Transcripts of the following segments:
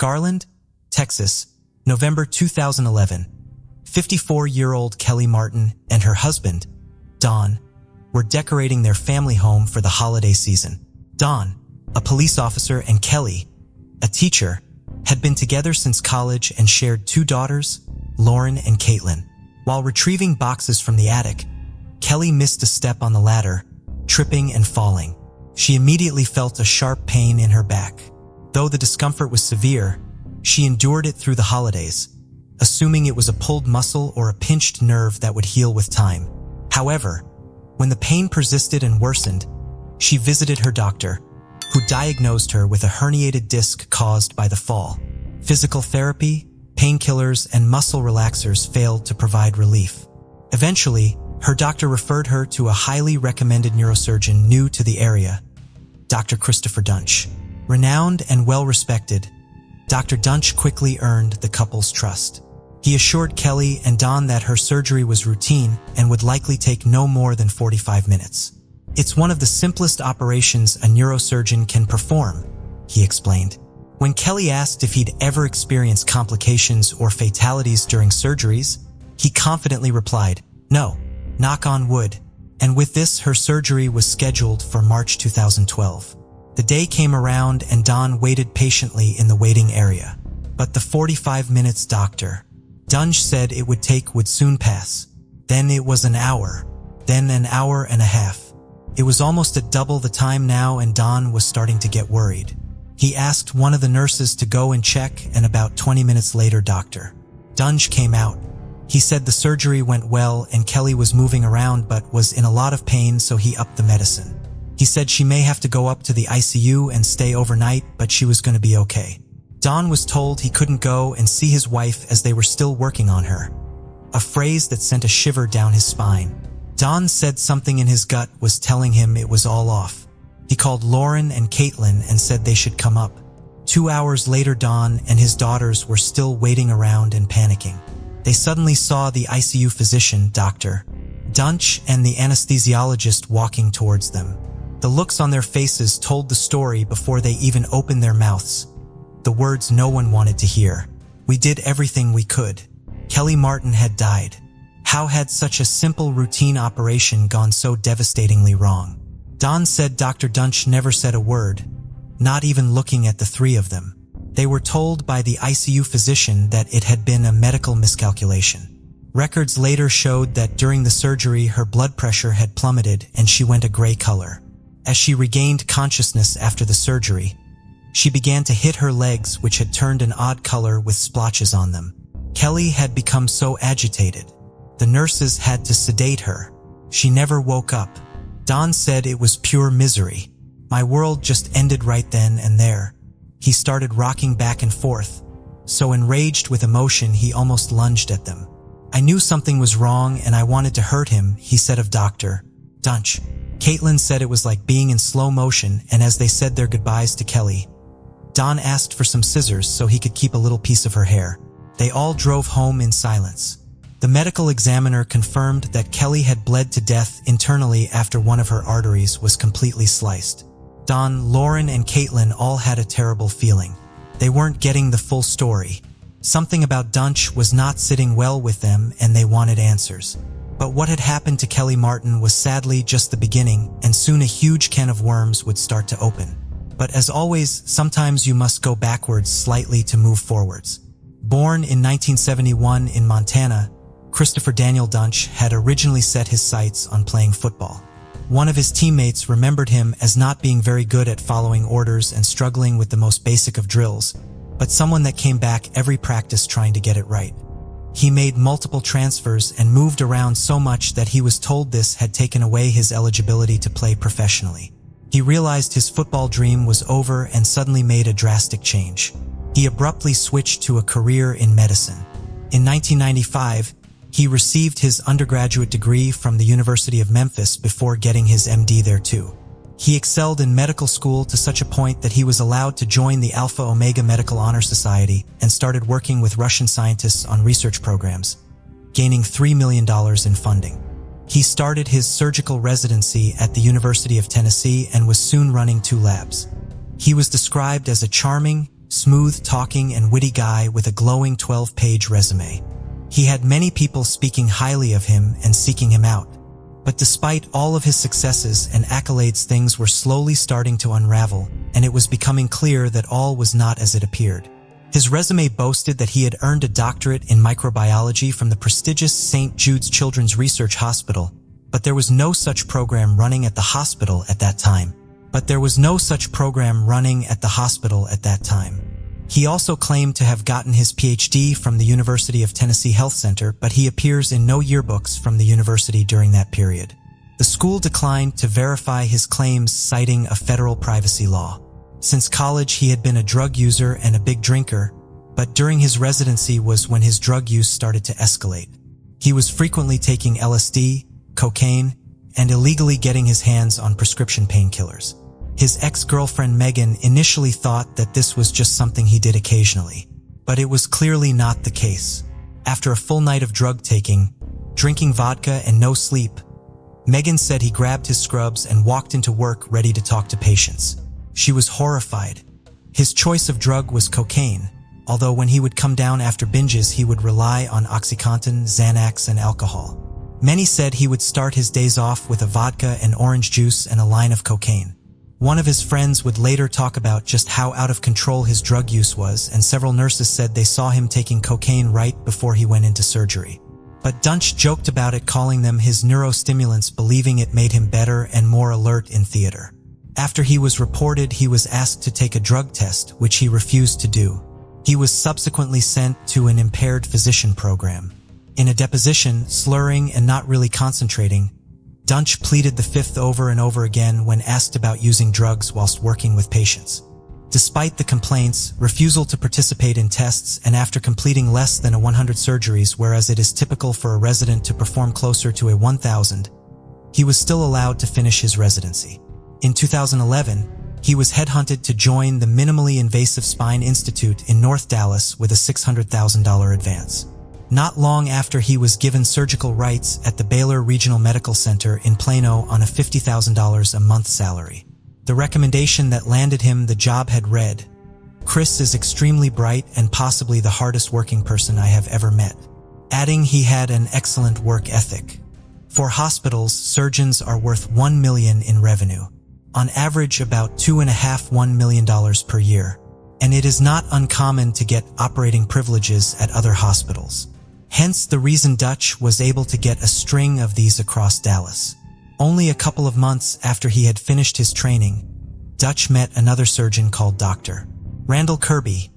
Garland, Texas, November 2011. 54-year-old Kelly Martin and her husband, Don, were decorating their family home for the holiday season. Don, a police officer, and Kelly, a teacher, had been together since college and shared 2 daughters, Lauren and Caitlin. While retrieving boxes from the attic, Kelly missed a step on the ladder, tripping and falling. She immediately felt a sharp pain in her back. Though the discomfort was severe, she endured it through the holidays, assuming it was a pulled muscle or a pinched nerve that would heal with time. However, when the pain persisted and worsened, she visited her doctor, who diagnosed her with a herniated disc caused by the fall. Physical therapy, painkillers, and muscle relaxers failed to provide relief. Eventually, her doctor referred her to a highly recommended neurosurgeon new to the area, Dr. Christopher Dunch. Renowned and well-respected, Dr. Dunch quickly earned the couple's trust. He assured Kelly and Don that her surgery was routine and would likely take no more than 45 minutes. "It's one of the simplest operations a neurosurgeon can perform," he explained. When Kelly asked if he'd ever experienced complications or fatalities during surgeries, he confidently replied, "No, knock on wood." And with this, her surgery was scheduled for March 2012. The day came around and Don waited patiently in the waiting area. But the 45 minutes Dr. Dunch said it would take would soon pass. Then it was an hour, then an hour and a half. It was almost at double the time now, and Don was starting to get worried. He asked one of the nurses to go and check, and about 20 minutes later Dr. Dunch came out. He said the surgery went well and Kelly was moving around but was in a lot of pain, so he upped the medicine. He said she may have to go up to the ICU and stay overnight, but she was going to be okay. Don was told he couldn't go and see his wife as they were still working on her, a phrase that sent a shiver down his spine. Don said something in his gut was telling him it was all off. He called Lauren and Caitlin and said they should come up. 2 hours later, Don and his daughters were still waiting around and panicking. They suddenly saw the ICU physician, Dr. Dunch, and the anesthesiologist walking towards them. The looks on their faces told the story before they even opened their mouths. The words no one wanted to hear. "We did everything we could. Kelly Martin had died." How had such a simple routine operation gone so devastatingly wrong? Don said Dr. Dunch never said a word, not even looking at the 3 of them. They were told by the ICU physician that it had been a medical miscalculation. Records later showed that during the surgery her blood pressure had plummeted and she went a gray color. As she regained consciousness after the surgery, she began to hit her legs, which had turned an odd color with splotches on them. Kelly had become so agitated. The nurses had to sedate her. She never woke up. Don said it was pure misery. "My world just ended right then and there." He started rocking back and forth, so enraged with emotion he almost lunged at them. "I knew something was wrong and I wanted to hurt him," he said of Dr. Dunch. Caitlin said it was like being in slow motion, and as they said their goodbyes to Kelly, Don asked for some scissors so he could keep a little piece of her hair. They all drove home in silence. The medical examiner confirmed that Kelly had bled to death internally after one of her arteries was completely sliced. Don, Lauren, and Caitlin all had a terrible feeling. They weren't getting the full story. Something about Dunch was not sitting well with them and they wanted answers. But what had happened to Kelly Martin was sadly just the beginning, and soon a huge can of worms would start to open. But as always, sometimes you must go backwards slightly to move forwards. Born in 1971 in Montana, Christopher Daniel Dunch had originally set his sights on playing football. One of his teammates remembered him as not being very good at following orders and struggling with the most basic of drills, but someone that came back every practice trying to get it right. He made multiple transfers and moved around so much that he was told this had taken away his eligibility to play professionally. He realized his football dream was over and suddenly made a drastic change. He abruptly switched to a career in medicine. In 1995, he received his undergraduate degree from the University of Memphis before getting his MD there too. He excelled in medical school to such a point that he was allowed to join the Alpha Omega Medical Honor Society and started working with Russian scientists on research programs, gaining $3 million in funding. He started his surgical residency at the University of Tennessee and was soon running 2 labs. He was described as a charming, smooth-talking and witty guy with a glowing 12-page resume. He had many people speaking highly of him and seeking him out. But despite all of his successes and accolades, things were slowly starting to unravel, and it was becoming clear that all was not as it appeared. His resume boasted that he had earned a doctorate in microbiology from the prestigious St. Jude's Children's Research Hospital, but there was no such program running at the hospital at that time. He also claimed to have gotten his PhD from the University of Tennessee Health Center, but he appears in no yearbooks from the university during that period. The school declined to verify his claims, citing a federal privacy law. Since college, he had been a drug user and a big drinker, but during his residency was when his drug use started to escalate. He was frequently taking LSD, cocaine, and illegally getting his hands on prescription painkillers. His ex-girlfriend Megan initially thought that this was just something he did occasionally, but it was clearly not the case. After a full night of drug taking, drinking vodka, and no sleep, Megan said he grabbed his scrubs and walked into work ready to talk to patients. She was horrified. His choice of drug was cocaine, although when he would come down after binges, he would rely on OxyContin, Xanax, and alcohol. Many said he would start his days off with a vodka and orange juice and a line of cocaine. One of his friends would later talk about just how out of control his drug use was, and several nurses said they saw him taking cocaine right before he went into surgery. But Dunch joked about it, calling them his neurostimulants, believing it made him better and more alert in theater. After he was reported, he was asked to take a drug test, which he refused to do. He was subsequently sent to an impaired physician program. In a deposition, slurring and not really concentrating, Dunch pleaded the fifth over and over again when asked about using drugs whilst working with patients. Despite the complaints, refusal to participate in tests, and after completing less than 100 surgeries, whereas it is typical for a resident to perform closer to 1,000, he was still allowed to finish his residency. In 2011, he was headhunted to join the Minimally Invasive Spine Institute in North Dallas with a $600,000 advance. Not long after, he was given surgical rights at the Baylor Regional Medical Center in Plano on a $50,000 a month salary. The recommendation that landed him the job had read, "Chris is extremely bright and possibly the hardest working person I have ever met," adding he had an excellent work ethic. For hospitals, surgeons are worth $1 million in revenue, on average about $2.5–1 million per year, and it is not uncommon to get operating privileges at other hospitals. Hence the reason Dutch was able to get a string of these across Dallas. Only a couple of months after he had finished his training, Dutch met another surgeon called Dr. Randall Kirby,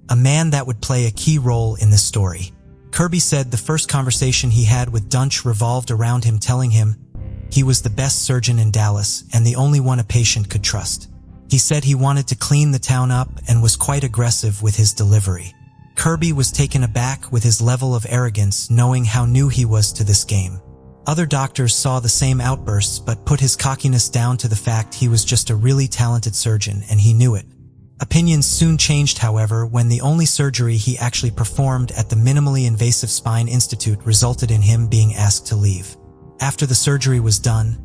a man that would play a key role in this story. Kirby said the first conversation he had with Dutch revolved around him telling him he was the best surgeon in Dallas and the only one a patient could trust. He said he wanted to clean the town up and was quite aggressive with his delivery. Kirby was taken aback with his level of arrogance, knowing how new he was to this game. Other doctors saw the same outbursts but put his cockiness down to the fact he was just a really talented surgeon, and he knew it. Opinions soon changed, however, when the only surgery he actually performed at the Minimally Invasive Spine Institute resulted in him being asked to leave. After the surgery was done,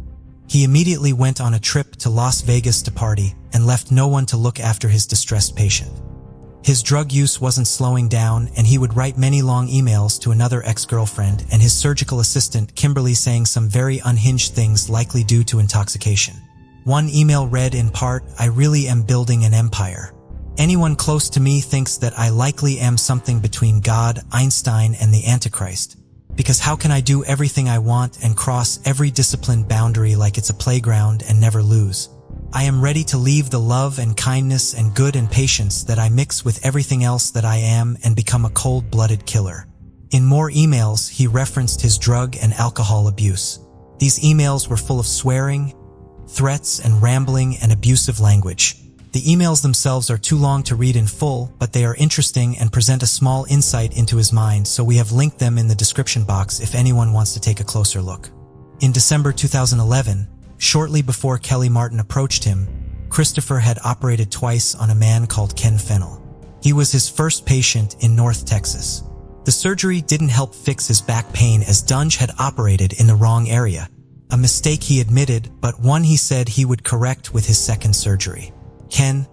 he immediately went on a trip to Las Vegas to party and left no one to look after his distressed patient. His drug use wasn't slowing down, and he would write many long emails to another ex-girlfriend and his surgical assistant, Kimberly, saying some very unhinged things, likely due to intoxication. One email read in part, "I really am building an empire. Anyone close to me thinks that I likely am something between God, Einstein, and the Antichrist. Because how can I do everything I want and cross every discipline boundary like it's a playground and never lose? I am ready to leave the love and kindness and good and patience that I mix with everything else that I am and become a cold-blooded killer." In more emails, he referenced his drug and alcohol abuse. These emails were full of swearing, threats, and rambling and abusive language. The emails themselves are too long to read in full, but they are interesting and present a small insight into his mind, so we have linked them in the description box if anyone wants to take a closer look. In December 2011, shortly before Kelly Martin approached him, Christopher had operated twice on a man called Ken Fennell. He was his first patient in North Texas. The surgery didn't help fix his back pain, as Dunge had operated in the wrong area. A mistake he admitted, but one he said he would correct with his second surgery. Ken,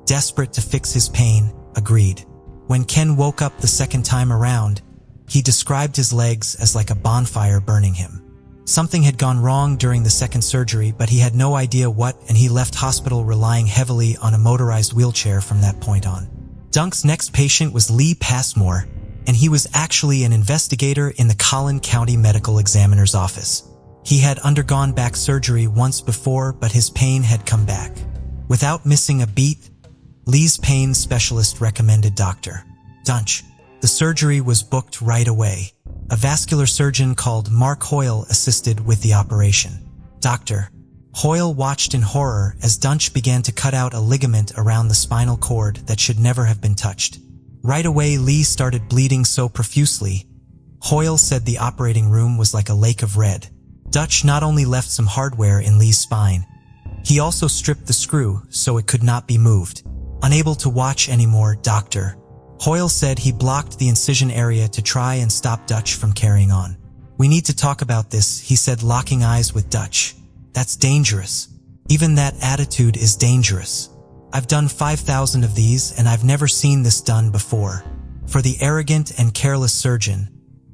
desperate to fix his pain, agreed. When Ken woke up the second time around, he described his legs as like a bonfire burning him. Something had gone wrong during the second surgery, but he had no idea what, and he left hospital relying heavily on a motorized wheelchair from that point on. Dunk's next patient was Lee Passmore, and he was actually an investigator in the Collin County Medical Examiner's office. He had undergone back surgery once before, but his pain had come back. Without missing a beat, Lee's pain specialist recommended Dr. Dunch. The surgery was booked right away. A vascular surgeon called Mark Hoyle assisted with the operation. Dr. Hoyle watched in horror as Dunch began to cut out a ligament around the spinal cord that should never have been touched. Right away, Lee started bleeding so profusely. Hoyle said the operating room was like a lake of red. Dunch not only left some hardware in Lee's spine, he also stripped the screw so it could not be moved. Unable to watch anymore, Dr. Hoyle said he blocked the incision area to try and stop Dutch from carrying on. "We need to talk about this," he said, locking eyes with Dutch. "That's dangerous. Even that attitude is dangerous. I've done 5,000 of these and I've never seen this done before." For the arrogant and careless surgeon,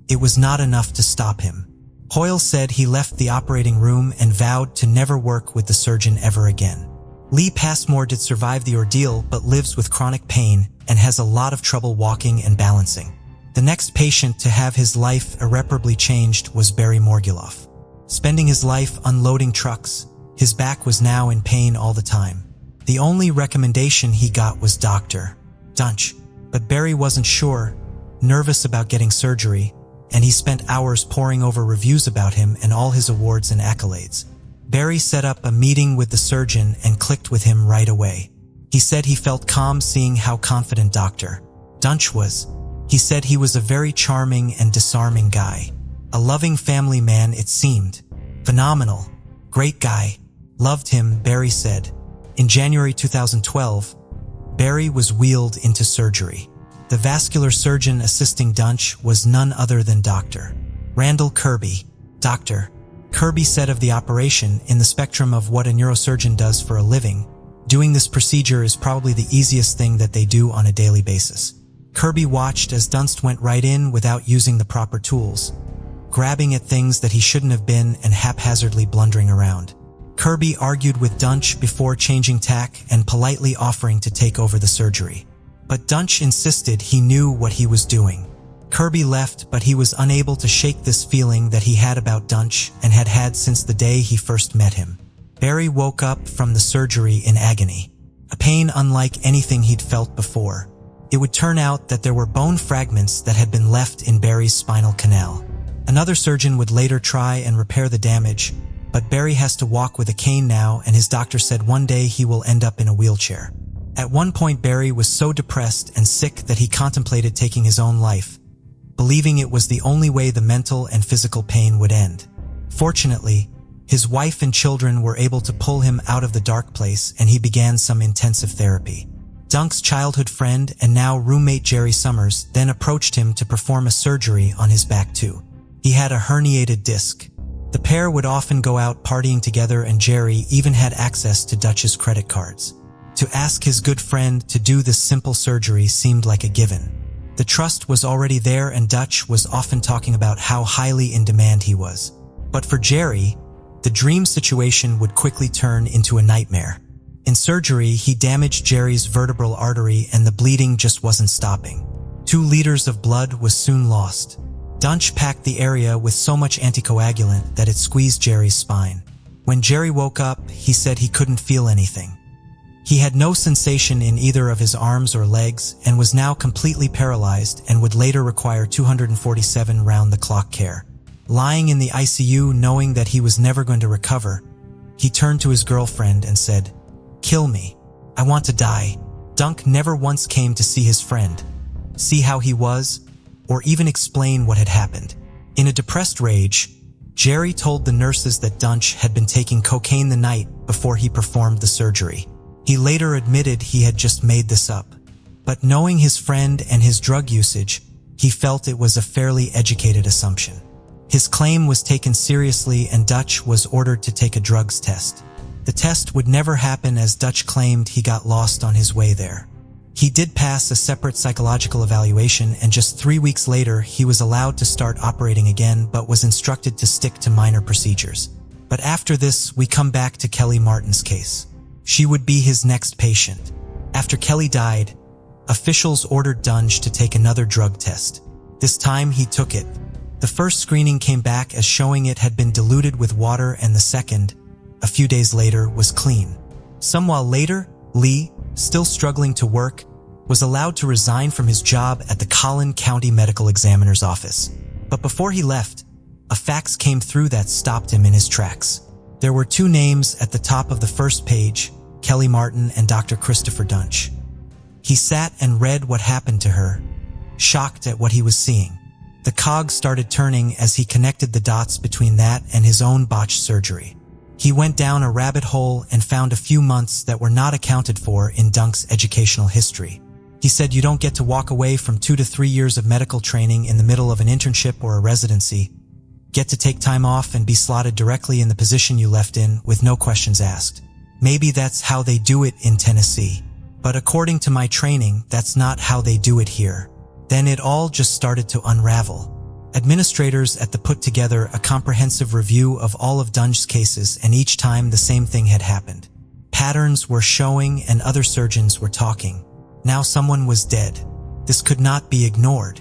it was not enough to stop him. Hoyle said he left the operating room and vowed to never work with the surgeon ever again. Lee Passmore did survive the ordeal but lives with chronic pain and has a lot of trouble walking and balancing. The next patient to have his life irreparably changed was Barry Morguloff. Spending his life unloading trucks, his back was now in pain all the time. The only recommendation he got was Dr. Dunch, but Barry wasn't sure, nervous about getting surgery, and he spent hours poring over reviews about him and all his awards and accolades. Barry set up a meeting with the surgeon and clicked with him right away. He said he felt calm seeing how confident Dr. Dunch was. He said he was a very charming and disarming guy. A loving family man, it seemed. Phenomenal. Great guy. Loved him, Barry said. In January 2012, Barry was wheeled into surgery. The vascular surgeon assisting Dunch was none other than Dr. Randall Kirby. Dr. Kirby said of the operation, "In the spectrum of what a neurosurgeon does for a living, doing this procedure is probably the easiest thing that they do on a daily basis." Kirby watched as Dunst went right in without using the proper tools, grabbing at things that he shouldn't have been and haphazardly blundering around. Kirby argued with Dunch before changing tack and politely offering to take over the surgery. But Dunch insisted he knew what he was doing. Kirby left, but he was unable to shake this feeling that he had about Dunch and had had since the day he first met him. Barry woke up from the surgery in agony, a pain unlike anything he'd felt before. It would turn out that there were bone fragments that had been left in Barry's spinal canal. Another surgeon would later try and repair the damage, but Barry has to walk with a cane now, and his doctor said one day he will end up in a wheelchair. At one point, Barry was so depressed and sick that he contemplated taking his own life, believing it was the only way the mental and physical pain would end. Fortunately, his wife and children were able to pull him out of the dark place, and he began some intensive therapy. Dunk's childhood friend and now roommate Jerry Summers then approached him to perform a surgery on his back too. He had a herniated disc. The pair would often go out partying together, and Jerry even had access to Dutch's credit cards. To ask his good friend to do this simple surgery seemed like a given. The trust was already there, and Dutch was often talking about how highly in demand he was. But for Jerry, the dream situation would quickly turn into a nightmare. In surgery, he damaged Jerry's vertebral artery and the bleeding just wasn't stopping. 2 liters of blood was soon lost. Dunch packed the area with so much anticoagulant that it squeezed Jerry's spine. When Jerry woke up, he said he couldn't feel anything. He had no sensation in either of his arms or legs and was now completely paralyzed and would later require 247 round-the-clock care. Lying in the ICU, knowing that he was never going to recover, he turned to his girlfriend and said, "Kill me. I want to die." Dunk never once came to see his friend, see how he was, or even explain what had happened. In a depressed rage, Jerry told the nurses that Dunch had been taking cocaine the night before he performed the surgery. He later admitted he had just made this up. But knowing his friend and his drug usage, he felt it was a fairly educated assumption. His claim was taken seriously, and Dutch was ordered to take a drugs test. The test would never happen, as Dutch claimed he got lost on his way there. He did pass a separate psychological evaluation, and just 3 weeks later, he was allowed to start operating again but was instructed to stick to minor procedures. But after this, we come back to Kelly Martin's case. She would be his next patient. After Kelly died, officials ordered Dunge to take another drug test. This time he took it. The first screening came back as showing it had been diluted with water, and the second, a few days later, was clean. Some while later, Lee, still struggling to work, was allowed to resign from his job at the Collin County Medical Examiner's office. But before he left, a fax came through that stopped him in his tracks. There were 2 names at the top of the first page, Kelly Martin and Dr. Christopher Dunge. He sat and read what happened to her, shocked at what he was seeing. The cogs started turning as he connected the dots between that and his own botched surgery. He went down a rabbit hole and found a few months that were not accounted for in Dunge's educational history. He said you don't get to walk away from 2 to 3 years of medical training in the middle of an internship or a residency, get to take time off and be slotted directly in the position you left in with no questions asked. Maybe that's how they do it in Tennessee. But according to my training, that's not how they do it here. Then it all just started to unravel. Administrators at the put together a comprehensive review of all of Dunge's cases, and each time the same thing had happened. Patterns were showing and other surgeons were talking. Now someone was dead. This could not be ignored.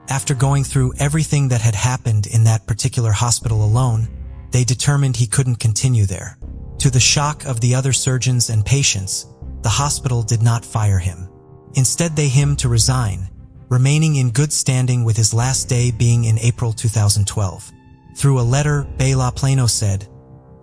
After going through everything that had happened in that particular hospital alone, they determined he couldn't continue there. To the shock of the other surgeons and patients, the hospital did not fire him. Instead, they him to resign, remaining in good standing with his last day being in April 2012. Through a letter, Bela Plano said,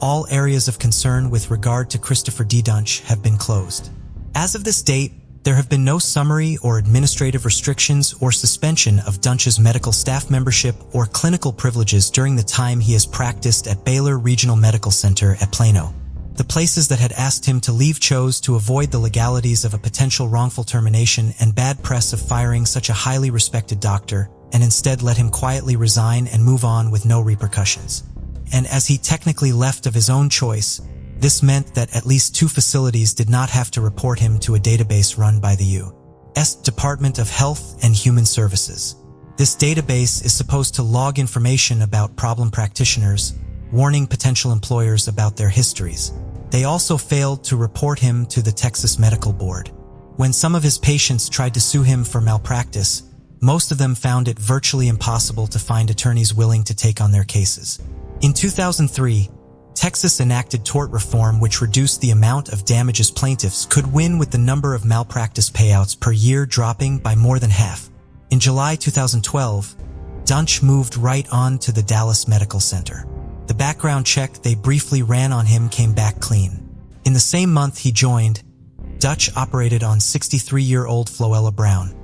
"All areas of concern with regard to Christopher D. Dunge have been closed. As of this date, there have been no summary or administrative restrictions or suspension of Dunge's medical staff membership or clinical privileges during the time he has practiced at Baylor Regional Medical Center at Plano. The places that had asked him to leave chose to avoid the legalities of a potential wrongful termination and bad press of firing such a highly respected doctor, and instead let him quietly resign and move on with no repercussions. And as he technically left of his own choice, this meant that at least 2 facilities did not have to report him to a database run by the U.S. Department of Health and Human Services. This database is supposed to log information about problem practitioners, warning potential employers about their histories. They also failed to report him to the Texas Medical Board. When some of his patients tried to sue him for malpractice, most of them found it virtually impossible to find attorneys willing to take on their cases. In 2003, Texas enacted tort reform which reduced the amount of damages plaintiffs could win, with the number of malpractice payouts per year dropping by more than half. In July 2012, Dunge moved right on to the Dallas Medical Center. The background check they briefly ran on him came back clean. In the same month he joined, Dunge operated on 63-year-old Floella Brown,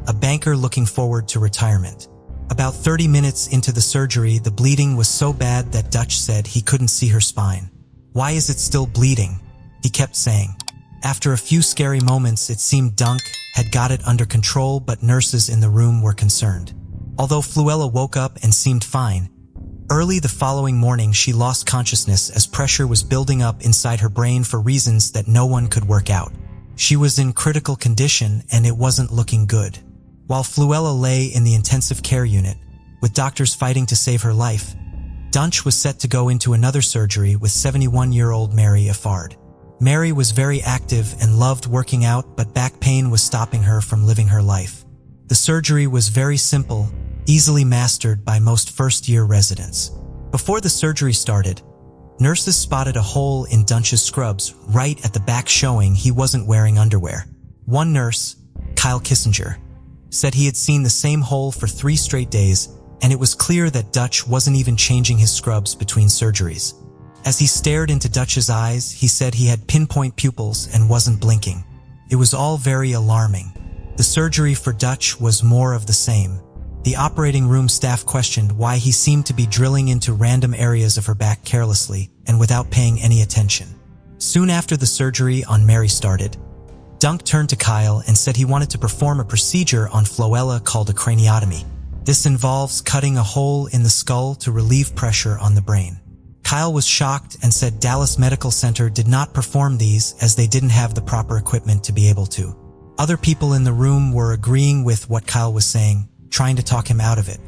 a banker looking forward to retirement. About 30 minutes into the surgery, the bleeding was so bad that Dunge said he couldn't see her spine. "Why is it still bleeding?" he kept saying. After a few scary moments, it seemed Dunge had got it under control, but nurses in the room were concerned. Although Floella woke up and seemed fine, early the following morning she lost consciousness as pressure was building up inside her brain for reasons that no one could work out. She was in critical condition and it wasn't looking good. While Floella lay in the intensive care unit, with doctors fighting to save her life, Dunge was set to go into another surgery with 71-year-old Mary Affard. Mary was very active and loved working out, but back pain was stopping her from living her life. The surgery was very simple, easily mastered by most first-year residents. Before the surgery started, nurses spotted a hole in Dunge's scrubs right at the back, showing he wasn't wearing underwear. One nurse, Kyle Kissinger, said he had seen the same hole for 3 straight days, and it was clear that Dunge wasn't even changing his scrubs between surgeries. As he stared into Dunge's eyes, he said he had pinpoint pupils and wasn't blinking. It was all very alarming. The surgery for Dunge was more of the same. The operating room staff questioned why he seemed to be drilling into random areas of her back carelessly and without paying any attention. Soon after the surgery on Mary started, Dunge turned to Kyle and said he wanted to perform a procedure on Floella called a craniotomy. This involves cutting a hole in the skull to relieve pressure on the brain. Kyle was shocked and said Dallas Medical Center did not perform these as they didn't have the proper equipment to be able to. Other people in the room were agreeing with what Kyle was saying, trying to talk him out of it.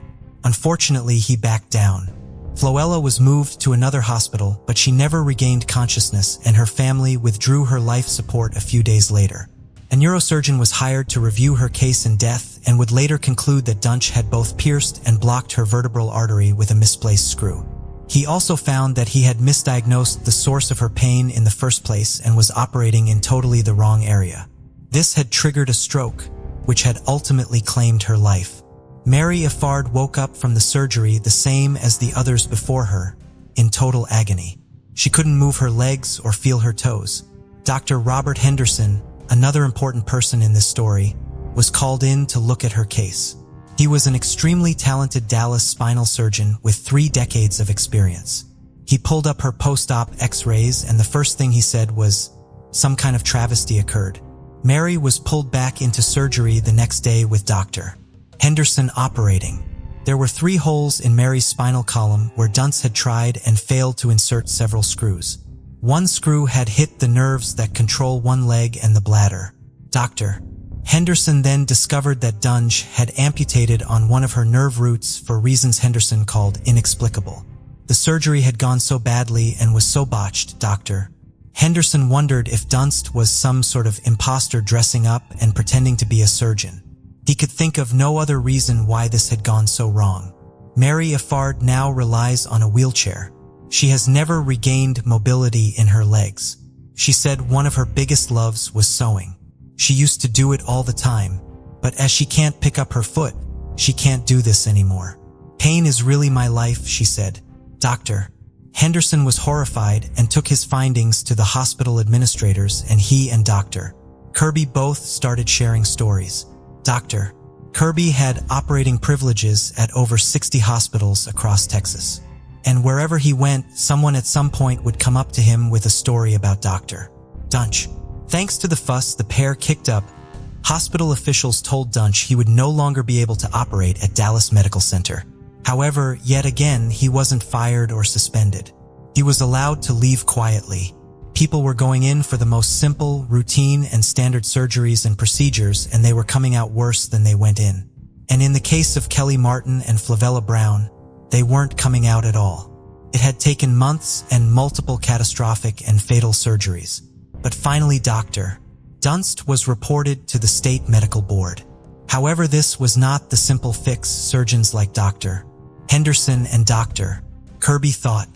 Unfortunately, he backed down. Floella was moved to another hospital, but she never regained consciousness, and her family withdrew her life support a few days later. A neurosurgeon was hired to review her case and death and would later conclude that Dunch had both pierced and blocked her vertebral artery with a misplaced screw. He also found that he had misdiagnosed the source of her pain in the first place and was operating in totally the wrong area. This had triggered a stroke, which had ultimately claimed her life. Mary Effard woke up from the surgery the same as the others before her, in total agony. She couldn't move her legs or feel her toes. Dr. Robert Henderson, another important person in this story, was called in to look at her case. He was an extremely talented Dallas spinal surgeon with 3 decades of experience. He pulled up her post-op x-rays, and the first thing he said was, "Some kind of travesty occurred." Mary was pulled back into surgery the next day with Dr. Henderson operating. There were 3 holes in Mary's spinal column where Dunce had tried and failed to insert several screws. One screw had hit the nerves that control one leg and the bladder. Dr. Henderson then discovered that Dunge had amputated on one of her nerve roots for reasons Henderson called inexplicable. The surgery had gone so badly and was so botched, Dr. Henderson wondered if Dunst was some sort of imposter dressing up and pretending to be a surgeon. He could think of no other reason why this had gone so wrong. Mary Effard now relies on a wheelchair. She has never regained mobility in her legs. She said one of her biggest loves was sewing. She used to do it all the time, but as she can't pick up her foot, she can't do this anymore. "Pain is really my life," she said. Dr. Henderson was horrified and took his findings to the hospital administrators, and he and Dr. Kirby both started sharing stories. Dr. Kirby had operating privileges at over 60 hospitals across Texas. And wherever he went, someone at some point would come up to him with a story about Dr. Dunch. Thanks to the fuss the pair kicked up, hospital officials told Dunch he would no longer be able to operate at Dallas Medical Center. However, yet again, he wasn't fired or suspended. He was allowed to leave quietly. People were going in for the most simple, routine, and standard surgeries and procedures, and they were coming out worse than they went in. And in the case of Kelly Martin and Flavella Brown, they weren't coming out at all. It had taken months and multiple catastrophic and fatal surgeries. But finally, Dr. Dunst was reported to the state medical board. However, this was not the simple fix surgeons like Dr. Henderson and Dr. Kirby thought.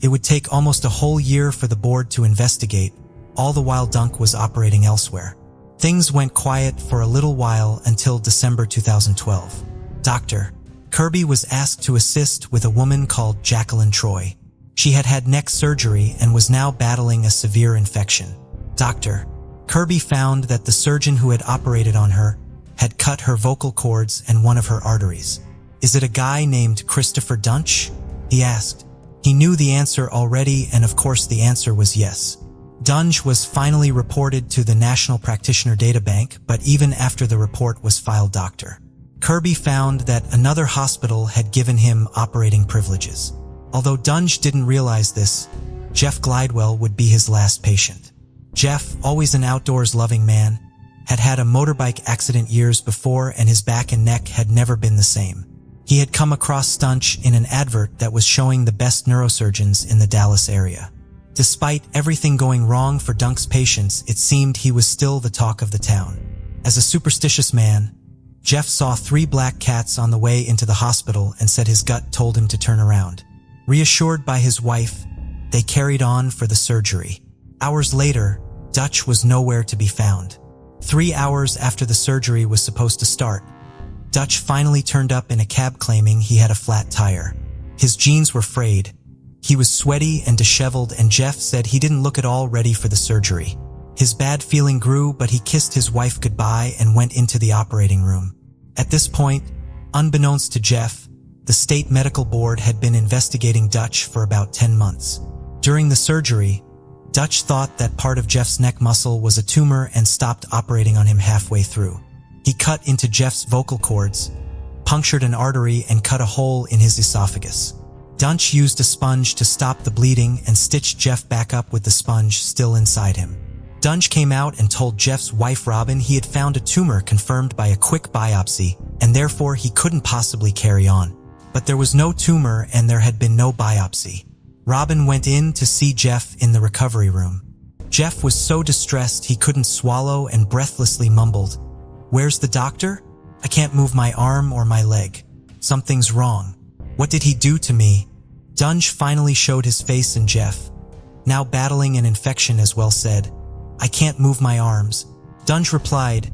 It would take almost a whole year for the board to investigate, all the while Dunk was operating elsewhere. Things went quiet for a little while until December 2012. Dr. Kirby was asked to assist with a woman called Jacqueline Troy. She had had neck surgery and was now battling a severe infection. Dr. Kirby found that the surgeon who had operated on her had cut her vocal cords and one of her arteries. "Is it a guy named Christopher Dunch?" he asked. He knew the answer already, and of course the answer was yes. Dunge was finally reported to the National Practitioner Databank, but even after the report was filed, Dr. Kirby found that another hospital had given him operating privileges. Although Dunge didn't realize this, Jeff Glidewell would be his last patient. Jeff, always an outdoors-loving man, had had a motorbike accident years before, and his back and neck had never been the same. He had come across Dunch in an advert that was showing the best neurosurgeons in the Dallas area. Despite everything going wrong for Dunk's patients, it seemed he was still the talk of the town. As a superstitious man, Jeff saw 3 black cats on the way into the hospital and said his gut told him to turn around. Reassured by his wife, they carried on for the surgery. Hours later, Dutch was nowhere to be found. 3 hours after the surgery was supposed to start, Dutch finally turned up in a cab claiming he had a flat tire. His jeans were frayed. He was sweaty and disheveled, and Jeff said he didn't look at all ready for the surgery. His bad feeling grew, but he kissed his wife goodbye and went into the operating room. At this point, unbeknownst to Jeff, the state medical board had been investigating Dutch for about 10 months. During the surgery, Dutch thought that part of Jeff's neck muscle was a tumor and stopped operating on him halfway through. He cut into Jeff's vocal cords, punctured an artery, and cut a hole in his esophagus. Dunch used a sponge to stop the bleeding and stitched Jeff back up with the sponge still inside him. Dunge came out and told Jeff's wife Robin he had found a tumor confirmed by a quick biopsy, and therefore he couldn't possibly carry on. But there was no tumor and there had been no biopsy. Robin went in to see Jeff in the recovery room. Jeff was so distressed he couldn't swallow and breathlessly mumbled, "Where's the doctor? I can't move my arm or my leg. Something's wrong. What did he do to me?" Dunge finally showed his face and Jeff, now battling an infection as well, said, "I can't move my arms." Dunge replied,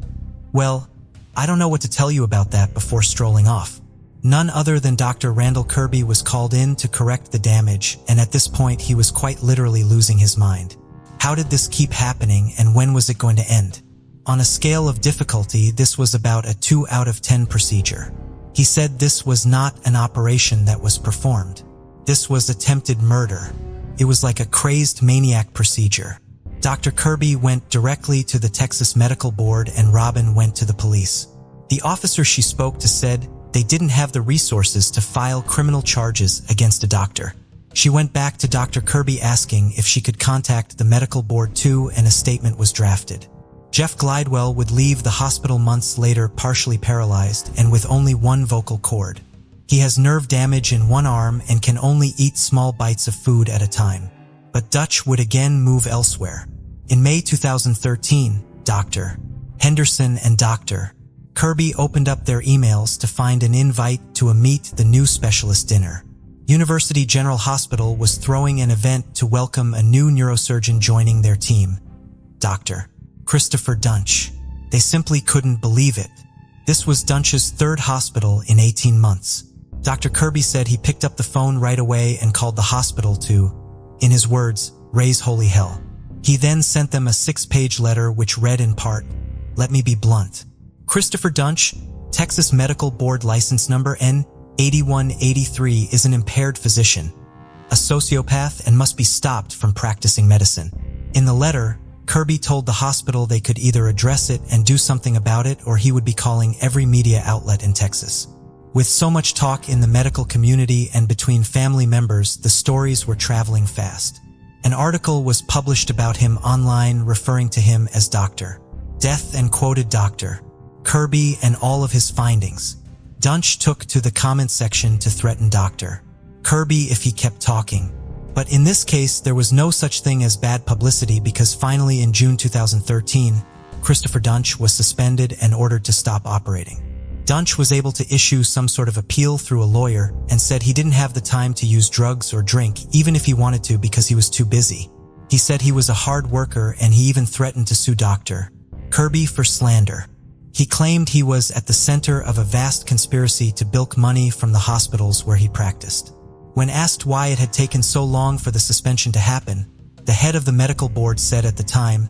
"Well, I don't know what to tell you about that," before strolling off. None other than Dr. Randall Kirby was called in to correct the damage, and at this point he was quite literally losing his mind. How did this keep happening, and when was it going to end? On a scale of difficulty, this was about a 2 out of 10 procedure. He said this was not an operation that was performed. This was attempted murder. It was like a crazed maniac procedure. Dr. Kirby went directly to the Texas Medical Board and Robin went to the police. The officer she spoke to said they didn't have the resources to file criminal charges against a doctor. She went back to Dr. Kirby asking if she could contact the medical board too, and a statement was drafted. Jeff Glidewell would leave the hospital months later partially paralyzed and with only one vocal cord. He has nerve damage in one arm and can only eat small bites of food at a time. But Dutch would again move elsewhere. In May 2013, Dr. Henderson and Dr. Kirby opened up their emails to find an invite to a Meet the New Specialist dinner. University General Hospital was throwing an event to welcome a new neurosurgeon joining their team, Dr. Christopher Dunch. They simply couldn't believe it. This was Dunch's third hospital in 18 months. Dr. Kirby said he picked up the phone right away and called the hospital to, in his words, raise holy hell. He then sent them a 6-page letter which read in part, "Let me be blunt. Christopher Dunch, Texas Medical Board license number N8183, is an impaired physician, a sociopath, and must be stopped from practicing medicine." In the letter, Kirby told the hospital they could either address it and do something about it, or he would be calling every media outlet in Texas. With so much talk in the medical community and between family members, the stories were traveling fast. An article was published about him online referring to him as Dr. Death and quoted Dr. Kirby and all of his findings. Dunch took to the comment section to threaten Dr. Kirby if he kept talking. But in this case, there was no such thing as bad publicity, because finally in June 2013, Christopher Dunch was suspended and ordered to stop operating. Dunch was able to issue some sort of appeal through a lawyer and said he didn't have the time to use drugs or drink, even if he wanted to, because he was too busy. He said he was a hard worker, and he even threatened to sue Dr. Kirby for slander. He claimed he was at the center of a vast conspiracy to bilk money from the hospitals where he practiced. When asked why it had taken so long for the suspension to happen, the head of the medical board said at the time,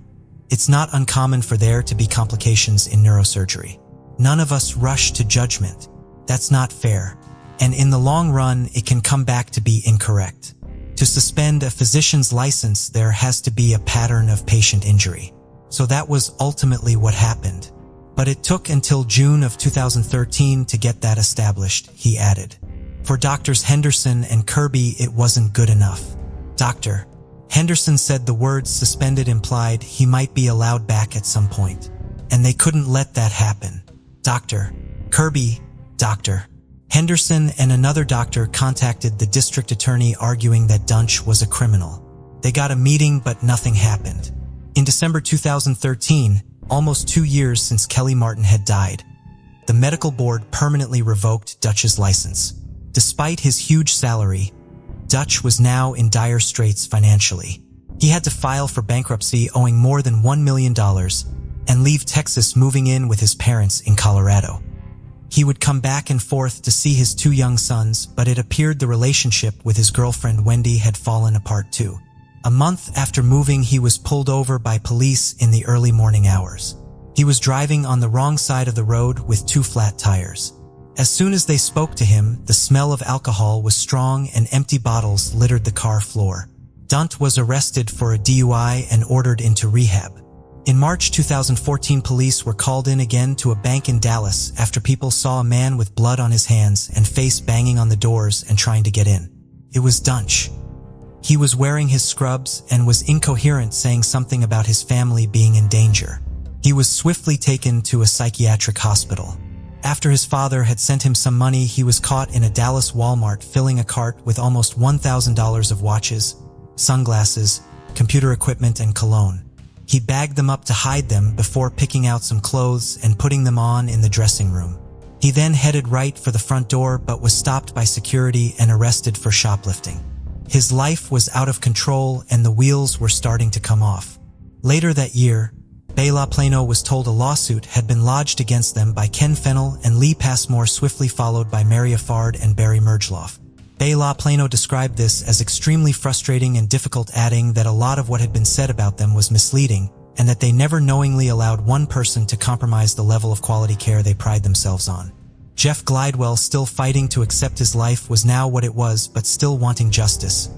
"It's not uncommon for there to be complications in neurosurgery. None of us rush to judgment. That's not fair. And in the long run, it can come back to be incorrect. To suspend a physician's license, there has to be a pattern of patient injury." So that was ultimately what happened. But it took until June of 2013 to get that established, he added. For Drs. Henderson and Kirby, it wasn't good enough. Dr. Henderson said the words suspended implied he might be allowed back at some point, and they couldn't let that happen. Dr. Kirby, Dr. Henderson, and another doctor contacted the district attorney arguing that Dunch was a criminal. They got a meeting, but nothing happened. In December 2013, almost 2 years since Kelly Martin had died, the medical board permanently revoked Dutch's license. Despite his huge salary, Dutch was now in dire straits financially. He had to file for bankruptcy, owing more than $1 million, and leave Texas, moving in with his parents in Colorado. He would come back and forth to see his 2 young sons, but it appeared the relationship with his girlfriend Wendy had fallen apart too. A month after moving, he was pulled over by police in the early morning hours. He was driving on the wrong side of the road with 2 flat tires. As soon as they spoke to him, the smell of alcohol was strong and empty bottles littered the car floor. Dunt was arrested for a DUI and ordered into rehab. In March 2014, police were called in again to a bank in Dallas after people saw a man with blood on his hands and face banging on the doors and trying to get in. It was Dunch. He was wearing his scrubs and was incoherent, saying something about his family being in danger. He was swiftly taken to a psychiatric hospital. After his father had sent him some money, he was caught in a Dallas Walmart filling a cart with almost $1,000 of watches, sunglasses, computer equipment, and cologne. He bagged them up to hide them before picking out some clothes and putting them on in the dressing room. He then headed right for the front door but was stopped by security and arrested for shoplifting. His life was out of control and the wheels were starting to come off. Later that year, Bela Plano was told a lawsuit had been lodged against them by Ken Fennell and Lee Passmore, swiftly followed by Mary Affard and Barry Mergeloff. Bela Plano described this as extremely frustrating and difficult, adding that a lot of what had been said about them was misleading and that they never knowingly allowed one person to compromise the level of quality care they pride themselves on. Jeff Glidewell, still fighting to accept his life was now what it was but still wanting justice,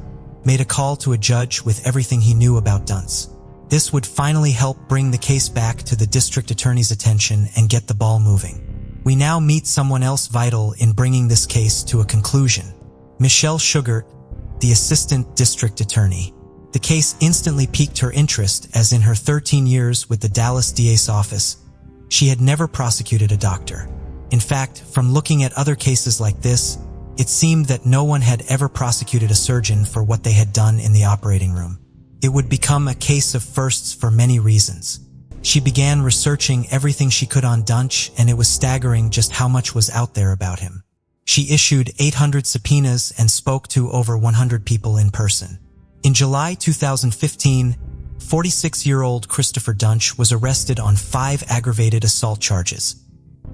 made a call to a judge with everything he knew about Dunce. This would finally help bring the case back to the district attorney's attention and get the ball moving. We now meet someone else vital in bringing this case to a conclusion. Michelle Shugart, the assistant district attorney. The case instantly piqued her interest, as in her 13 years with the Dallas DA's office, she had never prosecuted a doctor. In fact, from looking at other cases like this, it seemed that no one had ever prosecuted a surgeon for what they had done in the operating room. It would become a case of firsts for many reasons. She began researching everything she could on Dunch, and it was staggering just how much was out there about him. She issued 800 subpoenas and spoke to over 100 people in person. In July 2015, 46-year-old Christopher Dunch was arrested on 5 aggravated assault charges,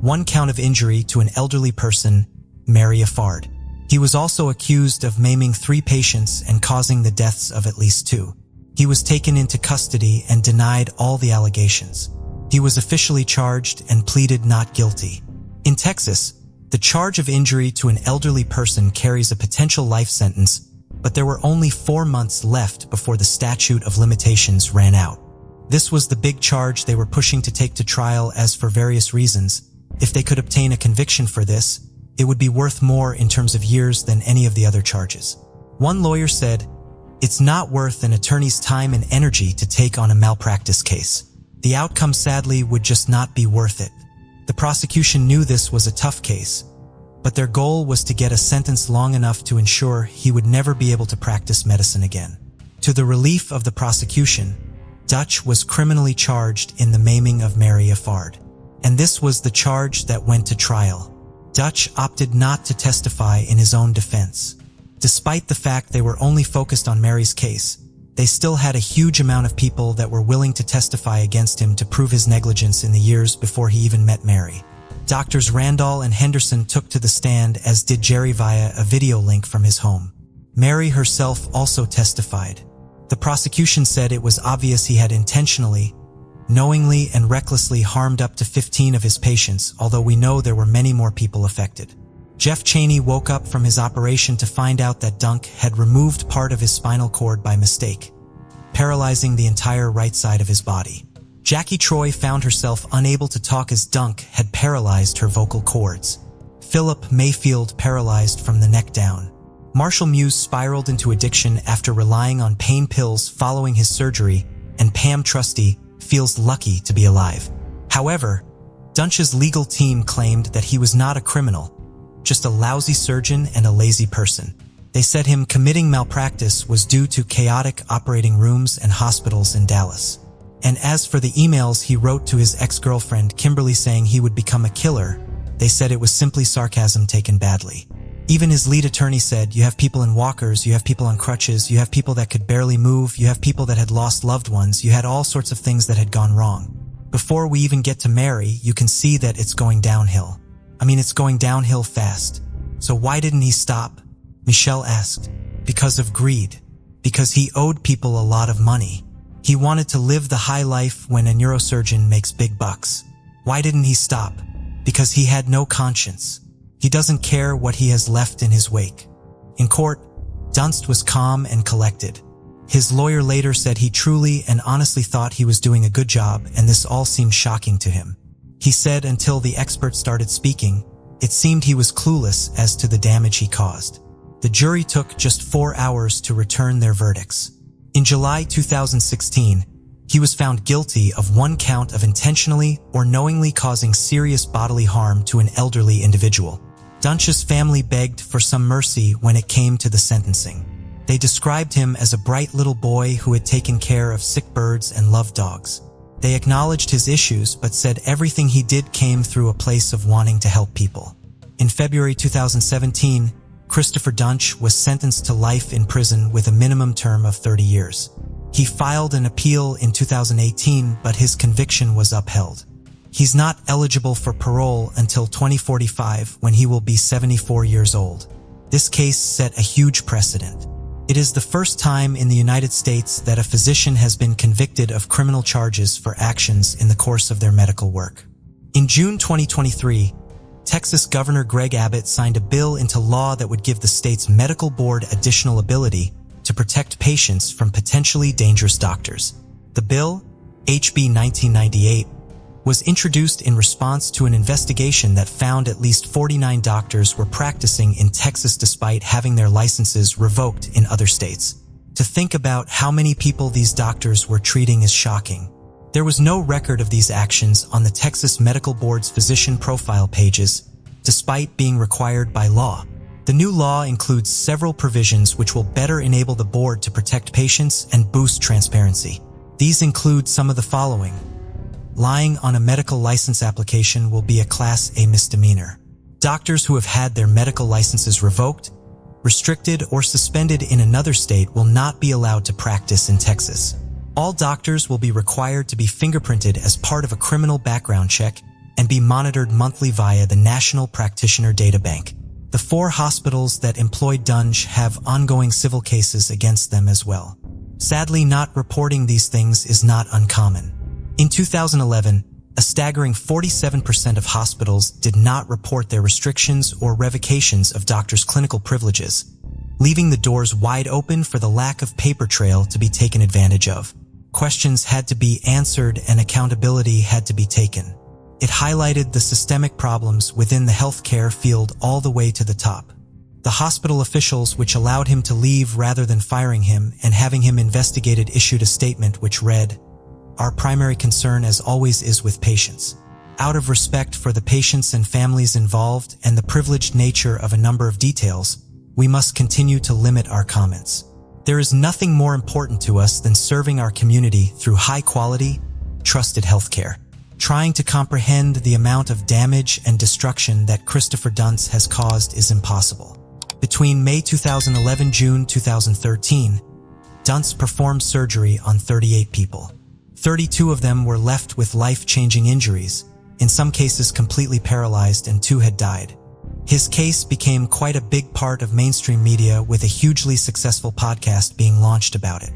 1 count of injury to an elderly person, Mary Affard. He was also accused of maiming 3 patients and causing the deaths of at least 2. He was taken into custody and denied all the allegations. He was officially charged and pleaded not guilty. In Texas, the charge of injury to an elderly person carries a potential life sentence, but there were only 4 months left before the statute of limitations ran out. This was the big charge they were pushing to take to trial, as for various reasons, if they could obtain a conviction for this, it would be worth more in terms of years than any of the other charges. One lawyer said, "It's not worth an attorney's time and energy to take on a malpractice case. The outcome, sadly, would just not be worth it." The prosecution knew this was a tough case, but their goal was to get a sentence long enough to ensure he would never be able to practice medicine again. To the relief of the prosecution, Dutch was criminally charged in the maiming of Mary Affard, and this was the charge that went to trial. Dutch opted not to testify in his own defense. Despite the fact they were only focused on Mary's case, they still had a huge amount of people that were willing to testify against him to prove his negligence in the years before he even met Mary. Doctors Randall and Henderson took to the stand, as did Jerry via a video link from his home. Mary herself also testified. The prosecution said it was obvious he had intentionally, knowingly and recklessly harmed up to 15 of his patients, although we know there were many more people affected. Jeff Cheney woke up from his operation to find out that Dunk had removed part of his spinal cord by mistake, paralyzing the entire right side of his body. Jackie Troy found herself unable to talk as Dunk had paralyzed her vocal cords. Philip Mayfield paralyzed from the neck down. Marshall Muse spiraled into addiction after relying on pain pills following his surgery, and Pam Trusty feels lucky to be alive. However, Dunch's legal team claimed that he was not a criminal, just a lousy surgeon and a lazy person. They said him committing malpractice was due to chaotic operating rooms and hospitals in Dallas. And as for the emails he wrote to his ex-girlfriend Kimberly saying he would become a killer, they said it was simply sarcasm taken badly. Even his lead attorney said, "You have people in walkers, you have people on crutches, you have people that could barely move, you have people that had lost loved ones, you had all sorts of things that had gone wrong. Before we even get to Mary, you can see that it's going downhill. I mean, it's going downhill fast. So why didn't he stop?" Michelle asked. "Because of greed. Because he owed people a lot of money. He wanted to live the high life when a neurosurgeon makes big bucks. Why didn't he stop? Because he had no conscience. He doesn't care what he has left in his wake." In court, Dunst was calm and collected. His lawyer later said he truly and honestly thought he was doing a good job, and this all seemed shocking to him. He said until the experts started speaking, it seemed he was clueless as to the damage he caused. The jury took just 4 hours to return their verdicts. In July 2016, he was found guilty of 1 count of intentionally or knowingly causing serious bodily harm to an elderly individual. Dunch's family begged for some mercy when it came to the sentencing. They described him as a bright little boy who had taken care of sick birds and loved dogs. They acknowledged his issues but said everything he did came through a place of wanting to help people. In February 2017, Christopher Dunch was sentenced to life in prison with a minimum term of 30 years. He filed an appeal in 2018, but his conviction was upheld. He's not eligible for parole until 2045, when he will be 74 years old. This case set a huge precedent. It is the first time in the United States that a physician has been convicted of criminal charges for actions in the course of their medical work. In June 2023, Texas Governor Greg Abbott signed a bill into law that would give the state's medical board additional ability to protect patients from potentially dangerous doctors. The bill, HB 1998, was introduced in response to an investigation that found at least 49 doctors were practicing in Texas despite having their licenses revoked in other states. To think about how many people these doctors were treating is shocking. There was no record of these actions on the Texas Medical Board's physician profile pages, despite being required by law. The new law includes several provisions which will better enable the board to protect patients and boost transparency. These include some of the following. Lying on a medical license application will be a Class A misdemeanor. Doctors who have had their medical licenses revoked, restricted, or suspended in another state will not be allowed to practice in Texas. All doctors will be required to be fingerprinted as part of a criminal background check and be monitored monthly via the National Practitioner Data Bank. The 4 hospitals that employed Dunch have ongoing civil cases against them as well. Sadly, not reporting these things is not uncommon. In 2011, a staggering 47% of hospitals did not report their restrictions or revocations of doctors' clinical privileges, leaving the doors wide open for the lack of paper trail to be taken advantage of. Questions had to be answered and accountability had to be taken. It highlighted the systemic problems within the healthcare field all the way to the top. The hospital officials which allowed him to leave rather than firing him and having him investigated issued a statement which read, "Our primary concern as always is with patients. Out of respect for the patients and families involved and the privileged nature of a number of details, we must continue to limit our comments. There is nothing more important to us than serving our community through high-quality, trusted healthcare. Trying to comprehend the amount of damage and destruction that Christopher Dunch has caused is impossible." Between May 2011 and June 2013, Dunch performed surgery on 38 people. 32 of them were left with life-changing injuries, in some cases completely paralyzed, and 2 had died. His case became quite a big part of mainstream media, with a hugely successful podcast being launched about it.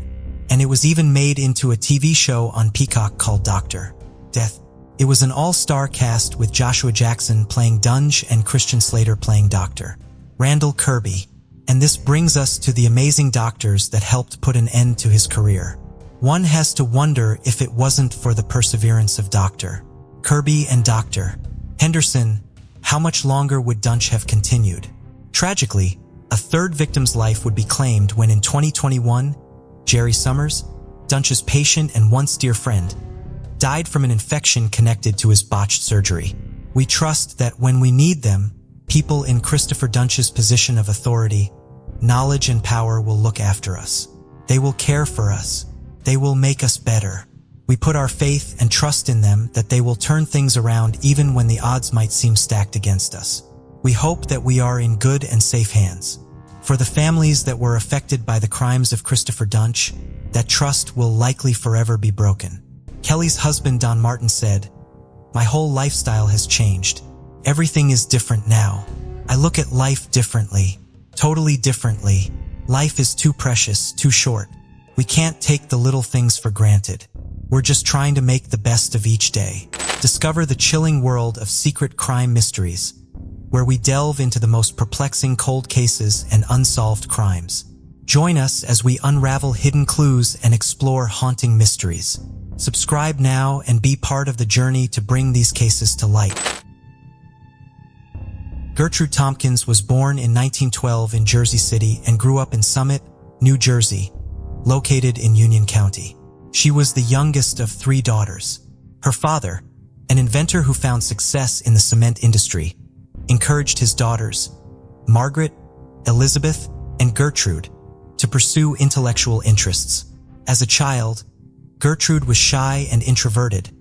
And it was even made into a TV show on Peacock called Dr. Death. It was an all-star cast with Joshua Jackson playing Dunch and Christian Slater playing Dr. Randall Kirby. And this brings us to the amazing doctors that helped put an end to his career. One has to wonder if it wasn't for the perseverance of Dr. Kirby and Dr. Henderson, how much longer would Dunch have continued? Tragically, a 3rd victim's life would be claimed when in 2021, Jerry Summers, Dunch's patient and once dear friend, died from an infection connected to his botched surgery. We trust that when we need them, people in Christopher Dunch's position of authority, knowledge and power will look after us. They will care for us. They will make us better. We put our faith and trust in them that they will turn things around even when the odds might seem stacked against us. We hope that we are in good and safe hands. For the families that were affected by the crimes of Christopher Dunch, that trust will likely forever be broken. Kelly's husband Don Martin said, "My whole lifestyle has changed. Everything is different now. I look at life differently, totally differently. Life is too precious, too short. We can't take the little things for granted. We're just trying to make the best of each day." Discover the chilling world of secret crime mysteries, where we delve into the most perplexing cold cases and unsolved crimes. Join us as we unravel hidden clues and explore haunting mysteries. Subscribe now and be part of the journey to bring these cases to light. Gertrude Tomkins was born in 1912 in Jersey City and grew up in Summit, New Jersey, located in Union County. She was the youngest of 3 daughters. Her father, an inventor who found success in the cement industry, encouraged his daughters, Margaret, Elizabeth, and Gertrude, to pursue intellectual interests. As a child, Gertrude was shy and introverted,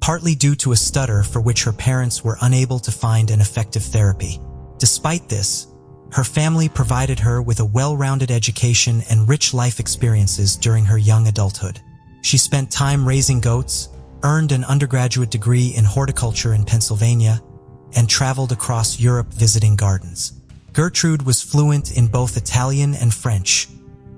partly due to a stutter for which her parents were unable to find an effective therapy. Despite this, her family provided her with a well-rounded education and rich life experiences during her young adulthood. She spent time raising goats, earned an undergraduate degree in horticulture in Pennsylvania, and traveled across Europe visiting gardens. Gertrude was fluent in both Italian and French,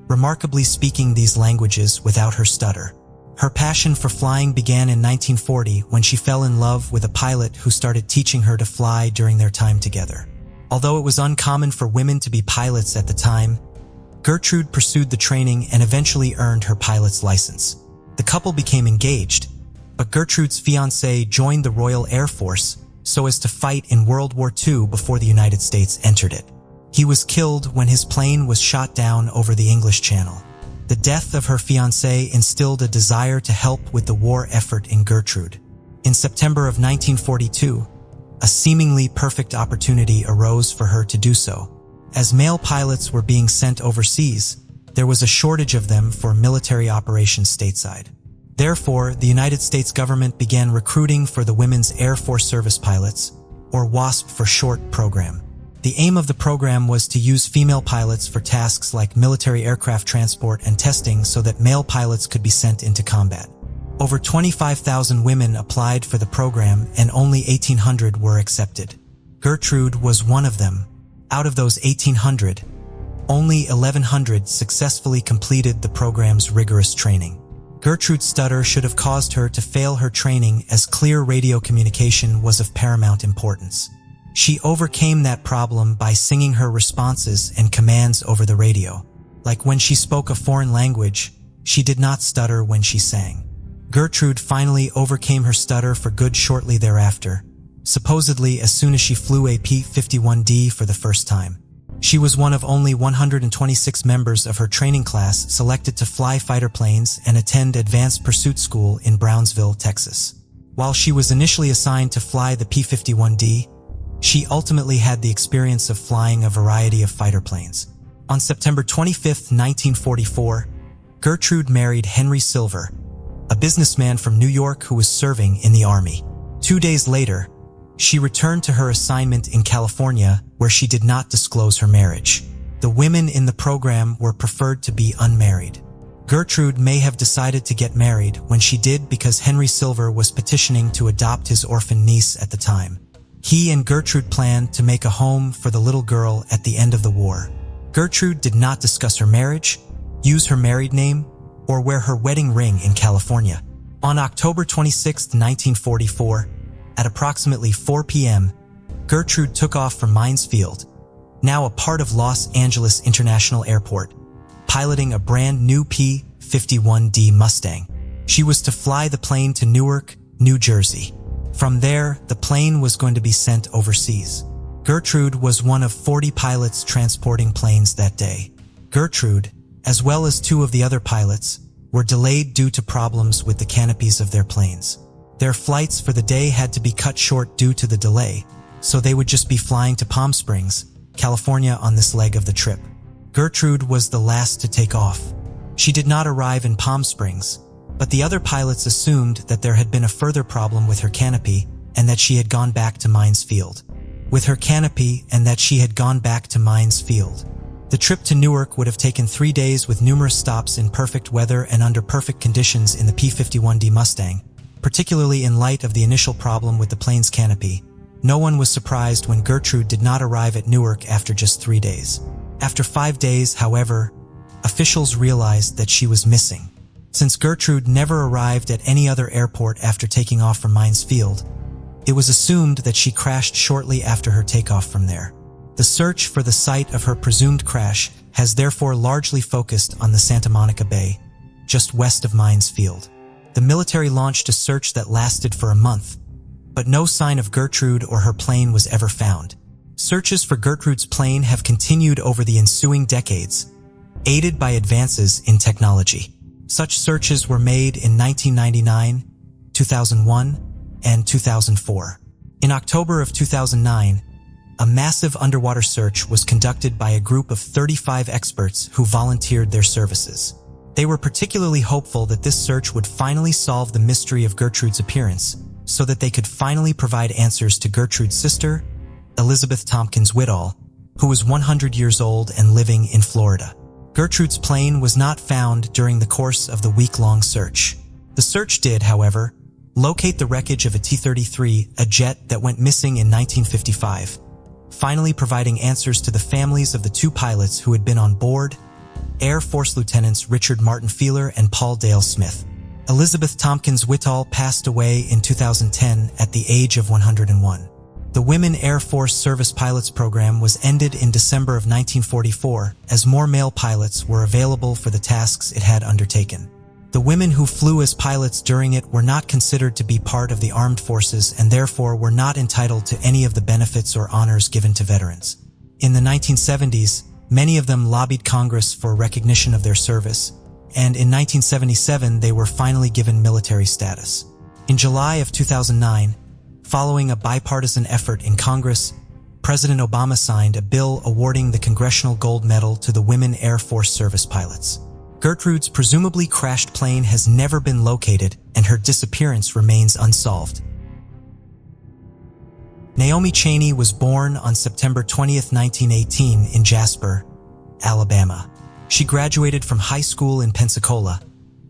remarkably speaking these languages without her stutter. Her passion for flying began in 1940 when she fell in love with a pilot who started teaching her to fly during their time together. Although it was uncommon for women to be pilots at the time, Gertrude pursued the training and eventually earned her pilot's license. The couple became engaged, but Gertrude's fiancé joined the Royal Air Force so as to fight in World War II before the United States entered it. He was killed when his plane was shot down over the English Channel. The death of her fiancé instilled a desire to help with the war effort in Gertrude. In September of 1942, a seemingly perfect opportunity arose for her to do so. As male pilots were being sent overseas, there was a shortage of them for military operations stateside. Therefore, the United States government began recruiting for the Women's Air Force Service Pilots, or WASP for short, program. The aim of the program was to use female pilots for tasks like military aircraft transport and testing so that male pilots could be sent into combat. Over 25,000 women applied for the program and only 1,800 were accepted. Gertrude was one of them. Out of those 1,800, only 1,100 successfully completed the program's rigorous training. Gertrude's stutter should have caused her to fail her training, as clear radio communication was of paramount importance. She overcame that problem by singing her responses and commands over the radio. Like when she spoke a foreign language, she did not stutter when she sang. Gertrude finally overcame her stutter for good shortly thereafter, supposedly as soon as she flew a P-51D for the first time. She was one of only 126 members of her training class selected to fly fighter planes and attend advanced pursuit school in Brownsville, Texas. While she was initially assigned to fly the P-51D, she ultimately had the experience of flying a variety of fighter planes. On September 25, 1944, Gertrude married Henry Silver, a businessman from New York who was serving in the Army. 2 days later, she returned to her assignment in California, where she did not disclose her marriage. The women in the program were preferred to be unmarried. Gertrude may have decided to get married when she did because Henry Silver was petitioning to adopt his orphan niece at the time. He and Gertrude planned to make a home for the little girl at the end of the war. Gertrude did not discuss her marriage, use her married name, or wear her wedding ring in California. On October 26, 1944, at approximately 4 p.m., Gertrude took off from Mines Field, now a part of Los Angeles International Airport, piloting a brand new P-51D Mustang. She was to fly the plane to Newark, New Jersey. From there, the plane was going to be sent overseas. Gertrude was one of 40 pilots transporting planes that day. Gertrude, as well as 2 of the other pilots, were delayed due to problems with the canopies of their planes. Their flights for the day had to be cut short due to the delay, so they would just be flying to Palm Springs, California on this leg of the trip. Gertrude was the last to take off. She did not arrive in Palm Springs, but the other pilots assumed that there had been a further problem with her canopy and that she had gone back to Mines Field. The trip to Newark would have taken 3 days with numerous stops in perfect weather and under perfect conditions in the P-51D Mustang, particularly in light of the initial problem with the plane's canopy. No one was surprised when Gertrude did not arrive at Newark after just 3 days. After 5 days, however, officials realized that she was missing. Since Gertrude never arrived at any other airport after taking off from Mines Field, it was assumed that she crashed shortly after her takeoff from there. The search for the site of her presumed crash has therefore largely focused on the Santa Monica Bay, just west of Mines Field. The military launched a search that lasted for a month, but no sign of Gertrude or her plane was ever found. Searches for Gertrude's plane have continued over the ensuing decades, aided by advances in technology. Such searches were made in 1999, 2001, and 2004. In October of 2009, a massive underwater search was conducted by a group of 35 experts who volunteered their services. They were particularly hopeful that this search would finally solve the mystery of Gertrude's appearance, so that they could finally provide answers to Gertrude's sister, Elizabeth Tomkins Whitall, who was 100 years old and living in Florida. Gertrude's plane was not found during the course of the week-long search. The search did, however, locate the wreckage of a T-33, a jet that went missing in 1955, finally providing answers to the families of the two pilots who had been on board, Air Force Lieutenants Richard Martin Feeler and Paul Dale Smith. Elizabeth Tomkins Whitall passed away in 2010 at the age of 101. The Women Air Force Service Pilots program was ended in December of 1944 as more male pilots were available for the tasks it had undertaken. The women who flew as pilots during it were not considered to be part of the armed forces and therefore were not entitled to any of the benefits or honors given to veterans. In the 1970s, many of them lobbied Congress for recognition of their service, and in 1977 they were finally given military status. In July of 2009, following a bipartisan effort in Congress, President Obama signed a bill awarding the Congressional Gold Medal to the Women Air Force Service pilots. Gertrude's presumably crashed plane has never been located, and her disappearance remains unsolved. Naomi Cheney was born on September 20, 1918 in Jasper, Alabama. She graduated from high school in Pensacola,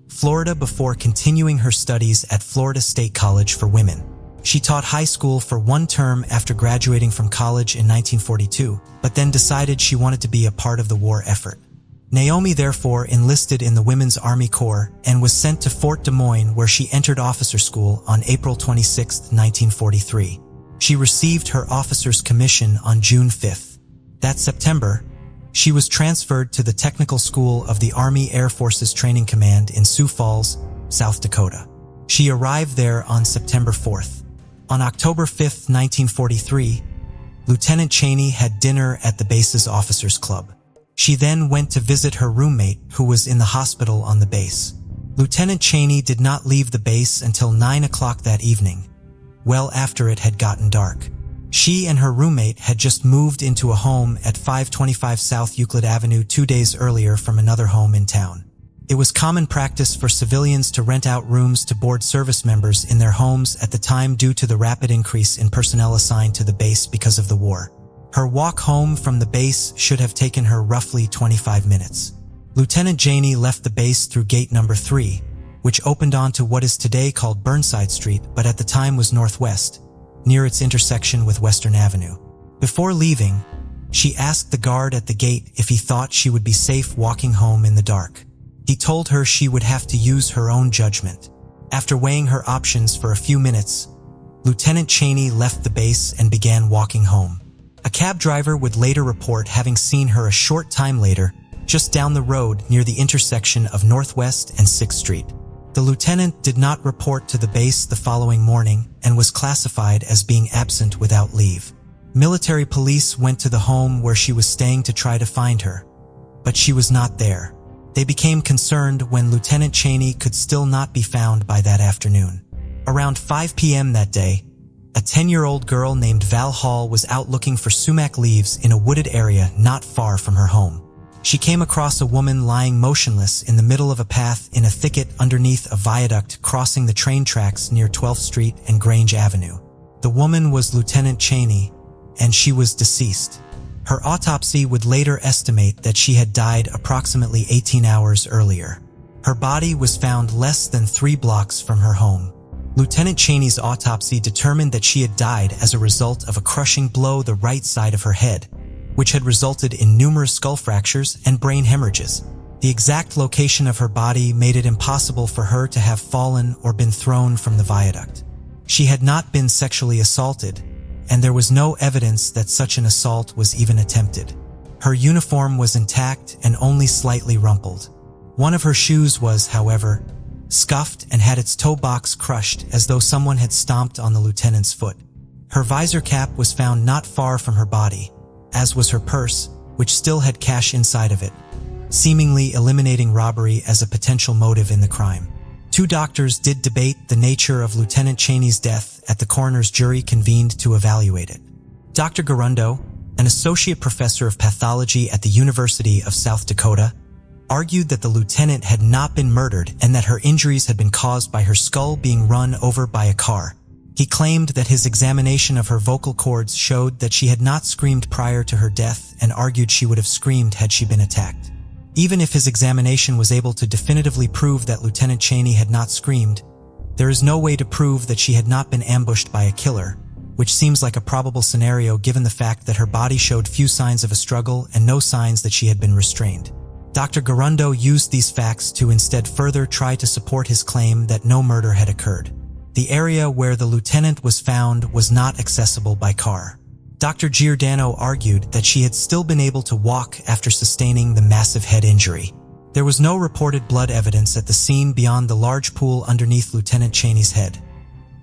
Florida before continuing her studies at Florida State College for Women. She taught high school for one term after graduating from college in 1942, but then decided she wanted to be a part of the war effort. Naomi therefore enlisted in the Women's Army Corps and was sent to Fort Des Moines, where she entered officer school on April 26, 1943. She received her officer's commission on June 5. That September, she was transferred to the Technical School of the Army Air Forces Training Command in Sioux Falls, South Dakota. She arrived there on September 4th. On October 5, 1943, Lieutenant Cheney had dinner at the base's officers' club. She then went to visit her roommate, who was in the hospital on the base. Lieutenant Cheney did not leave the base until 9 o'clock that evening, well after it had gotten dark. She and her roommate had just moved into a home at 525 South Euclid Avenue 2 days earlier from another home in town. It was common practice for civilians to rent out rooms to board service members in their homes at the time due to the rapid increase in personnel assigned to the base because of the war. Her walk home from the base should have taken her roughly 25 minutes. Lieutenant Cheney left the base through gate number 3, which opened onto what is today called Burnside Street, but at the time was northwest, near its intersection with Western Avenue. Before leaving, she asked the guard at the gate if he thought she would be safe walking home in the dark. He told her she would have to use her own judgment. After weighing her options for a few minutes, Lieutenant Cheney left the base and began walking home. A cab driver would later report having seen her a short time later, just down the road near the intersection of Northwest and 6th Street. The lieutenant did not report to the base the following morning and was classified as being absent without leave. Military police went to the home where she was staying to try to find her, but she was not there. They became concerned when Lieutenant Cheney could still not be found by that afternoon. Around 5 p.m. that day, a 10-year-old girl named Val Hall was out looking for sumac leaves in a wooded area not far from her home. She came across a woman lying motionless in the middle of a path in a thicket underneath a viaduct crossing the train tracks near 12th Street and Grange Avenue. The woman was Lieutenant Cheney, and she was deceased. Her autopsy would later estimate that she had died approximately 18 hours earlier. Her body was found less than 3 blocks from her home. Lieutenant Cheney's autopsy determined that she had died as a result of a crushing blow the right side of her head, which had resulted in numerous skull fractures and brain hemorrhages. The exact location of her body made it impossible for her to have fallen or been thrown from the viaduct. She had not been sexually assaulted, and there was no evidence that such an assault was even attempted. Her uniform was intact and only slightly rumpled. One of her shoes was, however, scuffed and had its toe box crushed as though someone had stomped on the lieutenant's foot. Her visor cap was found not far from her body, as was her purse, which still had cash inside of it, seemingly eliminating robbery as a potential motive in the crime. Two doctors did debate the nature of Lieutenant Cheney's death at the coroner's jury convened to evaluate it. Dr. Garundo, an associate professor of pathology at the University of South Dakota, argued that the lieutenant had not been murdered and that her injuries had been caused by her skull being run over by a car. He claimed that his examination of her vocal cords showed that she had not screamed prior to her death and argued she would have screamed had she been attacked. Even if his examination was able to definitively prove that Lieutenant Cheney had not screamed, there is no way to prove that she had not been ambushed by a killer, which seems like a probable scenario given the fact that her body showed few signs of a struggle and no signs that she had been restrained. Dr. Garundo used these facts to instead further try to support his claim that no murder had occurred. The area where the lieutenant was found was not accessible by car. Dr. Giordano argued that she had still been able to walk after sustaining the massive head injury. There was no reported blood evidence at the scene beyond the large pool underneath Lieutenant Cheney's head,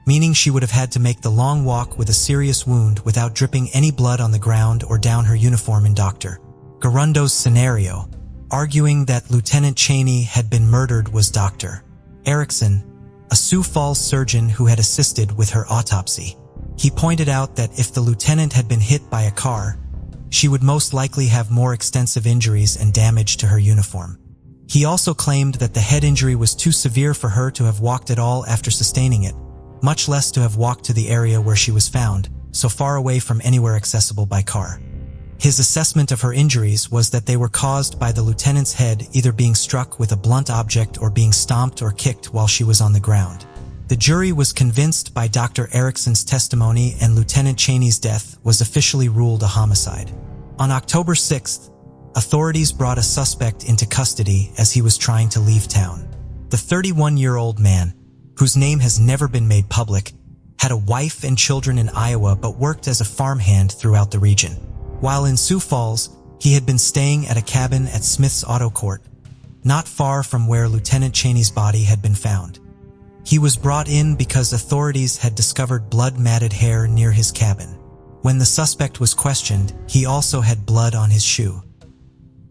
meaning she would have had to make the long walk with a serious wound without dripping any blood on the ground or down her uniform in Dr. Garundo's scenario, arguing that Lieutenant Cheney had been murdered was Dr. Erickson, a Sioux Falls surgeon who had assisted with her autopsy. He pointed out that if the lieutenant had been hit by a car, she would most likely have more extensive injuries and damage to her uniform. He also claimed that the head injury was too severe for her to have walked at all after sustaining it, much less to have walked to the area where she was found, so far away from anywhere accessible by car. His assessment of her injuries was that they were caused by the lieutenant's head either being struck with a blunt object or being stomped or kicked while she was on the ground. The jury was convinced by Dr. Erickson's testimony, and Lieutenant Cheney's death was officially ruled a homicide. On October 6th, authorities brought a suspect into custody as he was trying to leave town. The 31-year-old man, whose name has never been made public, had a wife and children in Iowa but worked as a farmhand throughout the region. While in Sioux Falls, he had been staying at a cabin at Smith's Auto Court, not far from where Lieutenant Cheney's body had been found. He was brought in because authorities had discovered blood-matted hair near his cabin. When the suspect was questioned, he also had blood on his shoe.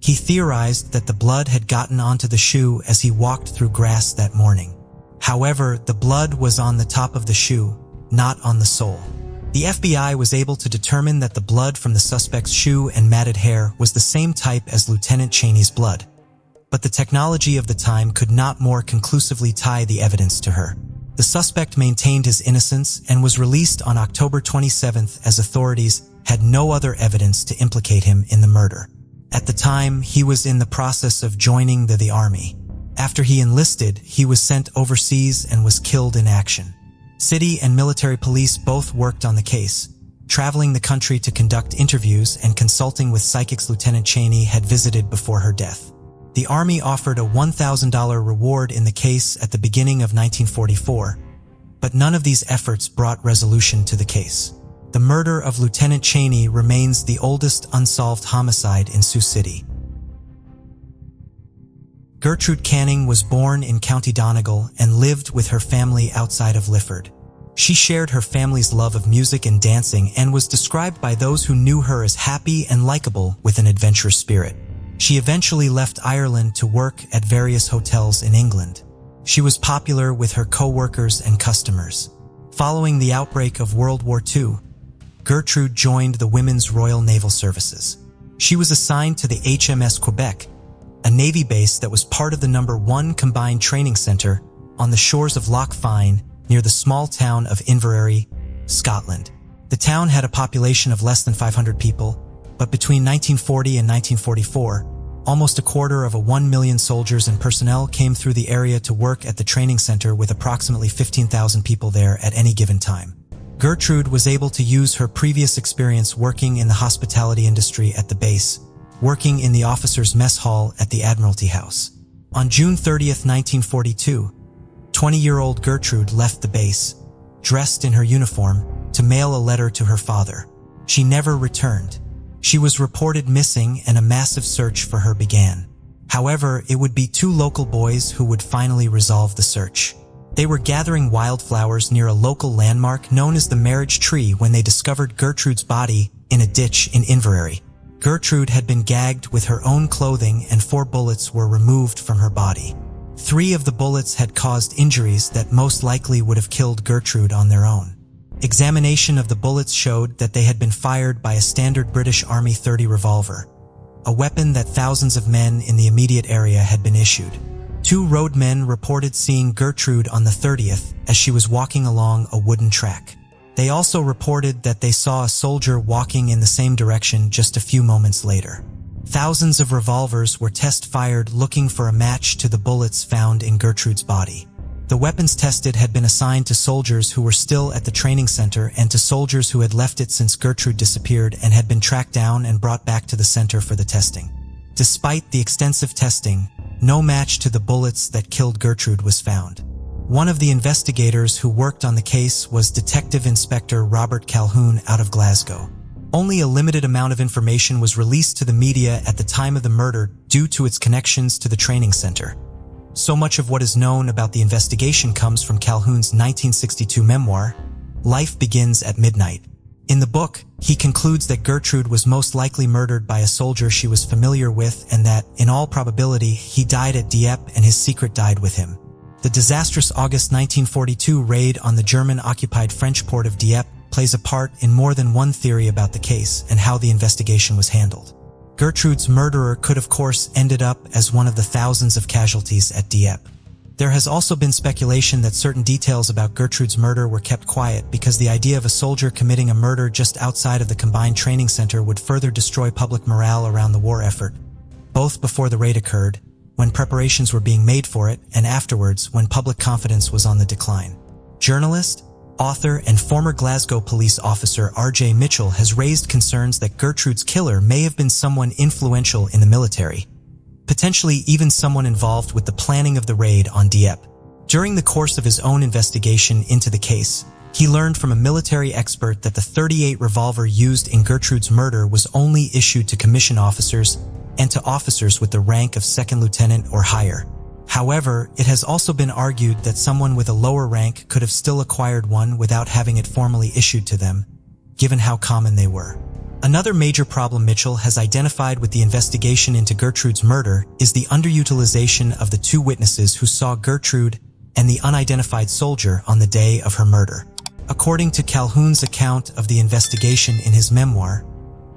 He theorized that the blood had gotten onto the shoe as he walked through grass that morning. However, the blood was on the top of the shoe, not on the sole. The FBI was able to determine that the blood from the suspect's shoe and matted hair was the same type as Lieutenant Cheney's blood, but the technology of the time could not more conclusively tie the evidence to her. The suspect maintained his innocence and was released on October 27th as authorities had no other evidence to implicate him in the murder. At the time, he was in the process of joining the Army. After he enlisted, he was sent overseas and was killed in action. City and military police both worked on the case, traveling the country to conduct interviews and consulting with psychics Lieutenant Cheney had visited before her death. The Army offered a $1,000 reward in the case at the beginning of 1944, but none of these efforts brought resolution to the case. The murder of Lieutenant Cheney remains the oldest unsolved homicide in Sioux City. Gertrude Canning was born in County Donegal and lived with her family outside of Lifford. She shared her family's love of music and dancing and was described by those who knew her as happy and likable with an adventurous spirit. She eventually left Ireland to work at various hotels in England. She was popular with her co-workers and customers. Following the outbreak of World War II, Gertrude joined the Women's Royal Naval Services. She was assigned to the HMS Quebec, a Navy base that was part of the No. 1 Combined Training Center on the shores of Loch Fyne near the small town of Inverary, Scotland. The town had a population of less than 500 people, but between 1940 and 1944, almost a quarter of 1 million soldiers and personnel came through the area to work at the training center, with approximately 15,000 people there at any given time. Gertrude was able to use her previous experience working in the hospitality industry at the base, working in the officers' mess hall at the Admiralty House. On June 30th, 1942, 20-year-old Gertrude left the base, dressed in her uniform, to mail a letter to her father. She never returned. She was reported missing and a massive search for her began. However, it would be 2 local boys who would finally resolve the search. They were gathering wildflowers near a local landmark known as the Marriage Tree when they discovered Gertrude's body in a ditch in Inverary. Gertrude had been gagged with her own clothing and 4 bullets were removed from her body. 3 of the bullets had caused injuries that most likely would have killed Gertrude on their own. Examination of the bullets showed that they had been fired by a standard British Army .30 revolver, a weapon that thousands of men in the immediate area had been issued. 2 roadmen reported seeing Gertrude on the 30th as she was walking along a wooden track. They also reported that they saw a soldier walking in the same direction just a few moments later. Thousands of revolvers were test-fired looking for a match to the bullets found in Gertrude's body. The weapons tested had been assigned to soldiers who were still at the training center and to soldiers who had left it since Gertrude disappeared and had been tracked down and brought back to the center for the testing. Despite the extensive testing, no match to the bullets that killed Gertrude was found. One of the investigators who worked on the case was Detective Inspector Robert Calhoun out of Glasgow. Only a limited amount of information was released to the media at the time of the murder due to its connections to the training center. So much of what is known about the investigation comes from Calhoun's 1962 memoir, Life Begins at Midnight. In the book, he concludes that Gertrude was most likely murdered by a soldier she was familiar with and that, in all probability, he died at Dieppe and his secret died with him. The disastrous August 1942 raid on the German-occupied French port of Dieppe plays a part in more than one theory about the case and how the investigation was handled. Gertrude's murderer could of course ended up as one of the thousands of casualties at Dieppe. There has also been speculation that certain details about Gertrude's murder were kept quiet because the idea of a soldier committing a murder just outside of the combined training center would further destroy public morale around the war effort, both before the raid occurred, when preparations were being made for it, and afterwards when public confidence was on the decline. Journalist, author, and former Glasgow police officer R.J. Mitchell has raised concerns that Gertrude's killer may have been someone influential in the military, potentially even someone involved with the planning of the raid on Dieppe. During the course of his own investigation into the case, he learned from a military expert that the .38 revolver used in Gertrude's murder was only issued to commissioned officers and to officers with the rank of second lieutenant or higher. However, it has also been argued that someone with a lower rank could have still acquired one without having it formally issued to them, given how common they were. Another major problem Mitchell has identified with the investigation into Gertrude's murder is the underutilization of the 2 witnesses who saw Gertrude and the unidentified soldier on the day of her murder. According to Calhoun's account of the investigation in his memoir,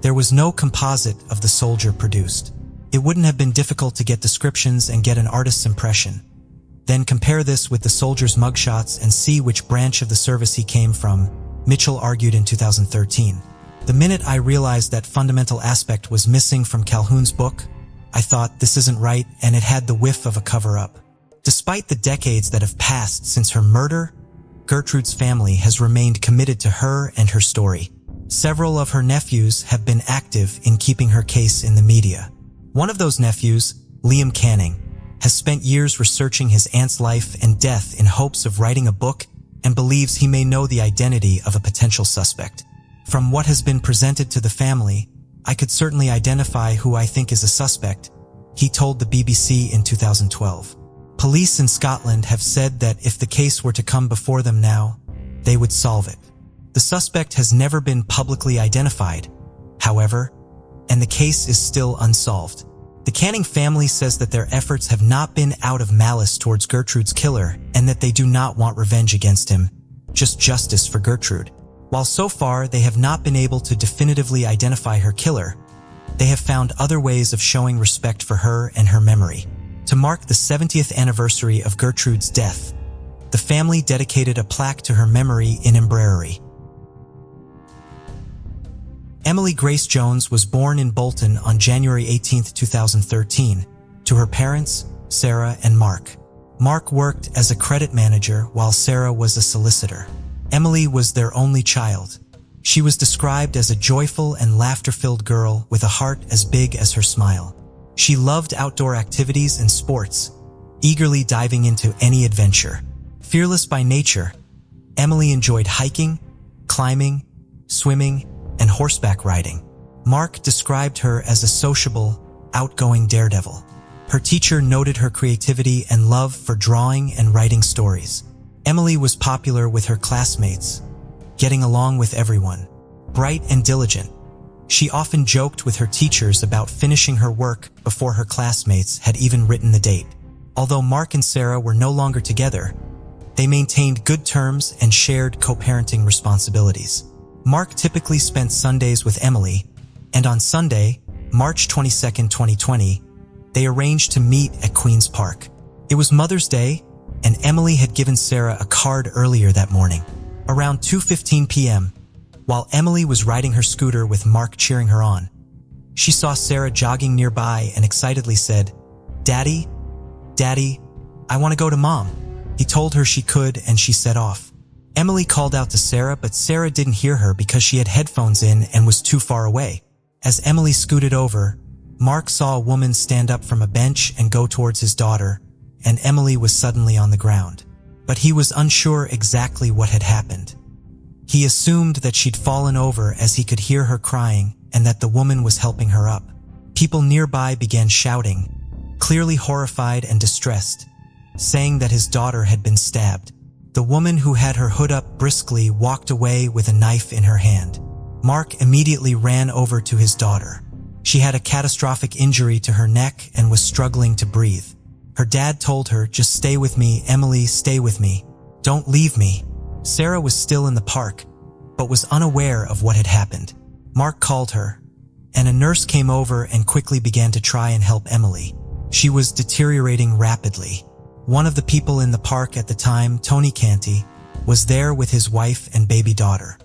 there was no composite of the soldier produced. It wouldn't have been difficult to get descriptions and get an artist's impression. Then compare this with the soldier's mugshots and see which branch of the service he came from, Mitchell argued in 2013. The minute I realized that fundamental aspect was missing from Calhoun's book, I thought this isn't right, and it had the whiff of a cover-up. Despite the decades that have passed since her murder, Gertrude's family has remained committed to her and her story. Several of her nephews have been active in keeping her case in the media. One of those nephews, Liam Canning, has spent years researching his aunt's life and death in hopes of writing a book and believes he may know the identity of a potential suspect. From what has been presented to the family, I could certainly identify who I think is a suspect, he told the BBC in 2012. Police in Scotland have said that if the case were to come before them now, they would solve it. The suspect has never been publicly identified, however, and the case is still unsolved. The Canning family says that their efforts have not been out of malice towards Gertrude's killer and that they do not want revenge against him, just justice for Gertrude. While so far they have not been able to definitively identify her killer, they have found other ways of showing respect for her and her memory. To mark the 70th anniversary of Gertrude's death, the family dedicated a plaque to her memory in Inverary. Emily Grace Jones was born in Bolton on January 18, 2013, to her parents, Sarah and Mark. Mark worked as a credit manager while Sarah was a solicitor. Emily was their only child. She was described as a joyful and laughter-filled girl with a heart as big as her smile. She loved outdoor activities and sports, eagerly diving into any adventure. Fearless by nature, Emily enjoyed hiking, climbing, swimming, and horseback riding. Mark described her as a sociable, outgoing daredevil. Her teacher noted her creativity and love for drawing and writing stories. Emily was popular with her classmates, getting along with everyone. Bright and diligent, she often joked with her teachers about finishing her work before her classmates had even written the date. Although Mark and Sarah were no longer together, they maintained good terms and shared co-parenting responsibilities. Mark typically spent Sundays with Emily, and on Sunday, March 22, 2020, they arranged to meet at Queen's Park. It was Mother's Day, and Emily had given Sarah a card earlier that morning. Around 2:15 p.m., while Emily was riding her scooter with Mark cheering her on, she saw Sarah jogging nearby and excitedly said, "Daddy, Daddy, I want to go to Mom." He told her she could, and she set off. Emily called out to Sarah, but Sarah didn't hear her because she had headphones in and was too far away. As Emily scooted over, Mark saw a woman stand up from a bench and go towards his daughter, and Emily was suddenly on the ground. But he was unsure exactly what had happened. He assumed that she'd fallen over as he could hear her crying and that the woman was helping her up. People nearby began shouting, clearly horrified and distressed, saying that his daughter had been stabbed. The woman, who had her hood up briskly, walked away with a knife in her hand. Mark immediately ran over to his daughter. She had a catastrophic injury to her neck and was struggling to breathe. Her dad told her, "Just stay with me, Emily, stay with me. Don't leave me." Sarah was still in the park, but was unaware of what had happened. Mark called her, and a nurse came over and quickly began to try and help Emily. She was deteriorating rapidly. One of the people in the park at the time, Tony Canty, was there with his wife and baby daughter.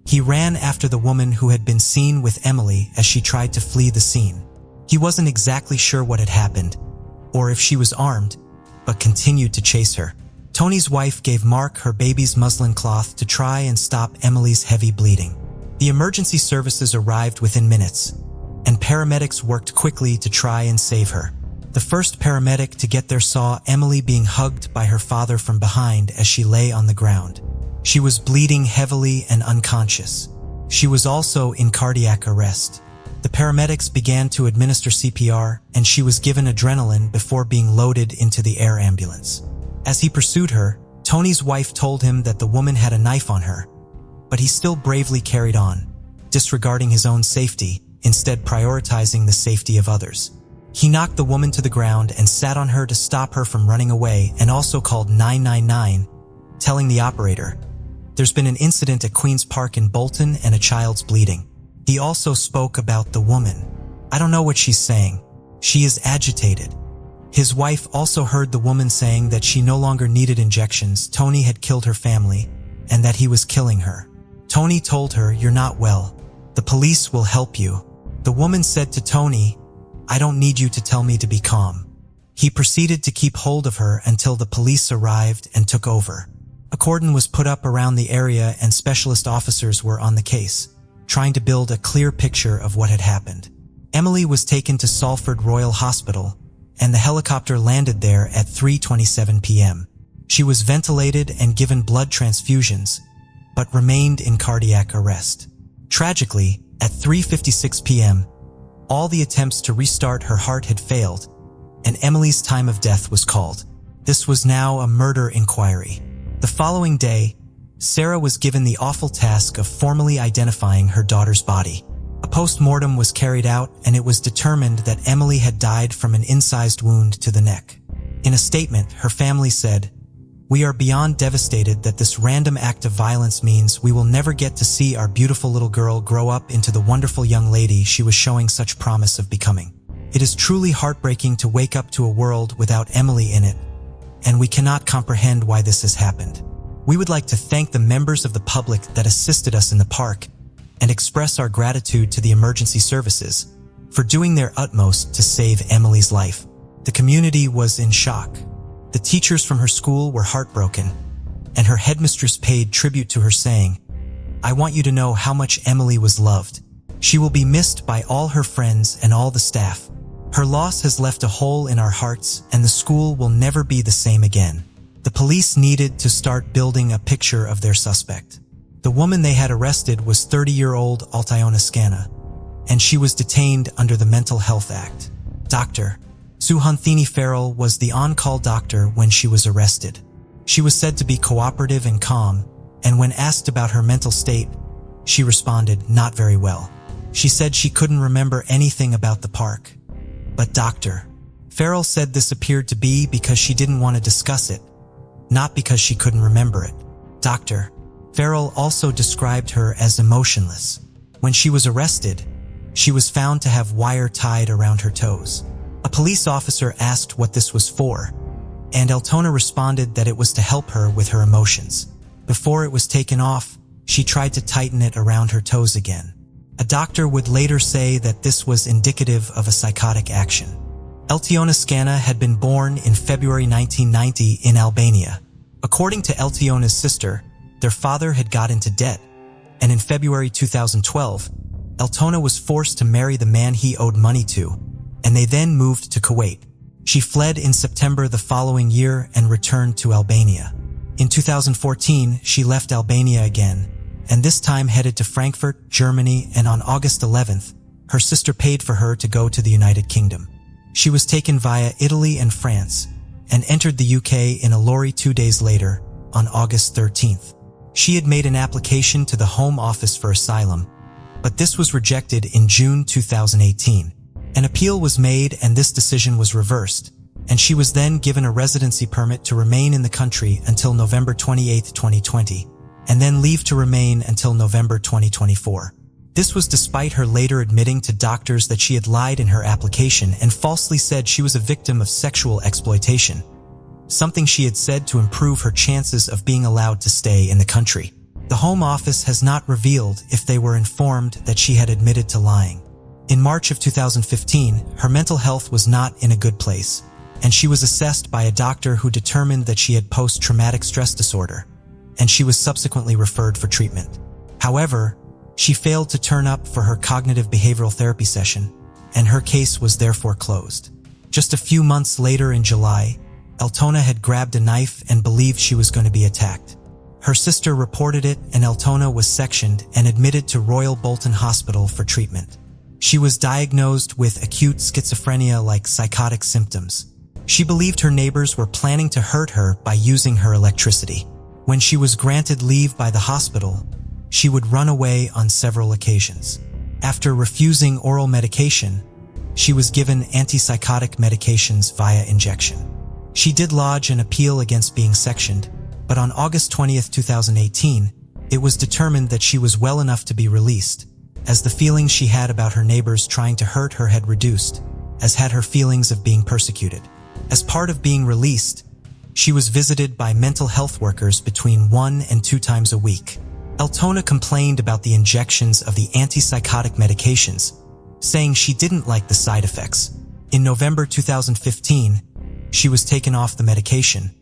He ran after the woman who had been seen with Emily as she tried to flee the scene. He wasn't exactly sure what had happened, or if she was armed, but continued to chase her. Tony's wife gave Mark her baby's muslin cloth to try and stop Emily's heavy bleeding. The emergency services arrived within minutes, and paramedics worked quickly to try and save her. The first paramedic to get there saw Emily being hugged by her father from behind as she lay on the ground. She was bleeding heavily and unconscious. She was also in cardiac arrest. The paramedics began to administer CPR, and she was given adrenaline before being loaded into the air ambulance. As he pursued her, Tony's wife told him that the woman had a knife on her, but he still bravely carried on, disregarding his own safety, instead prioritizing the safety of others. He knocked the woman to the ground and sat on her to stop her from running away, and also called 999, telling the operator, "There's been an incident at Queen's Park in Bolton and a child's bleeding." He also spoke about the woman. "I don't know what she's saying. She is agitated." His wife also heard the woman saying that she no longer needed injections, Tony had killed her family, and that he was killing her. Tony told her, "You're not well. The police will help you." The woman said to Tony, "I don't need you to tell me to be calm." He proceeded to keep hold of her until the police arrived and took over. A cordon was put up around the area and specialist officers were on the case, trying to build a clear picture of what had happened. Emily was taken to Salford Royal Hospital, and the helicopter landed there at 3:27 p.m. She was ventilated and given blood transfusions, but remained in cardiac arrest. Tragically, at 3:56 p.m., all the attempts to restart her heart had failed, and Emily's time of death was called. This was now a murder inquiry. The following day, Sarah was given the awful task of formally identifying her daughter's body. A post-mortem was carried out, and it was determined that Emily had died from an incised wound to the neck. In a statement, her family said, "We are beyond devastated that this random act of violence means we will never get to see our beautiful little girl grow up into the wonderful young lady she was showing such promise of becoming. It is truly heartbreaking to wake up to a world without Emily in it, and we cannot comprehend why this has happened. We would like to thank the members of the public that assisted us in the park and express our gratitude to the emergency services for doing their utmost to save Emily's life." The community was in shock. The teachers from her school were heartbroken, and her headmistress paid tribute to her, saying, "I want you to know how much Emily was loved. She will be missed by all her friends and all the staff. Her loss has left a hole in our hearts, and the school will never be the same again." The police needed to start building a picture of their suspect. The woman they had arrested was 30-year-old Aliona Scana, and she was detained under the Mental Health Act. Dr. Suhanthini Farrell was the on-call doctor when she was arrested. She was said to be cooperative and calm, and when asked about her mental state, she responded, "Not very well." She said she couldn't remember anything about the park. But Dr. Farrell said this appeared to be because she didn't want to discuss it, not because she couldn't remember it. Dr. Farrell also described her as emotionless. When she was arrested, she was found to have wire tied around her toes. A police officer asked what this was for, and Altona responded that it was to help her with her emotions. Before it was taken off, she tried to tighten it around her toes again. A doctor would later say that this was indicative of a psychotic action. Aliona Scana had been born in February 1990 in Albania. According to Altiona's sister, their father had got into debt, and in February 2012, Altona was forced to marry the man he owed money to, and they then moved to Kuwait. She fled in September the following year and returned to Albania. In 2014, she left Albania again, and this time headed to Frankfurt, Germany, and on August 11th, her sister paid for her to go to the United Kingdom. She was taken via Italy and France, and entered the UK in a lorry 2 days later, on August 13th. She had made an application to the Home Office for asylum, but this was rejected in June 2018. An appeal was made and this decision was reversed, and she was then given a residency permit to remain in the country until November 28, 2020, and then leave to remain until November 2024. This was despite her later admitting to doctors that she had lied in her application and falsely said she was a victim of sexual exploitation, something she had said to improve her chances of being allowed to stay in the country. The Home Office has not revealed if they were informed that she had admitted to lying. In March of 2015, her mental health was not in a good place, and she was assessed by a doctor who determined that she had post-traumatic stress disorder, and she was subsequently referred for treatment. However, she failed to turn up for her cognitive behavioral therapy session, and her case was therefore closed. Just a few months later in July, Altona had grabbed a knife and believed she was going to be attacked. Her sister reported it, and Altona was sectioned and admitted to Royal Bolton Hospital for treatment. She was diagnosed with acute schizophrenia-like psychotic symptoms. She believed her neighbors were planning to hurt her by using her electricity. When she was granted leave by the hospital, she would run away on several occasions. After refusing oral medication, she was given antipsychotic medications via injection. She did lodge an appeal against being sectioned, but on August 20, 2018, it was determined that she was well enough to be released, as the feelings she had about her neighbors trying to hurt her had reduced, as had her feelings of being persecuted. As part of being released, she was visited by mental health workers between 1 and 2 times a week. Altona complained about the injections of the antipsychotic medications, saying she didn't like the side effects. In November 2015, she was taken off the medication,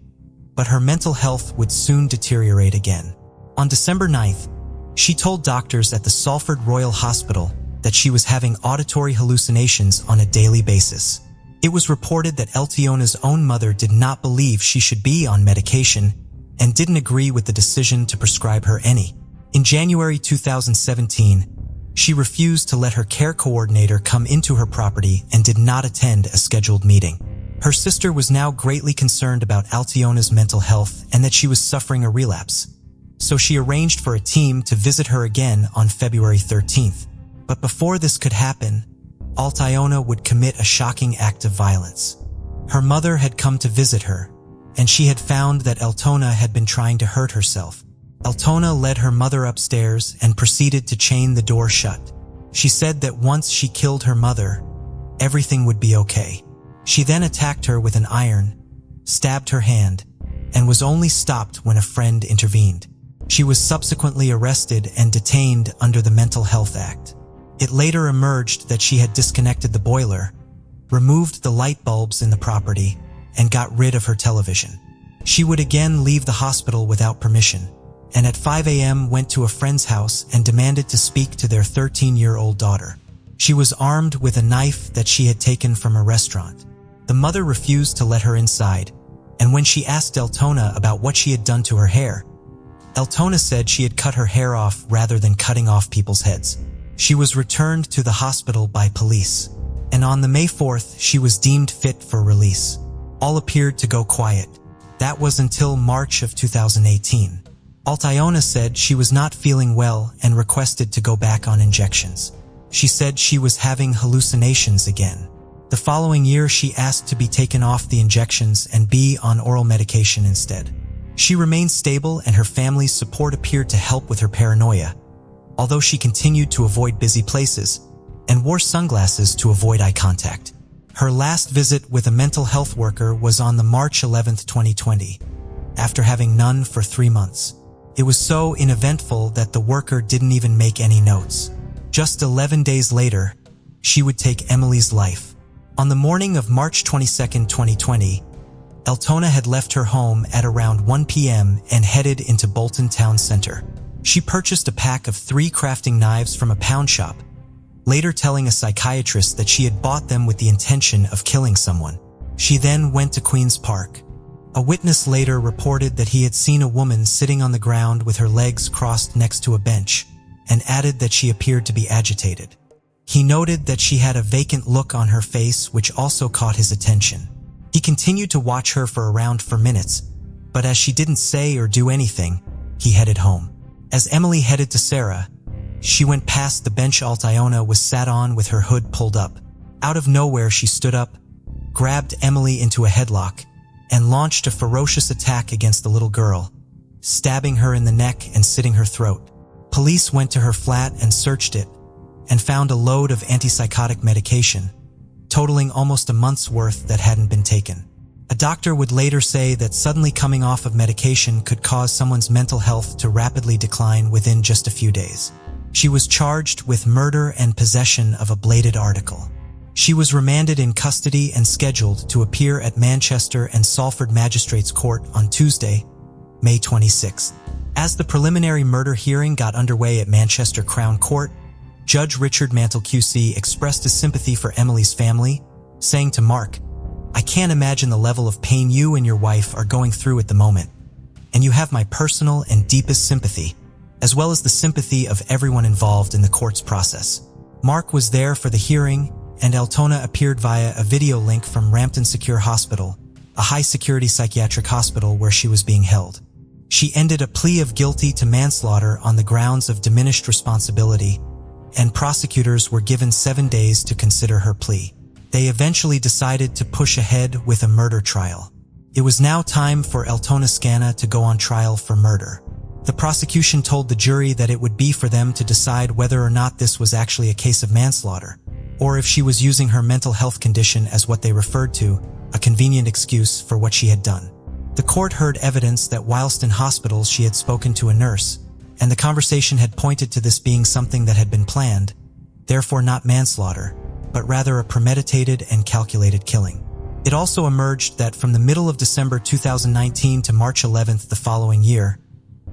but her mental health would soon deteriorate again. On December 9th, she told doctors at the Salford Royal Hospital that she was having auditory hallucinations on a daily basis. It was reported that Altiona's own mother did not believe she should be on medication and didn't agree with the decision to prescribe her any. In January 2017, she refused to let her care coordinator come into her property and did not attend a scheduled meeting. Her sister was now greatly concerned about Altiona's mental health and that she was suffering a relapse, so she arranged for a team to visit her again on February 13th. But before this could happen, Altiona would commit a shocking act of violence. Her mother had come to visit her, and she had found that Altona had been trying to hurt herself. Altona led her mother upstairs and proceeded to chain the door shut. She said that once she killed her mother, everything would be okay. She then attacked her with an iron, stabbed her hand, and was only stopped when a friend intervened. She was subsequently arrested and detained under the Mental Health Act. It later emerged that she had disconnected the boiler, removed the light bulbs in the property, and got rid of her television. She would again leave the hospital without permission, and at 5 a.m. went to a friend's house and demanded to speak to their 13-year-old daughter. She was armed with a knife that she had taken from a restaurant. The mother refused to let her inside, and when she asked Altona about what she had done to her hair, Altona said she had cut her hair off rather than cutting off people's heads. She was returned to the hospital by police, and on the May 4th, she was deemed fit for release. All appeared to go quiet. That was until March of 2018. Aliona said she was not feeling well and requested to go back on injections. She said she was having hallucinations again. The following year, she asked to be taken off the injections and be on oral medication instead. She remained stable and her family's support appeared to help with her paranoia, although she continued to avoid busy places and wore sunglasses to avoid eye contact. Her last visit with a mental health worker was on the March 11, 2020, after having none for 3 months. It was so uneventful that the worker didn't even make any notes. Just 11 days later, she would take Emily's life. On the morning of March 22, 2020, Aliona had left her home at around 1 p.m. and headed into Bolton Town Center. She purchased a pack of 3 crafting knives from a pound shop, later telling a psychiatrist that she had bought them with the intention of killing someone. She then went to Queen's Park. A witness later reported that he had seen a woman sitting on the ground with her legs crossed next to a bench, and added that she appeared to be agitated. He noted that she had a vacant look on her face, which also caught his attention. He continued to watch her for around 4 minutes, but as she didn't say or do anything, he headed home. As Emily headed to Sarah, she went past the bench Aliona was sat on with her hood pulled up. Out of nowhere, she stood up, grabbed Emily into a headlock, and launched a ferocious attack against the little girl, stabbing her in the neck and slitting her throat. Police went to her flat and searched it, and found a load of antipsychotic medication, totaling almost a month's worth that hadn't been taken. A doctor would later say that suddenly coming off of medication could cause someone's mental health to rapidly decline within just a few days. She was charged with murder and possession of a bladed article. She was remanded in custody and scheduled to appear at Manchester and Salford Magistrates Court on Tuesday, May 26. As the preliminary murder hearing got underway at Manchester Crown Court, Judge Richard Mantle QC expressed his sympathy for Emily's family, saying to Mark, "I can't imagine the level of pain you and your wife are going through at the moment, and you have my personal and deepest sympathy, as well as the sympathy of everyone involved in the court's process." Mark was there for the hearing, and Aliona appeared via a video link from Rampton Secure Hospital, a high-security psychiatric hospital where she was being held. She ended a plea of guilty to manslaughter on the grounds of diminished responsibility, and prosecutors were given 7 days to consider her plea. They eventually decided to push ahead with a murder trial. It was now time for Aliona Scana to go on trial for murder. The prosecution told the jury that it would be for them to decide whether or not this was actually a case of manslaughter, or if she was using her mental health condition as what they referred to, a convenient excuse for what she had done. The court heard evidence that whilst in hospital she had spoken to a nurse, and the conversation had pointed to this being something that had been planned, therefore not manslaughter, but rather a premeditated and calculated killing. It also emerged that from the middle of December 2019 to March 11th the following year,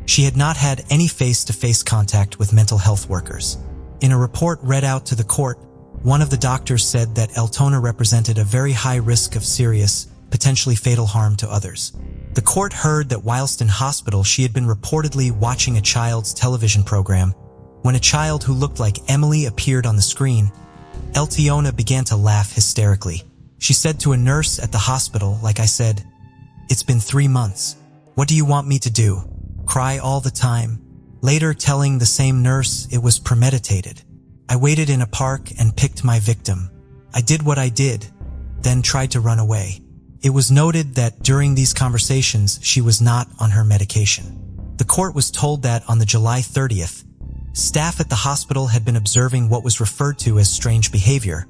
she had not had any face-to-face contact with mental health workers. In a report read out to the court, one of the doctors said that Aliona represented a very high risk of serious, potentially fatal harm to others. The court heard that whilst in hospital she had been reportedly watching a child's television program. When a child who looked like Emily appeared on the screen, Aliona began to laugh hysterically. She said to a nurse at the hospital, "Like I said, it's been 3 months. What do you want me to do? Cry all the time?" Later telling the same nurse it was premeditated. "I waited in a park and picked my victim. I did what I did, then tried to run away." It was noted that during these conversations she was not on her medication. The court was told that on the July 30th, staff at the hospital had been observing what was referred to as strange behavior,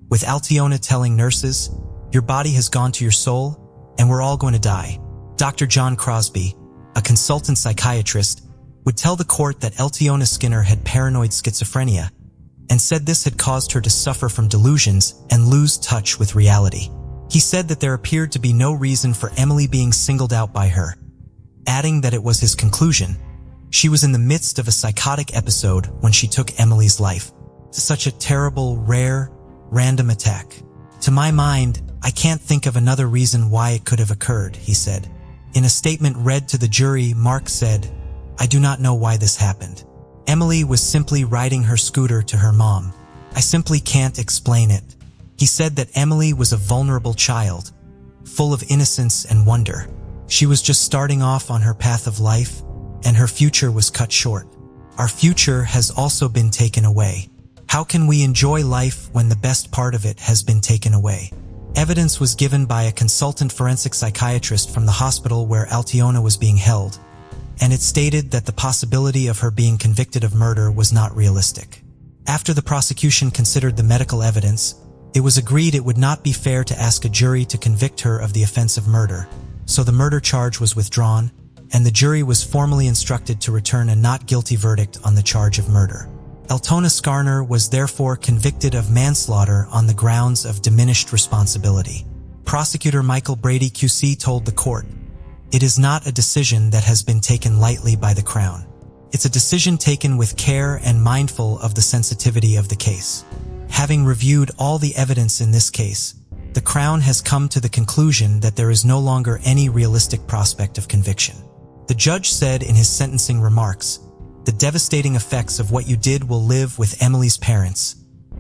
with Aliona telling nurses, "Your body has gone to your soul, and we're all going to die." Dr. John Crosby, a consultant psychiatrist, would tell the court that Aliona Scana had paranoid schizophrenia, and said this had caused her to suffer from delusions and lose touch with reality. He said that there appeared to be no reason for Emily being singled out by her, adding that it was his conclusion. She was in the midst of a psychotic episode when she took Emily's life. Such a terrible, rare, random attack. "To my mind, I can't think of another reason why it could have occurred," he said. In a statement read to the jury, Mark said, "I do not know why this happened. Emily was simply riding her scooter to her mom. I simply can't explain it." He said that Emily was a vulnerable child, full of innocence and wonder. She was just starting off on her path of life, and her future was cut short. Our future has also been taken away. How can we enjoy life when the best part of it has been taken away? Evidence was given by a consultant forensic psychiatrist from the hospital where Aliona was being held, and it stated that the possibility of her being convicted of murder was not realistic. After the prosecution considered the medical evidence, it was agreed it would not be fair to ask a jury to convict her of the offense of murder, so the murder charge was withdrawn, and the jury was formally instructed to return a not guilty verdict on the charge of murder. Aliona Scana was therefore convicted of manslaughter on the grounds of diminished responsibility. Prosecutor Michael Brady QC told the court, "It is not a decision that has been taken lightly by the Crown. It's a decision taken with care and mindful of the sensitivity of the case. Having reviewed all the evidence in this case, the Crown has come to the conclusion that there is no longer any realistic prospect of conviction." The judge said in his sentencing remarks, "The devastating effects of what you did will live with Emily's parents,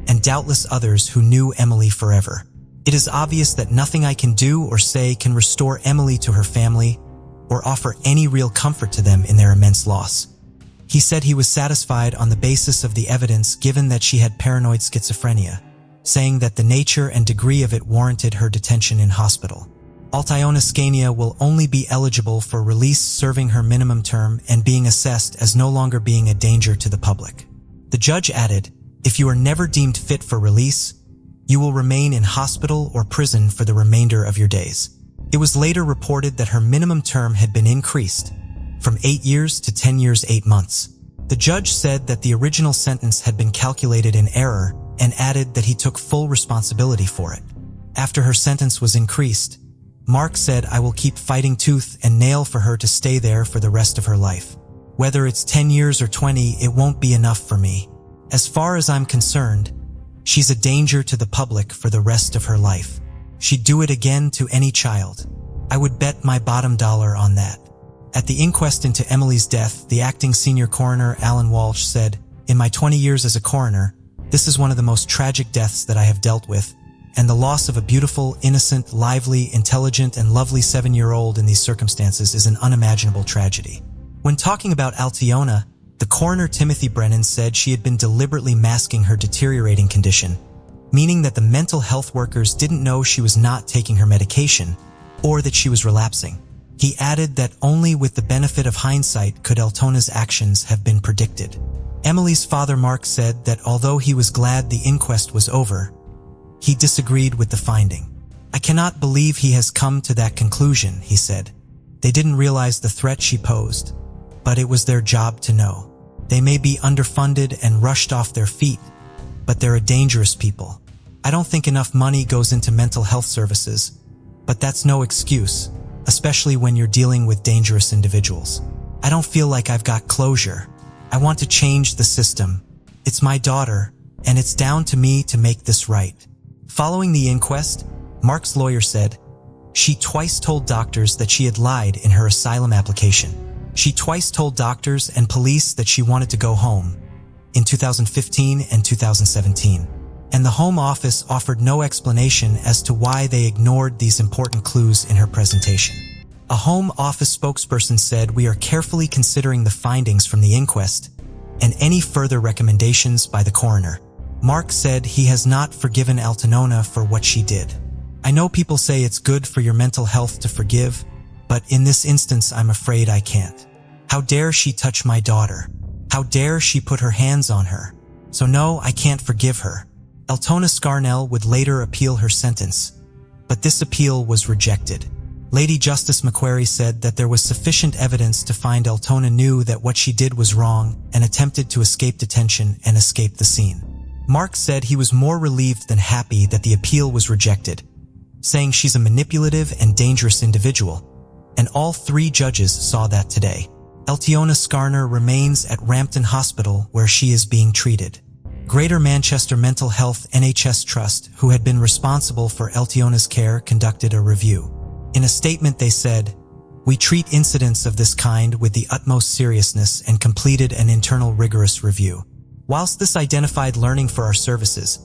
and doubtless others who knew Emily forever. It is obvious that nothing I can do or say can restore Emily to her family or offer any real comfort to them in their immense loss." He said he was satisfied on the basis of the evidence given that she had paranoid schizophrenia, saying that the nature and degree of it warranted her detention in hospital. Aliona Scana will only be eligible for release serving her minimum term and being assessed as no longer being a danger to the public. The judge added, "If you are never deemed fit for release, you will remain in hospital or prison for the remainder of your days." It was later reported that her minimum term had been increased from 8 years to 10 years 8 months. The judge said that the original sentence had been calculated in error and added that he took full responsibility for it. After her sentence was increased, Mark said, "I will keep fighting tooth and nail for her to stay there for the rest of her life. Whether it's 10 years or 20, it won't be enough for me. As far as I'm concerned, she's a danger to the public for the rest of her life. She'd do it again to any child. I would bet my bottom dollar on that." At the inquest into Emily's death, the acting senior coroner, Alan Walsh, said, "In my 20 years as a coroner, this is one of the most tragic deaths that I have dealt with, and the loss of a beautiful, innocent, lively, intelligent, and lovely 7-year-old in these circumstances is an unimaginable tragedy." When talking about Aliona, the coroner Timothy Brennan said she had been deliberately masking her deteriorating condition, meaning that the mental health workers didn't know she was not taking her medication or that she was relapsing. He added that only with the benefit of hindsight could Aliona's actions have been predicted. Emily's father Mark said that although he was glad the inquest was over, he disagreed with the finding. "I cannot believe he has come to that conclusion," he said. "They didn't realize the threat she posed, but it was their job to know. They may be underfunded and rushed off their feet, but they're a dangerous people. I don't think enough money goes into mental health services, but that's no excuse, especially when you're dealing with dangerous individuals. I don't feel like I've got closure. I want to change the system. It's my daughter, and it's down to me to make this right." Following the inquest, Mark's lawyer said, "She twice told doctors that she had lied in her asylum application. She twice told doctors and police that she wanted to go home, in 2015 and 2017. And the Home Office offered no explanation as to why they ignored these important clues in her presentation." A Home Office spokesperson said, "We are carefully considering the findings from the inquest and any further recommendations by the coroner." Mark said he has not forgiven Aliona for what she did. "I know people say it's good for your mental health to forgive, but in this instance I'm afraid I can't. How dare she touch my daughter? How dare she put her hands on her? So no, I can't forgive her." Aliona Scana would later appeal her sentence, but this appeal was rejected. Lady Justice McQuarrie said that there was sufficient evidence to find Aliona knew that what she did was wrong and attempted to escape detention and escape the scene. Mark said he was more relieved than happy that the appeal was rejected, saying she's a manipulative and dangerous individual, and all 3 judges saw that today. Aliona Scana remains at Rampton Hospital where she is being treated. Greater Manchester Mental Health NHS Trust, who had been responsible for Aliona's care, conducted a review. In a statement they said, "We treat incidents of this kind with the utmost seriousness and completed an internal rigorous review. Whilst this identified learning for our services,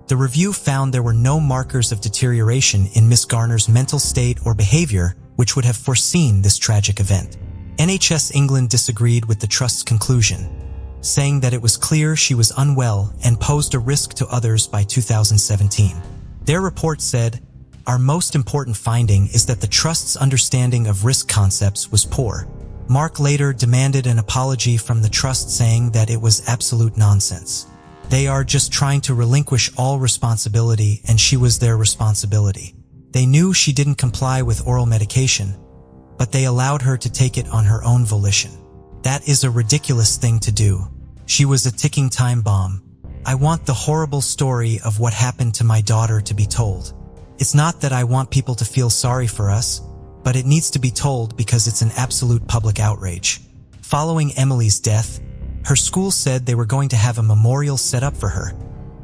the review found there were no markers of deterioration in Miss Garner's mental state or behavior which would have foreseen this tragic event. NHS England disagreed with the Trust's conclusion, saying that it was clear she was unwell and posed a risk to others by 2017. Their report said, "Our most important finding is that the Trust's understanding of risk concepts was poor." Mark later demanded an apology from the Trust, saying that it was absolute nonsense. They are just trying to relinquish all responsibility, and she was their responsibility. They knew she didn't comply with oral medication, but they allowed her to take it on her own volition. That is a ridiculous thing to do. She was a ticking time bomb. I want the horrible story of what happened to my daughter to be told. It's not that I want people to feel sorry for us, but it needs to be told because it's an absolute public outrage. Following Emily's death, her school said they were going to have a memorial set up for her,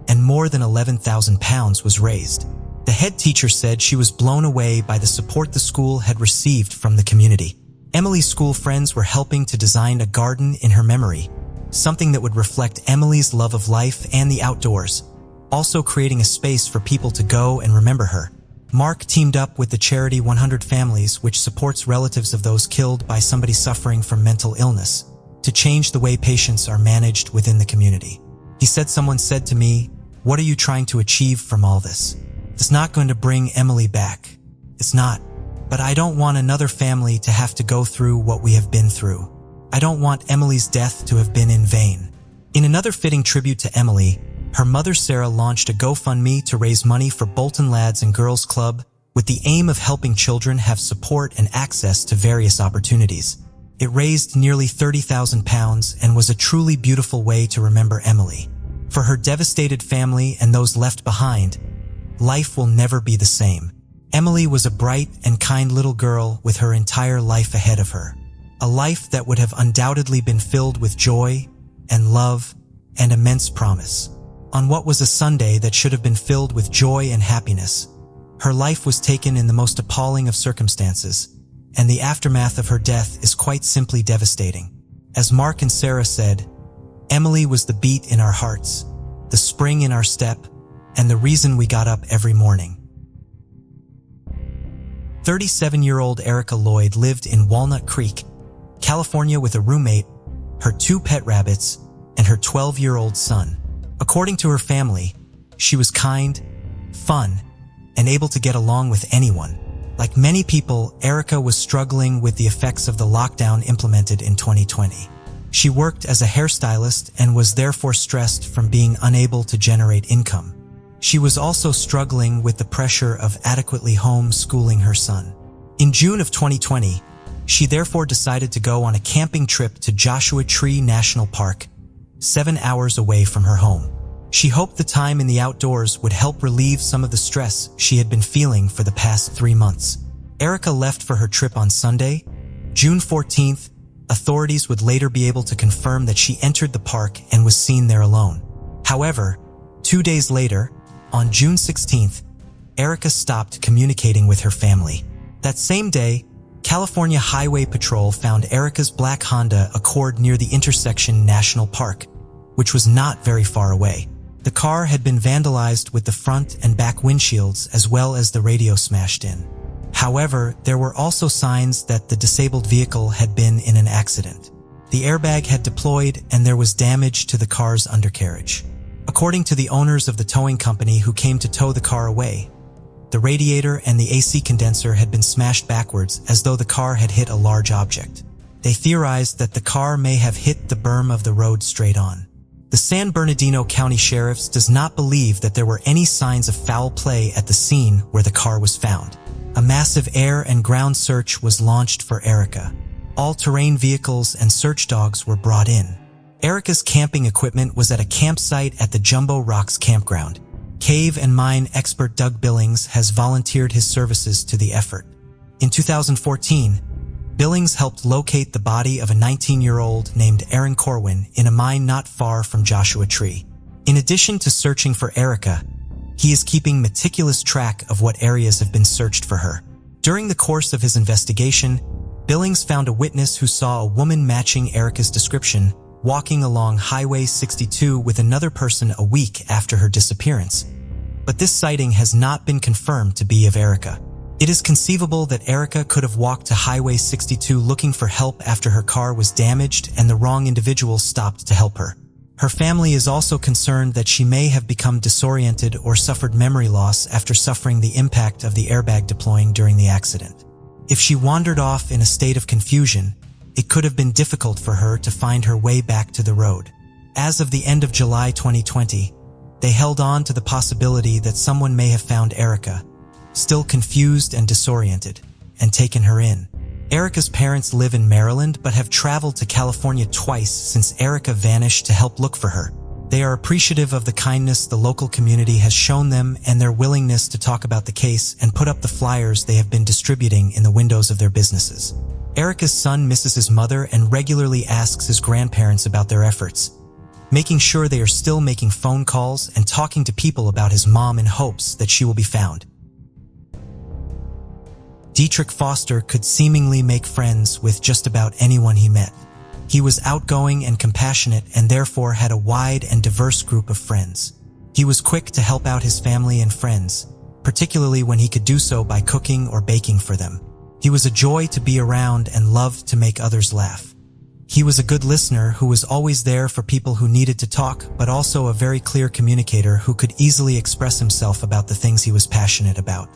and more than £11,000 was raised. The head teacher said she was blown away by the support the school had received from the community. Emily's school friends were helping to design a garden in her memory, something that would reflect Emily's love of life and the outdoors, also creating a space for people to go and remember her. Mark teamed up with the charity 100 Families, which supports relatives of those killed by somebody suffering from mental illness, to change the way patients are managed within the community. He said, "Someone said to me, 'What are you trying to achieve from all this? It's not going to bring Emily back. It's not. But I don't want another family to have to go through what we have been through. I don't want Emily's death to have been in vain." In another fitting tribute to Emily, her mother Sarah launched a GoFundMe to raise money for Bolton Lads and Girls Club with the aim of helping children have support and access to various opportunities. It raised nearly £30,000 and was a truly beautiful way to remember Emily. For her devastated family and those left behind, life will never be the same. Emily was a bright and kind little girl with her entire life ahead of her. A life that would have undoubtedly been filled with joy and love and immense promise. On what was a Sunday that should have been filled with joy and happiness, her life was taken in the most appalling of circumstances, and the aftermath of her death is quite simply devastating. As Mark and Sarah said, Emily was the beat in our hearts, the spring in our step, and the reason we got up every morning. 37-year-old Erica Lloyd lived in Walnut Creek, California with a roommate, her 2 pet rabbits, and her 12-year-old son. According to her family, she was kind, fun, and able to get along with anyone. Like many people, Erica was struggling with the effects of the lockdown implemented in 2020. She worked as a hairstylist and was therefore stressed from being unable to generate income. She was also struggling with the pressure of adequately homeschooling her son. In June of 2020, she therefore decided to go on a camping trip to Joshua Tree National Park, 7 hours away from her home. She hoped the time in the outdoors would help relieve some of the stress she had been feeling for the past 3 months. Erica left for her trip on Sunday, June 14th. Authorities would later be able to confirm that she entered the park and was seen there alone. However, 2 days later, on June 16th, Erica stopped communicating with her family. That same day, California Highway Patrol found Erica's black Honda Accord near the intersection National Park, which was not very far away. The car had been vandalized with the front and back windshields as well as the radio smashed in. However, there were also signs that the disabled vehicle had been in an accident. The airbag had deployed and there was damage to the car's undercarriage. According to the owners of the towing company who came to tow the car away, the radiator and the AC condenser had been smashed backwards as though the car had hit a large object. They theorized that the car may have hit the berm of the road straight on. The San Bernardino County Sheriff's does not believe that there were any signs of foul play at the scene where the car was found. A massive air and ground search was launched for Erica. All-terrain vehicles and search dogs were brought in. Erica's camping equipment was at a campsite at the Jumbo Rocks campground. Cave and mine expert Doug Billings has volunteered his services to the effort. In 2014, Billings helped locate the body of a 19-year-old named Aaron Corwin in a mine not far from Joshua Tree. In addition to searching for Erica, he is keeping meticulous track of what areas have been searched for her. During the course of his investigation, Billings found a witness who saw a woman matching Erica's description walking along Highway 62 with another person a week after her disappearance. But this sighting has not been confirmed to be of Erica. It is conceivable that Erica could have walked to Highway 62 looking for help after her car was damaged and the wrong individual stopped to help her. Her family is also concerned that she may have become disoriented or suffered memory loss after suffering the impact of the airbag deploying during the accident. If she wandered off in a state of confusion, it could have been difficult for her to find her way back to the road. As of the end of July 2020, they held on to the possibility that someone may have found Erica, still confused and disoriented, and taken her in. Erica's parents live in Maryland but have traveled to California twice since Erica vanished to help look for her. They are appreciative of the kindness the local community has shown them and their willingness to talk about the case and put up the flyers they have been distributing in the windows of their businesses. Erica's son misses his mother and regularly asks his grandparents about their efforts, making sure they are still making phone calls and talking to people about his mom in hopes that she will be found. Dietrich Foster could seemingly make friends with just about anyone he met. He was outgoing and compassionate and therefore had a wide and diverse group of friends. He was quick to help out his family and friends, particularly when he could do so by cooking or baking for them. He was a joy to be around and loved to make others laugh. He was a good listener who was always there for people who needed to talk, but also a very clear communicator who could easily express himself about the things he was passionate about.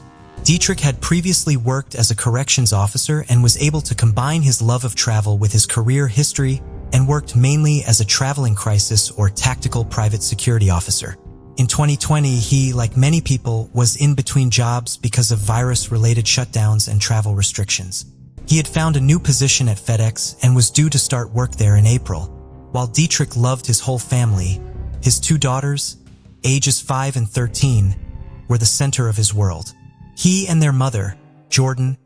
Dietrich had previously worked as a corrections officer and was able to combine his love of travel with his career history and worked mainly as a traveling crisis or tactical private security officer. In 2020, he, like many people, was in between jobs because of virus-related shutdowns and travel restrictions. He had found a new position at FedEx and was due to start work there in April. While Dietrich loved his whole family, his two daughters, ages 5 and 13, were the center of his world. He and their mother, Jordan,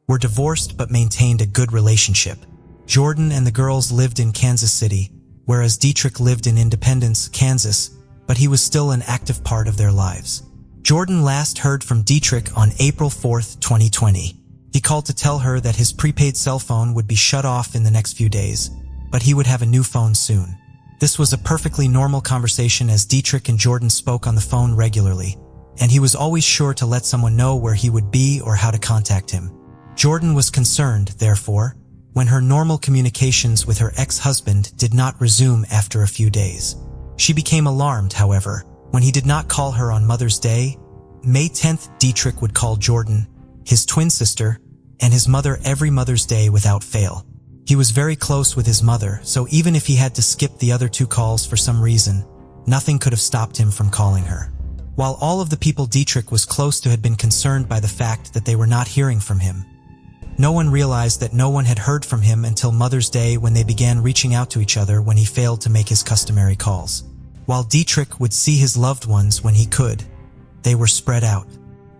were divorced but maintained a good relationship. Jordan and the girls lived in Kansas City, whereas Dietrich lived in Independence, Kansas, but he was still an active part of their lives. Jordan last heard from Dietrich on April 4, 2020. He called to tell her that his prepaid cell phone would be shut off in the next few days, but he would have a new phone soon. This was a perfectly normal conversation as Dietrich and Jordan spoke on the phone regularly, and he was always sure to let someone know where he would be or how to contact him. Jordan was concerned, therefore, when her normal communications with her ex-husband did not resume after a few days. She became alarmed, however, when he did not call her on Mother's Day. May 10th, Dietrich would call Jordan, his twin sister, and his mother every Mother's Day without fail. He was very close with his mother, so even if he had to skip the other two calls for some reason, nothing could have stopped him from calling her. While all of the people Dietrich was close to had been concerned by the fact that they were not hearing from him, no one realized that no one had heard from him until Mother's Day when they began reaching out to each other when he failed to make his customary calls. While Dietrich would see his loved ones when he could, they were spread out.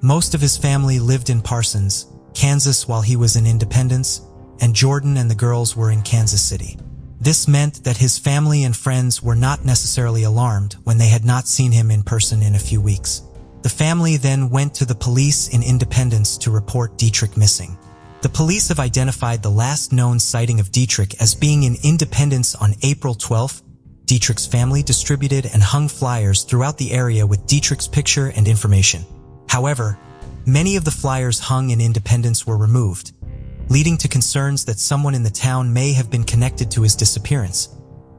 Most of his family lived in Parsons, Kansas while he was in Independence, and Jordan and the girls were in Kansas City. This meant that his family and friends were not necessarily alarmed when they had not seen him in person in a few weeks. The family then went to the police in Independence to report Dietrich missing. The police have identified the last known sighting of Dietrich as being in Independence on April 12th. Dietrich's family distributed and hung flyers throughout the area with Dietrich's picture and information. However, many of the flyers hung in Independence were removed, leading to concerns that someone in the town may have been connected to his disappearance,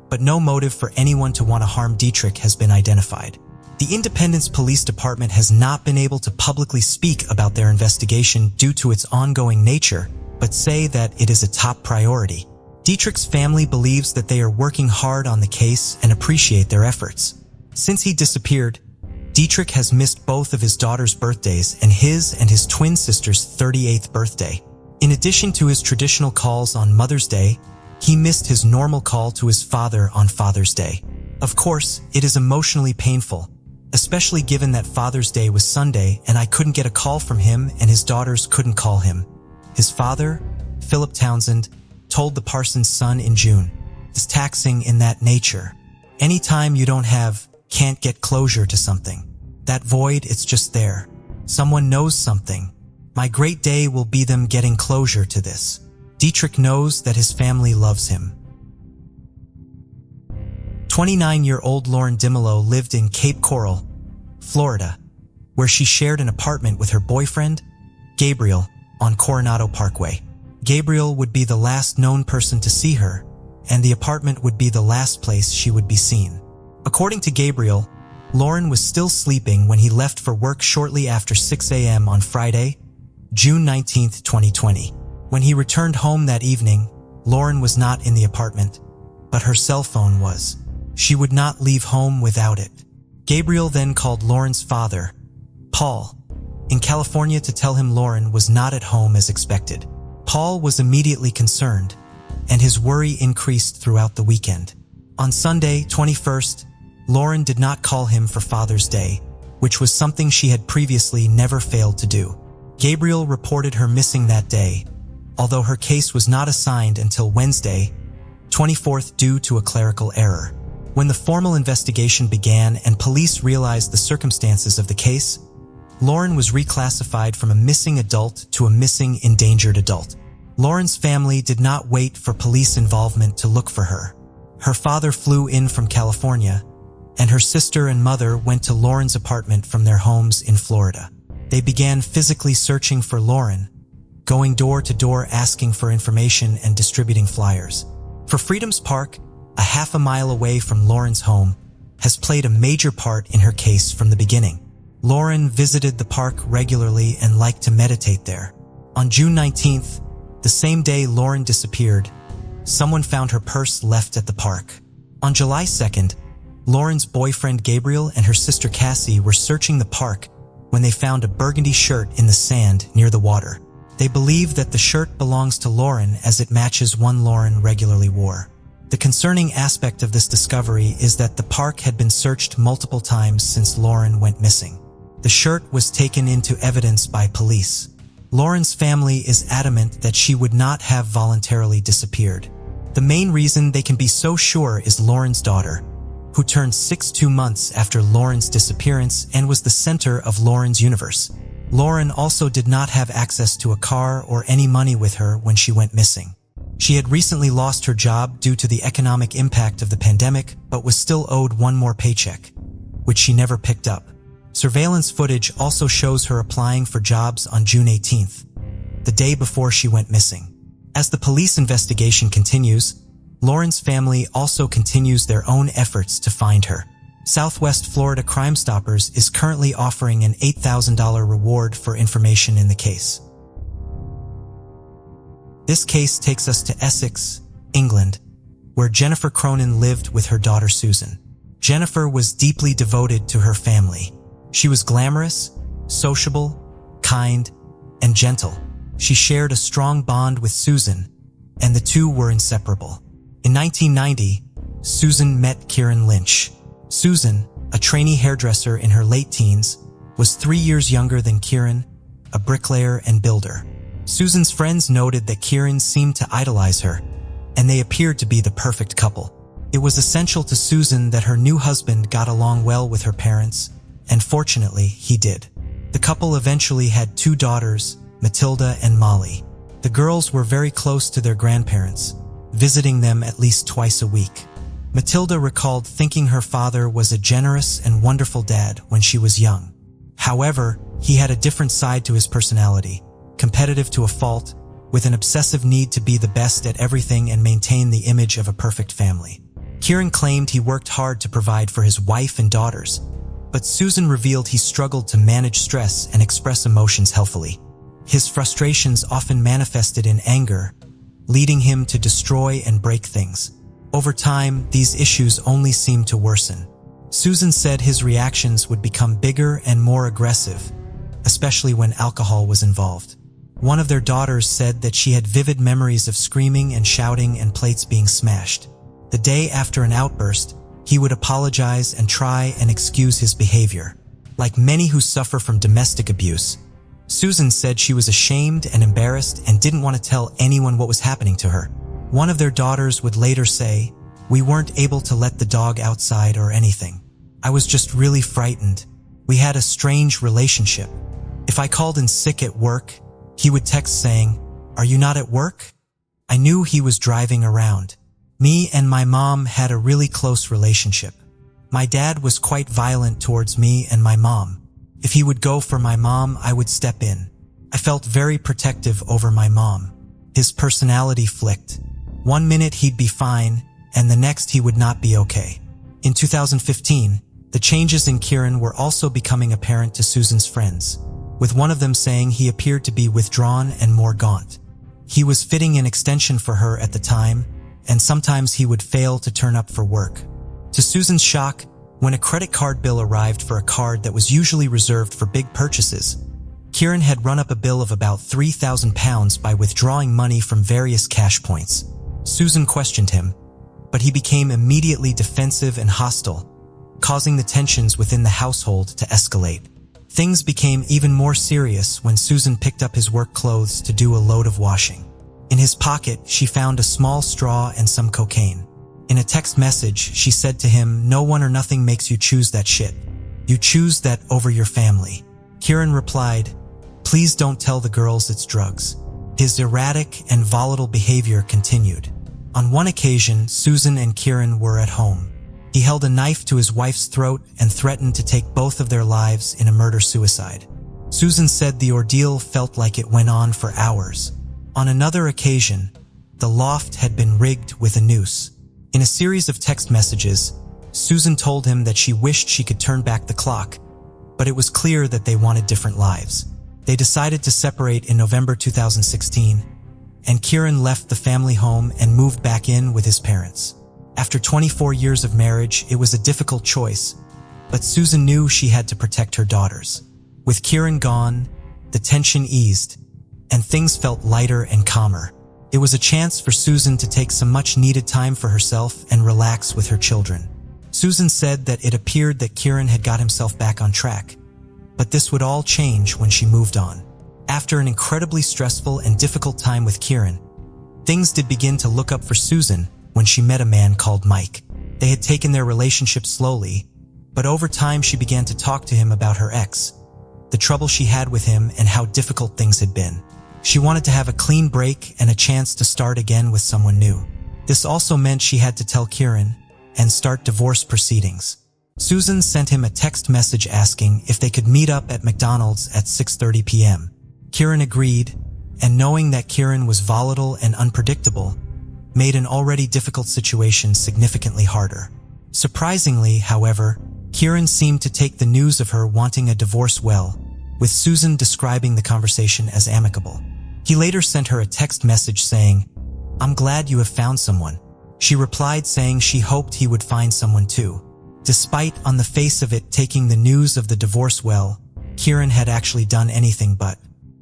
but no motive for anyone to want to harm Dietrich has been identified. The Independence Police Department has not been able to publicly speak about their investigation due to its ongoing nature, but say that it is a top priority. Dietrich's family believes that they are working hard on the case and appreciate their efforts. Since he disappeared, Dietrich has missed both of his daughter's birthdays and his twin sister's 38th birthday. In addition to his traditional calls on Mother's Day, he missed his normal call to his father on Father's Day. Of course, it is emotionally painful, especially given that Father's Day was Sunday and I couldn't get a call from him and his daughters couldn't call him. His father, Philip Townsend, told the Parsons Sun in June, "It's taxing in that nature. Anytime you can't get closure to something. That void, it's just there. Someone knows something. My great day will be them getting closure to this." Dietrich knows that his family loves him. 29-year-old Lauren Diolo lived in Cape Coral, Florida, where she shared an apartment with her boyfriend, Gabriel, on Coronado Parkway. Gabriel would be the last known person to see her, and the apartment would be the last place she would be seen. According to Gabriel, Lauren was still sleeping when he left for work shortly after 6 a.m. on Friday, June 19, 2020. When he returned home that evening, Lauren was not in the apartment, but her cell phone was. She would not leave home without it. Gabriel then called Lauren's father, Paul, in California to tell him Lauren was not at home as expected. Paul was immediately concerned, and his worry increased throughout the weekend. On Sunday, 21st, Lauren did not call him for Father's Day, which was something she had previously never failed to do. Gabriel reported her missing that day, although her case was not assigned until Wednesday, 24th, due to a clerical error. When the formal investigation began and police realized the circumstances of the case, Lauren was reclassified from a missing adult to a missing endangered adult. Lauren's family did not wait for police involvement to look for her. Her father flew in from California, and her sister and mother went to Lauren's apartment from their homes in Florida. They began physically searching for Lauren, going door to door asking for information and distributing flyers. For Freedom's Park, a half a mile away from Lauren's home, has played a major part in her case from the beginning. Lauren visited the park regularly and liked to meditate there. On June 19th, the same day Lauren disappeared, someone found her purse left at the park. On July 2nd, Lauren's boyfriend Gabriel and her sister Cassie were searching the park when they found a burgundy shirt in the sand near the water. They believe that the shirt belongs to Lauren as it matches one Lauren regularly wore. The concerning aspect of this discovery is that the park had been searched multiple times since Lauren went missing. The shirt was taken into evidence by police. Lauren's family is adamant that she would not have voluntarily disappeared. The main reason they can be so sure is Lauren's daughter, who turned 6 2 months after Lauren's disappearance and was the center of Lauren's universe. Lauren also did not have access to a car or any money with her when she went missing. She had recently lost her job due to the economic impact of the pandemic, but was still owed one more paycheck, which she never picked up. Surveillance footage also shows her applying for jobs on June 18th, the day before she went missing. As the police investigation continues, Lauren's family also continues their own efforts to find her. Southwest Florida Crime Stoppers is currently offering an $8,000 reward for information in the case. This case takes us to Essex, England, where Jennifer Cronin lived with her daughter Susan. Jennifer was deeply devoted to her family. She was glamorous, sociable, kind, and gentle. She shared a strong bond with Susan, and the two were inseparable. In 1990, Susan met Kieran Lynch. Susan, a trainee hairdresser in her late teens, was 3 years younger than Kieran, a bricklayer and builder. Susan's friends noted that Kieran seemed to idolize her, and they appeared to be the perfect couple. It was essential to Susan that her new husband got along well with her parents, and fortunately, he did. The couple eventually had 2 daughters, Matilda and Molly. The girls were very close to their grandparents, visiting them at least twice a week. Matilda recalled thinking her father was a generous and wonderful dad when she was young. However, he had a different side to his personality, competitive to a fault, with an obsessive need to be the best at everything and maintain the image of a perfect family. Kieran claimed he worked hard to provide for his wife and daughters, but Susan revealed he struggled to manage stress and express emotions healthily. His frustrations often manifested in anger, leading him to destroy and break things. Over time, these issues only seemed to worsen. Susan said his reactions would become bigger and more aggressive, especially when alcohol was involved. One of their daughters said that she had vivid memories of screaming and shouting and plates being smashed. The day after an outburst, he would apologize and try and excuse his behavior. Like many who suffer from domestic abuse, Susan said she was ashamed and embarrassed and didn't want to tell anyone what was happening to her. One of their daughters would later say, "We weren't able to let the dog outside or anything. I was just really frightened. We had a strange relationship. If I called in sick at work, he would text saying, 'Are you not at work?' I knew he was driving around. Me and my mom had a really close relationship. My dad was quite violent towards me and my mom. If he would go for my mom, I would step in. I felt very protective over my mom. His personality flicked. One minute he'd be fine, and the next he would not be okay. In 2015, the changes in Kieran were also becoming apparent to Susan's friends, with one of them saying he appeared to be withdrawn and more gaunt. He was fitting an extension for her at the time, and sometimes he would fail to turn up for work. To Susan's shock, when a credit card bill arrived for a card that was usually reserved for big purchases, Kieran had run up a bill of about £3,000 by withdrawing money from various cash points. Susan questioned him, but he became immediately defensive and hostile, causing the tensions within the household to escalate. Things became even more serious when Susan picked up his work clothes to do a load of washing. In his pocket, she found a small straw and some cocaine. In a text message, she said to him, "No one or nothing makes you choose that shit. You choose that over your family." Kieran replied, "Please don't tell the girls it's drugs." His erratic and volatile behavior continued. On one occasion, Susan and Kieran were at home. He held a knife to his wife's throat and threatened to take both of their lives in a murder-suicide. Susan said the ordeal felt like it went on for hours. On another occasion, the loft had been rigged with a noose. In a series of text messages, Susan told him that she wished she could turn back the clock, but it was clear that they wanted different lives. They decided to separate in November 2016, and Kieran left the family home and moved back in with his parents. After 24 years of marriage, it was a difficult choice, but Susan knew she had to protect her daughters. With Kieran gone, the tension eased, and things felt lighter and calmer. It was a chance for Susan to take some much-needed time for herself and relax with her children. Susan said that it appeared that Kieran had got himself back on track, but this would all change when she moved on. After an incredibly stressful and difficult time with Kieran, things did begin to look up for Susan when she met a man called Mike. They had taken their relationship slowly, but over time she began to talk to him about her ex, the trouble she had with him, and how difficult things had been. She wanted to have a clean break and a chance to start again with someone new. This also meant she had to tell Kieran and start divorce proceedings. Susan sent him a text message asking if they could meet up at McDonald's at 6:30 p.m. Kieran agreed, and knowing that Kieran was volatile and unpredictable, made an already difficult situation significantly harder. Surprisingly, however, Kieran seemed to take the news of her wanting a divorce well, with Susan describing the conversation as amicable. He later sent her a text message saying, "I'm glad you have found someone." She replied saying she hoped he would find someone too. Despite, on the face of it, taking the news of the divorce well, Kieran had actually done anything but.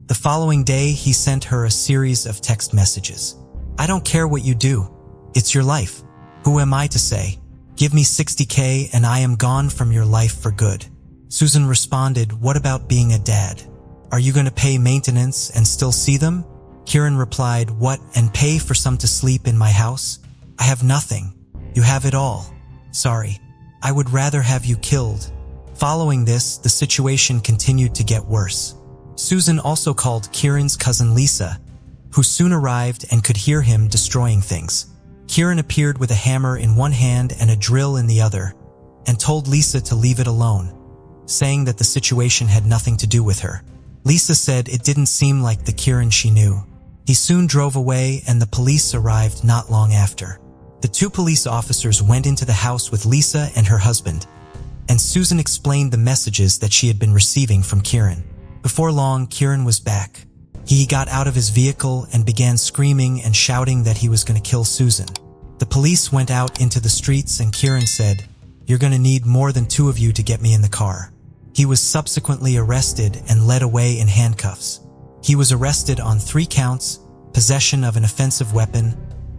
The following day, he sent her a series of text messages. "I don't care what you do. It's your life. Who am I to say? Give me $60K and I am gone from your life for good." Susan responded, "What about being a dad? Are you going to pay maintenance and still see them?" Kieran replied, "What, and pay for some to sleep in my house? I have nothing. You have it all. Sorry. I would rather have you killed." Following this, the situation continued to get worse. Susan also called Kieran's cousin Lisa, who soon arrived and could hear him destroying things. Kieran appeared with a hammer in one hand and a drill in the other, and told Lisa to leave it alone, saying that the situation had nothing to do with her. Lisa said it didn't seem like the Kieran she knew. He soon drove away and the police arrived not long after. The two police officers went into the house with Lisa and her husband, and Susan explained the messages that she had been receiving from Kieran. Before long, Kieran was back. He got out of his vehicle and began screaming and shouting that he was going to kill Susan. The police went out into the streets and Kieran said, "You're going to need more than two of you to get me in the car." He was subsequently arrested and led away in handcuffs. He was arrested on 3 counts: possession of an offensive weapon,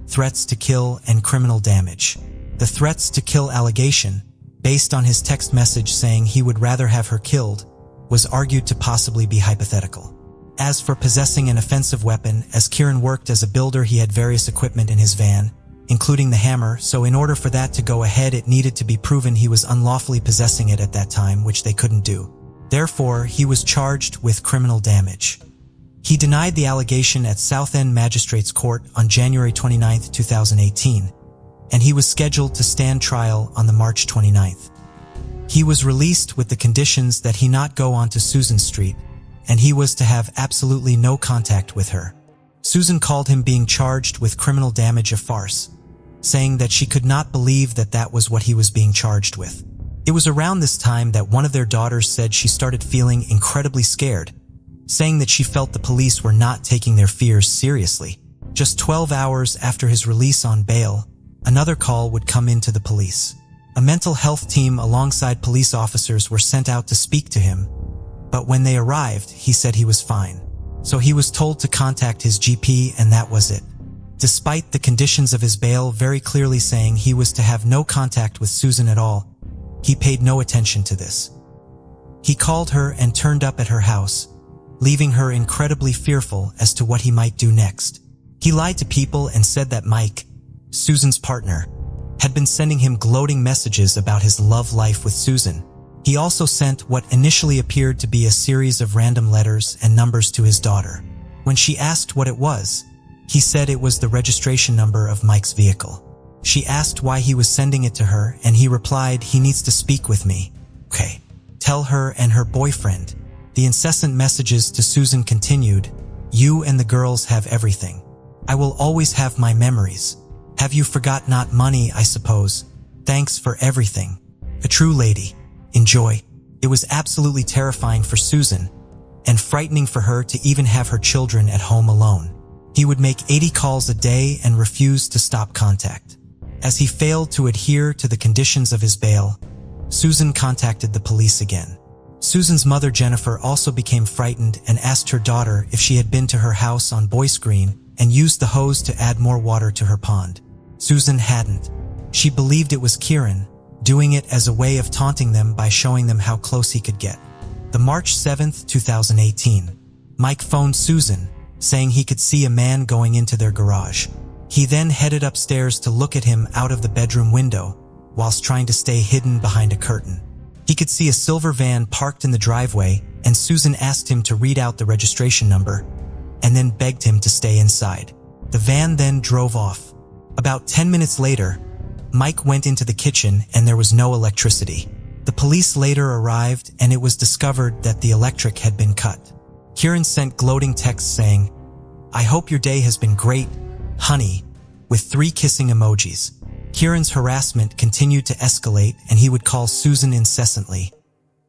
threats to kill, and criminal damage. The threats to kill allegation, based on his text message saying he would rather have her killed, was argued to possibly be hypothetical. As for possessing an offensive weapon, as Kieran worked as a builder, he had various equipment in his van, including the hammer, so in order for that to go ahead, it needed to be proven he was unlawfully possessing it at that time, which they couldn't do. Therefore, he was charged with criminal damage. He denied the allegation at Southend Magistrates Court on January 29, 2018, and he was scheduled to stand trial on the March 29th. He was released with the conditions that he not go onto Susan Street and he was to have absolutely no contact with her. Susan called him being charged with criminal damage a farce, saying that she could not believe that that was what he was being charged with. It was around this time that one of their daughters said she started feeling incredibly scared, saying that she felt the police were not taking their fears seriously. Just 12 hours after his release on bail, another call would come into the police. A mental health team alongside police officers were sent out to speak to him, but when they arrived, he said he was fine. So he was told to contact his GP, and that was it. Despite the conditions of his bail very clearly saying he was to have no contact with Susan at all, he paid no attention to this. He called her and turned up at her house, leaving her incredibly fearful as to what he might do next. He lied to people and said that Mike, Susan's partner, had been sending him gloating messages about his love life with Susan. He also sent what initially appeared to be a series of random letters and numbers to his daughter. When she asked what it was, he said it was the registration number of Mike's vehicle. She asked why he was sending it to her, and he replied, "He needs to speak with me." Okay. Tell her and her boyfriend. The incessant messages to Susan continued, "You and the girls have everything. I will always have my memories. Have you forgot not money, I suppose? Thanks for everything. A true lady. Enjoy." It was absolutely terrifying for Susan, and frightening for her to even have her children at home alone. He would make 80 calls a day and refuse to stop contact. As he failed to adhere to the conditions of his bail, Susan contacted the police again. Susan's mother, Jennifer, also became frightened and asked her daughter if she had been to her house on Boyce Green and used the hose to add more water to her pond. Susan hadn't. She believed it was Kieran, doing it as a way of taunting them by showing them how close he could get. The March 7th, 2018, Mike phoned Susan, saying he could see a man going into their garage. He then headed upstairs to look at him out of the bedroom window, whilst trying to stay hidden behind a curtain. He could see a silver van parked in the driveway, and Susan asked him to read out the registration number, and then begged him to stay inside. The van then drove off. About 10 minutes later, Mike went into the kitchen and there was no electricity. The police later arrived and it was discovered that the electric had been cut. Kieran sent gloating texts saying, "I hope your day has been great, honey," with 3 kissing emojis. Kieran's harassment continued to escalate and he would call Susan incessantly,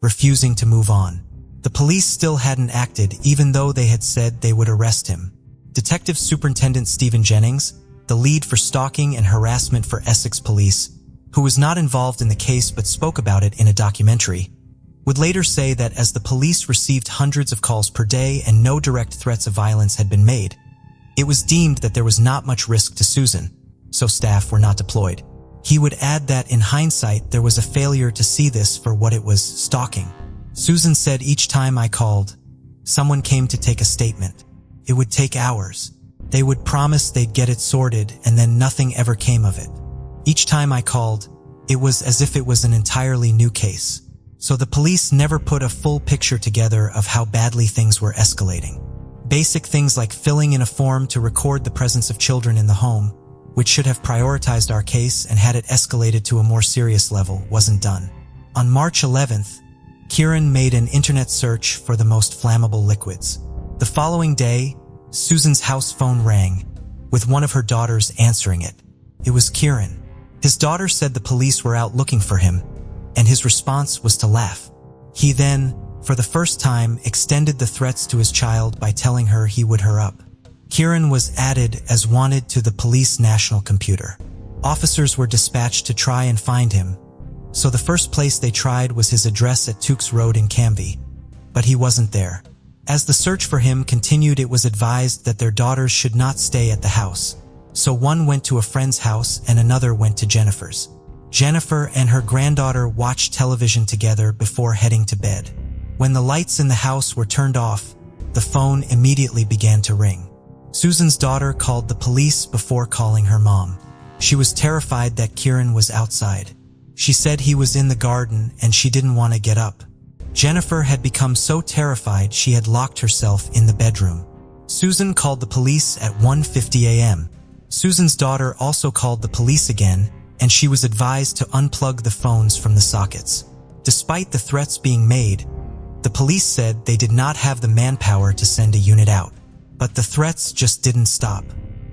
refusing to move on. The police still hadn't acted even though they had said they would arrest him. Detective Superintendent Stephen Jennings, the lead for stalking and harassment for Essex Police, who was not involved in the case but spoke about it in a documentary, would later say that as the police received hundreds of calls per day and no direct threats of violence had been made, it was deemed that there was not much risk to Susan, so staff were not deployed. He would add that in hindsight there was a failure to see this for what it was, stalking. Susan said, "Each time I called, someone came to take a statement. It would take hours. They would promise they'd get it sorted and then nothing ever came of it. Each time I called, it was as if it was an entirely new case." So the police never put a full picture together of how badly things were escalating. Basic things like filling in a form to record the presence of children in the home, which should have prioritized our case and had it escalated to a more serious level, wasn't done. On March 11th, Kieran made an internet search for the most flammable liquids. The following day, Susan's house phone rang, with one of her daughters answering it. It was Kieran. His daughter said the police were out looking for him, and his response was to laugh. He then, for the first time, extended the threats to his child by telling her he would her up. Kieran was added as wanted to the police national computer. Officers were dispatched to try and find him, so the first place they tried was his address at Tukes Road in Canby, but he wasn't there. As the search for him continued, it was advised that their daughters should not stay at the house, so one went to a friend's house and another went to Jennifer's. Jennifer and her granddaughter watched television together before heading to bed. When the lights in the house were turned off, the phone immediately began to ring. Susan's daughter called the police before calling her mom. She was terrified that Kieran was outside. She said he was in the garden and she didn't want to get up. Jennifer had become so terrified she had locked herself in the bedroom. Susan called the police at 1:50 a.m. Susan's daughter also called the police again, and she was advised to unplug the phones from the sockets. Despite the threats being made, The police said they did not have the manpower to send a unit out. But the threats just didn't stop.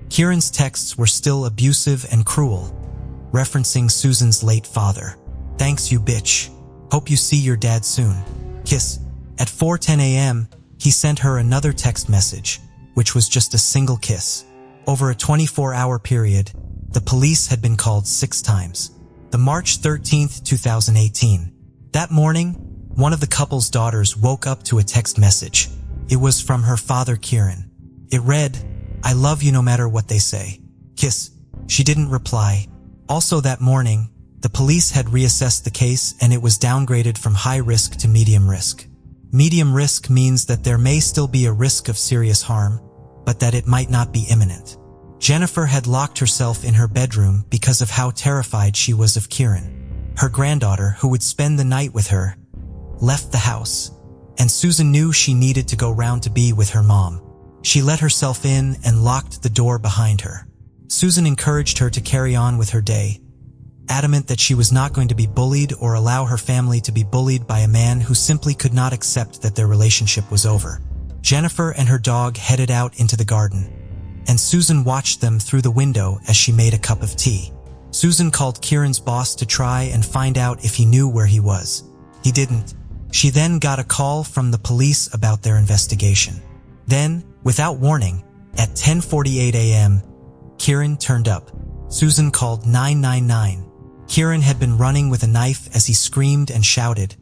Kieran's texts were still abusive and cruel, referencing Susan's late father. "Thanks, you bitch. Hope you see your dad soon. Kiss." At 4:10 a.m., he sent her another text message, which was just a single kiss. Over a 24-hour period, the police had been called 6 times. The March 13th, 2018. That morning, one of the couple's daughters woke up to a text message. It was from her father, Kieran. It read, "I love you no matter what they say. Kiss." She didn't reply. Also that morning, the police had reassessed the case and it was downgraded from high risk to medium risk. Medium risk means that there may still be a risk of serious harm, but that it might not be imminent. Jennifer had locked herself in her bedroom because of how terrified she was of Kieran. Her granddaughter, who would spend the night with her, left the house, and Susan knew she needed to go round to be with her mom. She let herself in and locked the door behind her. Susan encouraged her to carry on with her day, adamant that she was not going to be bullied or allow her family to be bullied by a man who simply could not accept that their relationship was over. Jennifer and her dog headed out into the garden, and Susan watched them through the window as she made a cup of tea. Susan called Kieran's boss to try and find out if he knew where he was. He didn't. She then got a call from the police about their investigation. Then, without warning, at 10:48 a.m., Kieran turned up. Susan called 999. Kieran had been running with a knife as he screamed and shouted,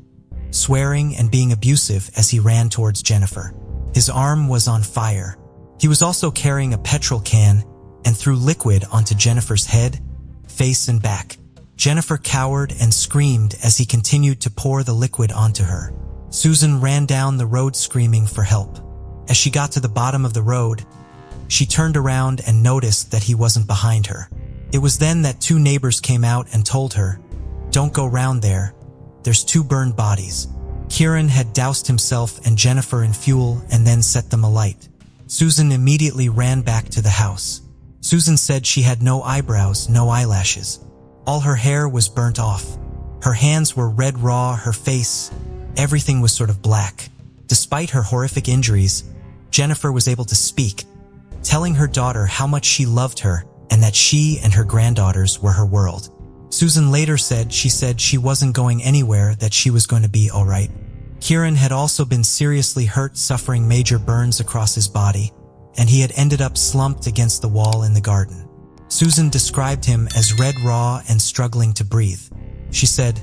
swearing and being abusive as he ran towards Jennifer. His arm was on fire. He was also carrying a petrol can and threw liquid onto Jennifer's head, face, and back. Jennifer cowered and screamed as he continued to pour the liquid onto her. Susan ran down the road screaming for help. As she got to the bottom of the road, she turned around and noticed that he wasn't behind her. It was then that 2 neighbors came out and told her, "Don't go round there. There's 2 burned bodies." Kieran had doused himself and Jennifer in fuel and then set them alight. Susan immediately ran back to the house. Susan said she had no eyebrows, no eyelashes. All her hair was burnt off. Her hands were red raw, her face, everything was sort of black. Despite her horrific injuries, Jennifer was able to speak, telling her daughter how much she loved her and that she and her granddaughters were her world. Susan later said she wasn't going anywhere, that she was going to be all right. Kieran had also been seriously hurt, suffering major burns across his body, and he had ended up slumped against the wall in the garden. Susan described him as red raw and struggling to breathe. She said,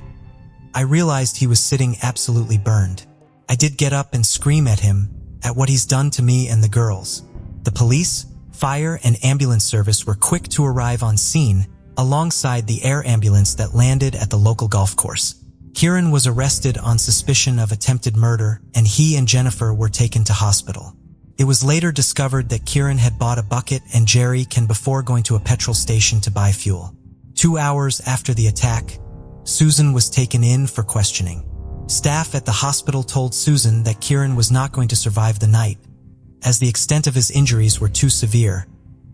"I realized he was sitting absolutely burned. I did get up and scream at him, at what he's done to me and the girls." The police, fire, and ambulance service were quick to arrive on scene, alongside the air ambulance that landed at the local golf course. Kieran was arrested on suspicion of attempted murder, and he and Jennifer were taken to hospital. It was later discovered that Kieran had bought a bucket and jerry can before going to a petrol station to buy fuel. 2 hours after the attack, Susan was taken in for questioning. Staff at the hospital told Susan that Kieran was not going to survive the night, as the extent of his injuries were too severe,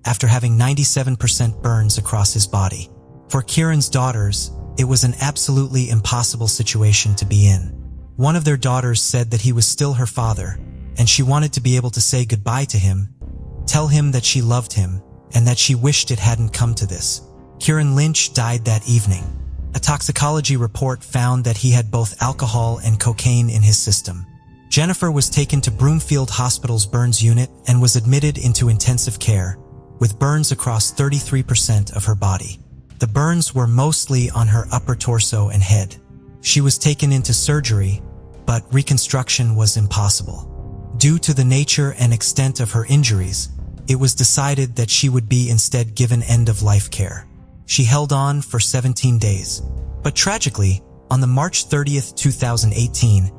after having 97% burns across his body. For Kieran's daughters, it was an absolutely impossible situation to be in. One of their daughters said that he was still her father, and she wanted to be able to say goodbye to him, tell him that she loved him, and that she wished it hadn't come to this. Kieran Lynch died that evening. A toxicology report found that he had both alcohol and cocaine in his system. Jennifer was taken to Broomfield Hospital's burns unit and was admitted into intensive care, with burns across 33% of her body. The burns were mostly on her upper torso and head. She was taken into surgery, but reconstruction was impossible. Due to the nature and extent of her injuries, it was decided that she would be instead given end-of-life care. She held on for 17 days. But tragically, on the March 30th, 2018,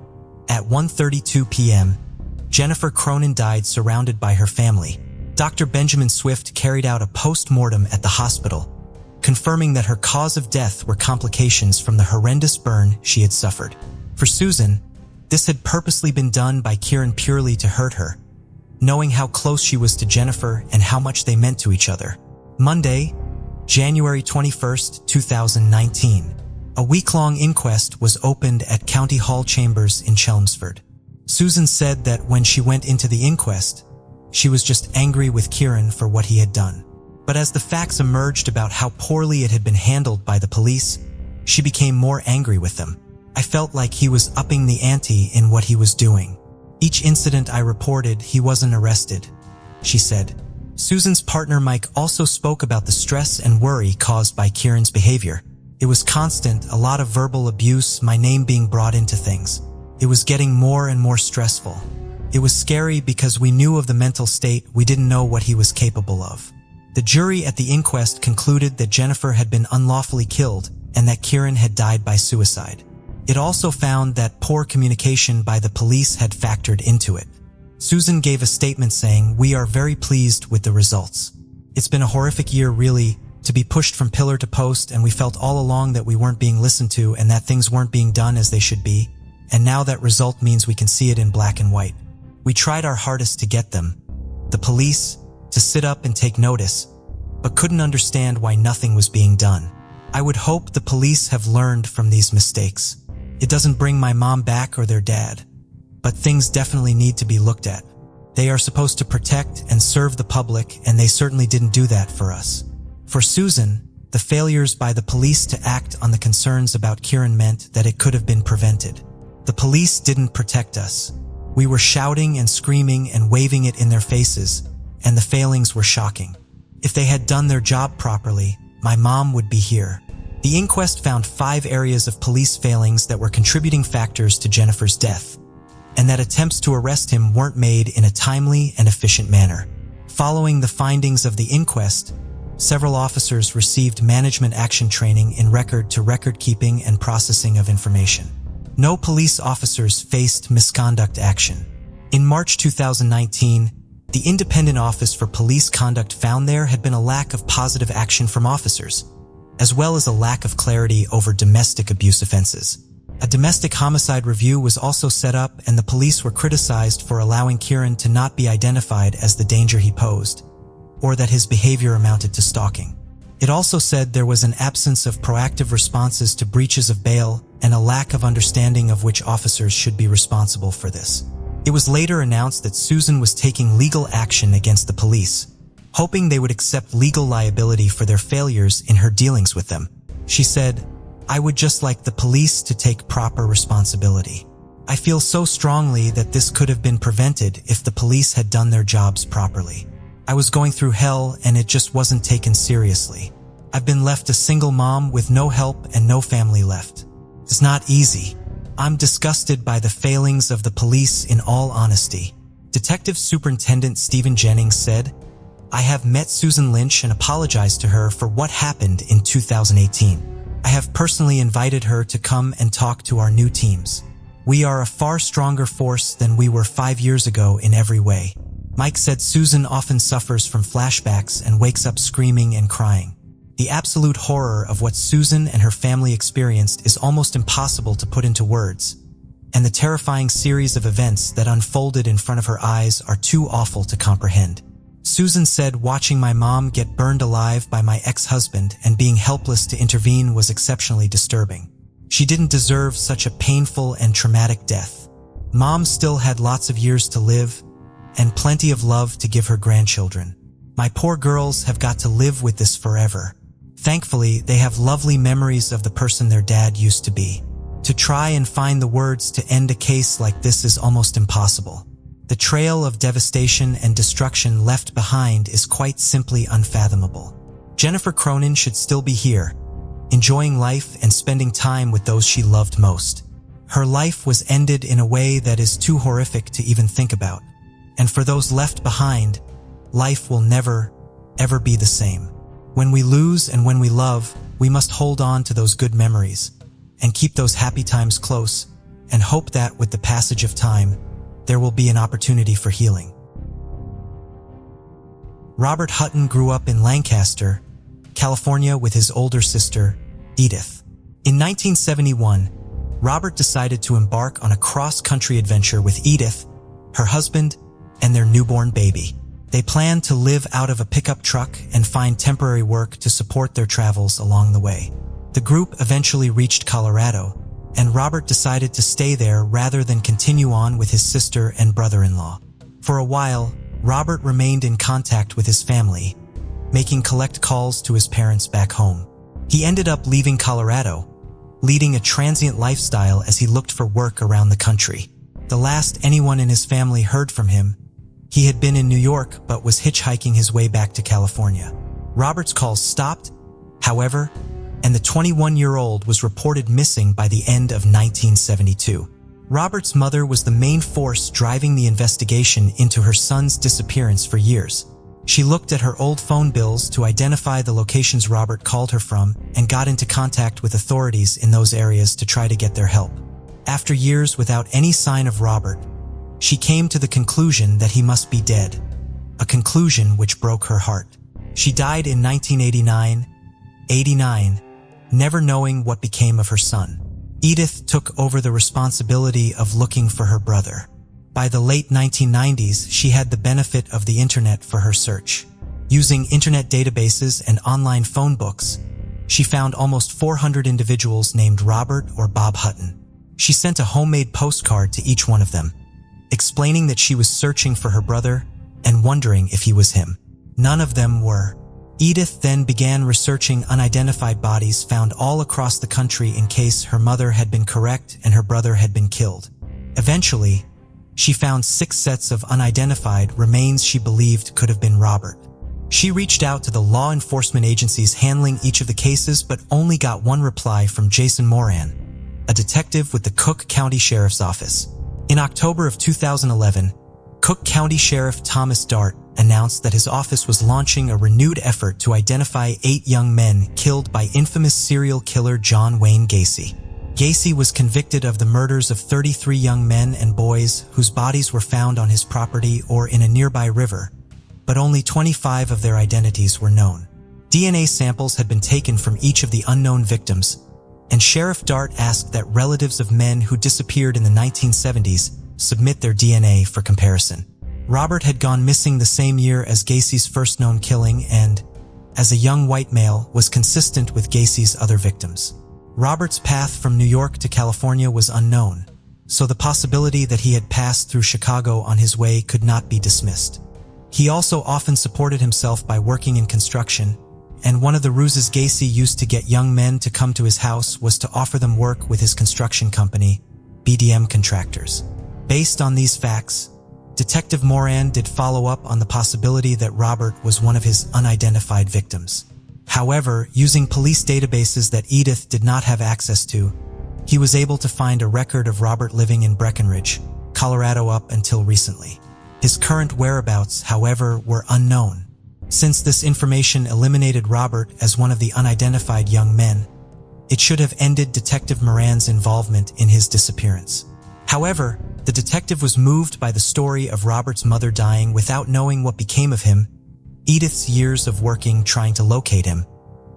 at 1:32 p.m., Jennifer Cronin died surrounded by her family. Dr. Benjamin Swift carried out a post-mortem at the hospital, confirming that her cause of death were complications from the horrendous burn she had suffered. For Susan, this had purposely been done by Kieran purely to hurt her, knowing how close she was to Jennifer and how much they meant to each other. Monday, January 21st, 2019, a week-long inquest was opened at County Hall Chambers in Chelmsford. Susan said that when she went into the inquest, she was just angry with Kieran for what he had done. But as the facts emerged about how poorly it had been handled by the police, she became more angry with them. I felt like he was upping the ante in what he was doing. Each incident I reported, he wasn't arrested, she said. Susan's partner Mike also spoke about the stress and worry caused by Kieran's behavior. It was constant, a lot of verbal abuse, my name being brought into things. It was getting more and more stressful. It was scary because we knew of the mental state, we didn't know what he was capable of. The jury at the inquest concluded that Jennifer had been unlawfully killed and that Kieran had died by suicide. It also found that poor communication by the police had factored into it. Susan gave a statement saying, "We are very pleased with the results. It's been a horrific year, really, to be pushed from pillar to post, and we felt all along that we weren't being listened to and that things weren't being done as they should be, and now that result means we can see it in black and white. We tried our hardest to get them, the police, to sit up and take notice, but couldn't understand why nothing was being done. I would hope the police have learned from these mistakes. It doesn't bring my mom back or their dad, but things definitely need to be looked at. They are supposed to protect and serve the public, and they certainly didn't do that for us." For Susan, the failures by the police to act on the concerns about Kieran meant that it could have been prevented. The police didn't protect us. We were shouting and screaming and waving it in their faces, and the failings were shocking. If they had done their job properly, my mom would be here. The inquest found 5 areas of police failings that were contributing factors to Jennifer's death, and that attempts to arrest him weren't made in a timely and efficient manner. Following the findings of the inquest, several officers received management action training in record-to-record keeping and processing of information. No police officers faced misconduct action. In March 2019, the Independent Office for Police Conduct found there had been a lack of positive action from officers, as well as a lack of clarity over domestic abuse offenses. A domestic homicide review was also set up, and the police were criticized for allowing Kieran to not be identified as the danger he posed, or that his behavior amounted to stalking. It also said there was an absence of proactive responses to breaches of bail and a lack of understanding of which officers should be responsible for this. It was later announced that Susan was taking legal action against the police, hoping they would accept legal liability for their failures in her dealings with them. She said, "I would just like the police to take proper responsibility. I feel so strongly that this could have been prevented if the police had done their jobs properly. I was going through hell and it just wasn't taken seriously. I've been left a single mom with no help and no family left. It's not easy. I'm disgusted by the failings of the police in all honesty." Detective Superintendent Stephen Jennings said, "I have met Susan Lynch and apologized to her for what happened in 2018. I have personally invited her to come and talk to our new teams. We are a far stronger force than we were 5 years ago in every way." Mike said Susan often suffers from flashbacks and wakes up screaming and crying. The absolute horror of what Susan and her family experienced is almost impossible to put into words, and the terrifying series of events that unfolded in front of her eyes are too awful to comprehend. Susan said watching my mom get burned alive by my ex-husband and being helpless to intervene was exceptionally disturbing. She didn't deserve such a painful and traumatic death. Mom still had lots of years to live and plenty of love to give her grandchildren. My poor girls have got to live with this forever. Thankfully, they have lovely memories of the person their dad used to be. To try and find the words to end a case like this is almost impossible. The trail of devastation and destruction left behind is quite simply unfathomable. Jennifer Cronin should still be here, enjoying life and spending time with those she loved most. Her life was ended in a way that is too horrific to even think about. And for those left behind, life will never, ever be the same. When we lose and when we love, we must hold on to those good memories and keep those happy times close and hope that with the passage of time, there will be an opportunity for healing. Robert Hutton grew up in Lancaster, California with his older sister, Edith. In 1971, Robert decided to embark on a cross-country adventure with Edith, her husband, and their newborn baby. They planned to live out of a pickup truck and find temporary work to support their travels along the way. The group eventually reached Colorado and Robert decided to stay there rather than continue on with his sister and brother-in-law. For a while, Robert remained in contact with his family, making collect calls to his parents back home. He ended up leaving Colorado, leading a transient lifestyle as he looked for work around the country. The last anyone in his family heard from him, he had been in New York but was hitchhiking his way back to California. Robert's calls stopped, however, and the 21-year-old was reported missing by the end of 1972. Robert's mother was the main force driving the investigation into her son's disappearance for years. She looked at her old phone bills to identify the locations Robert called her from and got into contact with authorities in those areas to try to get their help. After years without any sign of Robert, she came to the conclusion that he must be dead, a conclusion which broke her heart. She died in 1989, never knowing what became of her son. Edith took over the responsibility of looking for her brother. By the late 1990s, she had the benefit of the internet for her search. Using internet databases and online phone books, she found almost 400 individuals named Robert or Bob Hutton. She sent a homemade postcard to each one of them, explaining that she was searching for her brother and wondering if he was him. None of them were. Edith then began researching unidentified bodies found all across the country in case her mother had been correct and her brother had been killed. Eventually, she found 6 sets of unidentified remains she believed could have been Robert. She reached out to the law enforcement agencies handling each of the cases but only got one reply from Jason Moran, a detective with the Cook County Sheriff's Office. In October of 2011, Cook County Sheriff Thomas Dart announced that his office was launching a renewed effort to identify 8 young men killed by infamous serial killer John Wayne Gacy. Gacy was convicted of the murders of 33 young men and boys whose bodies were found on his property or in a nearby river, but only 25 of their identities were known. DNA samples had been taken from each of the unknown victims, and Sheriff Dart asked that relatives of men who disappeared in the 1970s submit their DNA for comparison. Robert had gone missing the same year as Gacy's first known killing and, as a young white male, was consistent with Gacy's other victims. Robert's path from New York to California was unknown, so the possibility that he had passed through Chicago on his way could not be dismissed. He also often supported himself by working in construction, and one of the ruses Gacy used to get young men to come to his house was to offer them work with his construction company, BDM Contractors. Based on these facts, Detective Moran did follow up on the possibility that Robert was one of his unidentified victims. However, using police databases that Edith did not have access to, he was able to find a record of Robert living in Breckenridge, Colorado up until recently. His current whereabouts, however, were unknown. Since this information eliminated Robert as one of the unidentified young men, it should have ended Detective Moran's involvement in his disappearance. However, the detective was moved by the story of Robert's mother dying without knowing what became of him, Edith's years of working trying to locate him,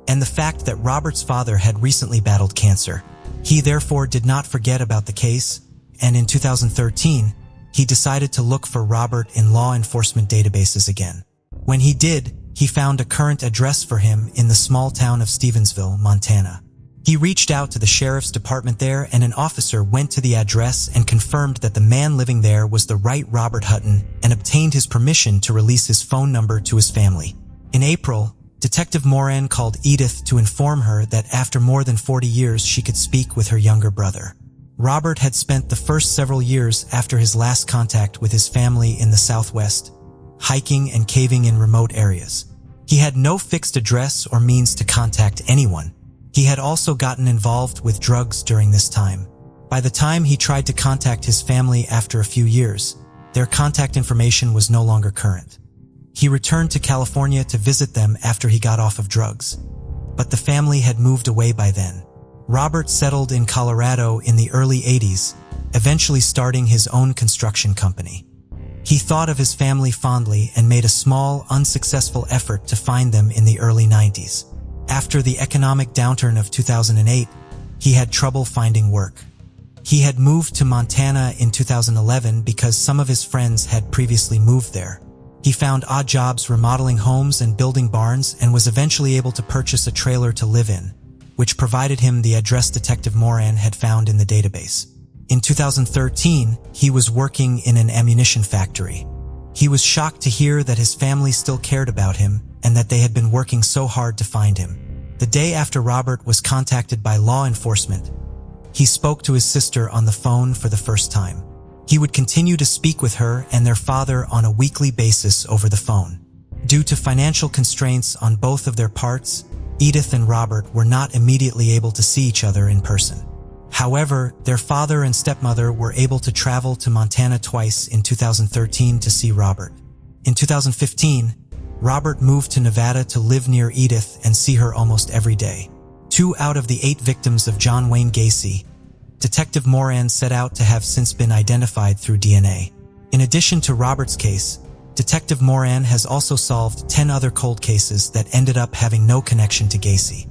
and the fact that Robert's father had recently battled cancer. He therefore did not forget about the case, and in 2013, he decided to look for Robert in law enforcement databases again. When he did, he found a current address for him in the small town of Stevensville, Montana. He reached out to the sheriff's department there, and an officer went to the address and confirmed that the man living there was the right Robert Hutton and obtained his permission to release his phone number to his family. In April, Detective Moran called Edith to inform her that after more than 40 years she could speak with her younger brother. Robert had spent the first several years after his last contact with his family in the Southwest, hiking and caving in remote areas. He had no fixed address or means to contact anyone. He had also gotten involved with drugs during this time. By the time he tried to contact his family after a few years, their contact information was no longer current. He returned to California to visit them after he got off of drugs, but the family had moved away by then. Robert settled in Colorado in the early 80s, eventually starting his own construction company. He thought of his family fondly and made a small, unsuccessful effort to find them in the early 90s. After the economic downturn of 2008, he had trouble finding work. He had moved to Montana in 2011 because some of his friends had previously moved there. He found odd jobs remodeling homes and building barns and was eventually able to purchase a trailer to live in, which provided him the address Detective Moran had found in the database. In 2013, he was working in an ammunition factory. He was shocked to hear that his family still cared about him and that they had been working so hard to find him. The day after Robert was contacted by law enforcement, he spoke to his sister on the phone for the first time. He would continue to speak with her and their father on a weekly basis over the phone. Due to financial constraints on both of their parts, Edith and Robert were not immediately able to see each other in person. However, their father and stepmother were able to travel to Montana twice in 2013 to see Robert. In 2015, Robert moved to Nevada to live near Edith and see her almost every day. 2 out of the 8 victims of John Wayne Gacy, Detective Moran set out to have since been identified through DNA. In addition to Robert's case, Detective Moran has also solved 10 other cold cases that ended up having no connection to Gacy.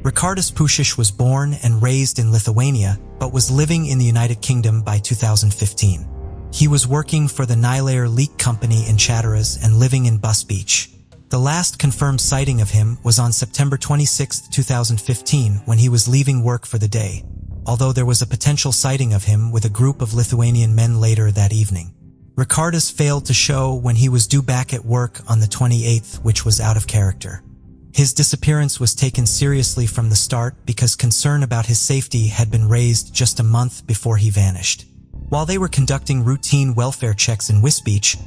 Ricardus Puses was born and raised in Lithuania, but was living in the United Kingdom by 2015. He was working for the Nylayer Leak Company in Chatteras and living in Bus Beach. The last confirmed sighting of him was on September 26, 2015, when he was leaving work for the day, although there was a potential sighting of him with a group of Lithuanian men later that evening. Ricardus failed to show when he was due back at work on the 28th, which was out of character. His disappearance was taken seriously from the start because concern about his safety had been raised just a month before he vanished. While they were conducting routine welfare checks in Wisbeach,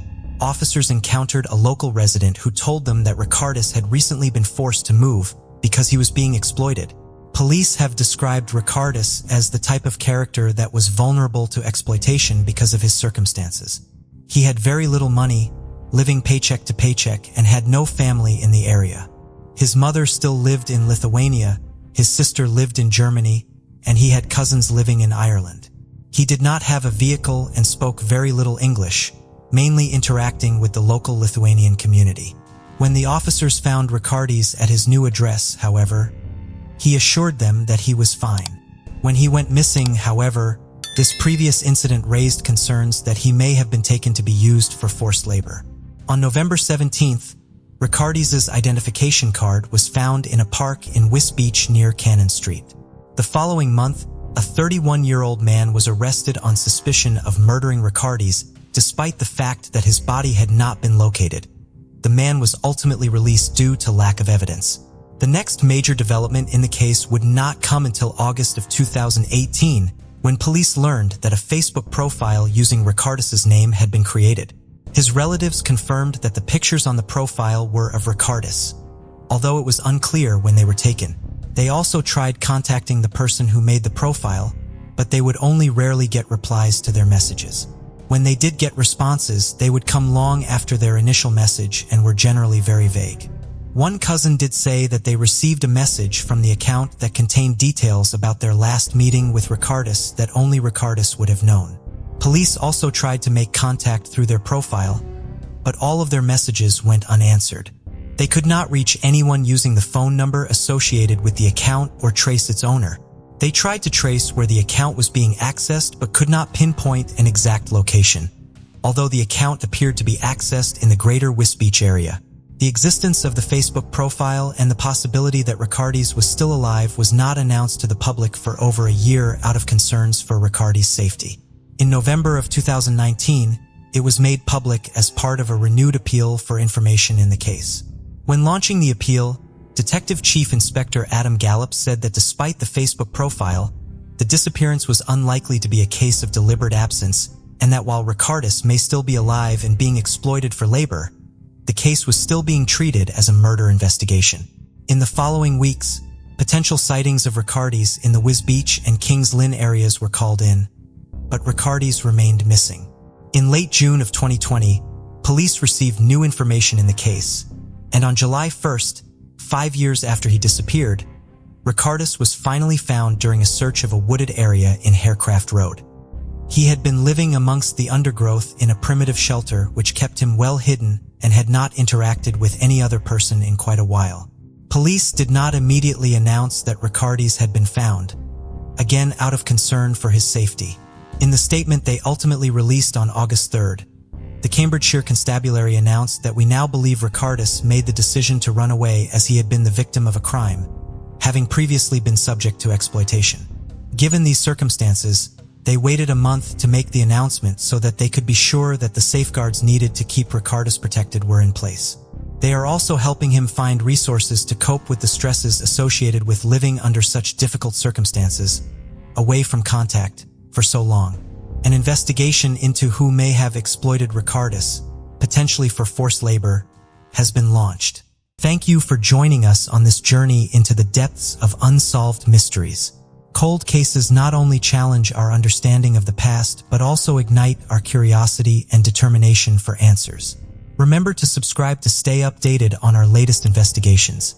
officers encountered a local resident who told them that Ricardus had recently been forced to move because he was being exploited. Police have described Ricardus as the type of character that was vulnerable to exploitation because of his circumstances. He had very little money, living paycheck to paycheck, and had no family in the area. His mother still lived in Lithuania, his sister lived in Germany, and he had cousins living in Ireland. He did not have a vehicle and spoke very little English, mainly interacting with the local Lithuanian community. When the officers found Ricardus at his new address, however, he assured them that he was fine. When he went missing, however, this previous incident raised concerns that he may have been taken to be used for forced labor. On November 17th, Ricardus's identification card was found in a park in Wisbeach near Cannon Street. The following month, a 31-year-old man was arrested on suspicion of murdering Ricardus, despite the fact that his body had not been located. The man was ultimately released due to lack of evidence. The next major development in the case would not come until August of 2018, when police learned that a Facebook profile using Ricardus's name had been created. His relatives confirmed that the pictures on the profile were of Ricardus, although it was unclear when they were taken. They also tried contacting the person who made the profile, but they would only rarely get replies to their messages. When they did get responses, they would come long after their initial message and were generally very vague. One cousin did say that they received a message from the account that contained details about their last meeting with Ricardus that only Ricardus would have known. Police also tried to make contact through their profile, but all of their messages went unanswered. They could not reach anyone using the phone number associated with the account or trace its owner. They tried to trace where the account was being accessed but could not pinpoint an exact location, although the account appeared to be accessed in the greater Wisbeach area. The existence of the Facebook profile and the possibility that Ricardus was still alive was not announced to the public for over a year out of concerns for Ricardus' safety. In November of 2019, it was made public as part of a renewed appeal for information in the case. When launching the appeal, Detective Chief Inspector Adam Gallup said that despite the Facebook profile, the disappearance was unlikely to be a case of deliberate absence, and that while Ricardus may still be alive and being exploited for labor, the case was still being treated as a murder investigation. In the following weeks, potential sightings of Ricardus in the Wisbeach and Kings Lynn areas were called in, but Ricardus remained missing. In late June of 2020, police received new information in the case, and on July 1st, 5 years after he disappeared, Ricardus was finally found during a search of a wooded area in Harecraft Road. He had been living amongst the undergrowth in a primitive shelter which kept him well hidden and had not interacted with any other person in quite a while. Police did not immediately announce that Ricardus had been found, again out of concern for his safety. In the statement they ultimately released on August 3rd, the Cambridgeshire Constabulary announced that we now believe Ricardus made the decision to run away as he had been the victim of a crime, having previously been subject to exploitation. Given these circumstances, they waited a month to make the announcement so that they could be sure that the safeguards needed to keep Ricardus protected were in place. They are also helping him find resources to cope with the stresses associated with living under such difficult circumstances, away from contact, for so long. An investigation into who may have exploited Ricardus, potentially for forced labor, has been launched. Thank you for joining us on this journey into the depths of unsolved mysteries. Cold cases not only challenge our understanding of the past, but also ignite our curiosity and determination for answers. Remember to subscribe to stay updated on our latest investigations.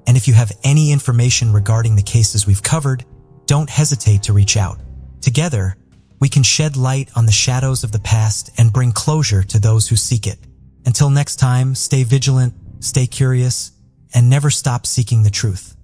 And if you have any information regarding the cases we've covered, don't hesitate to reach out. Together, we can shed light on the shadows of the past and bring closure to those who seek it. Until next time, stay vigilant, stay curious, and never stop seeking the truth.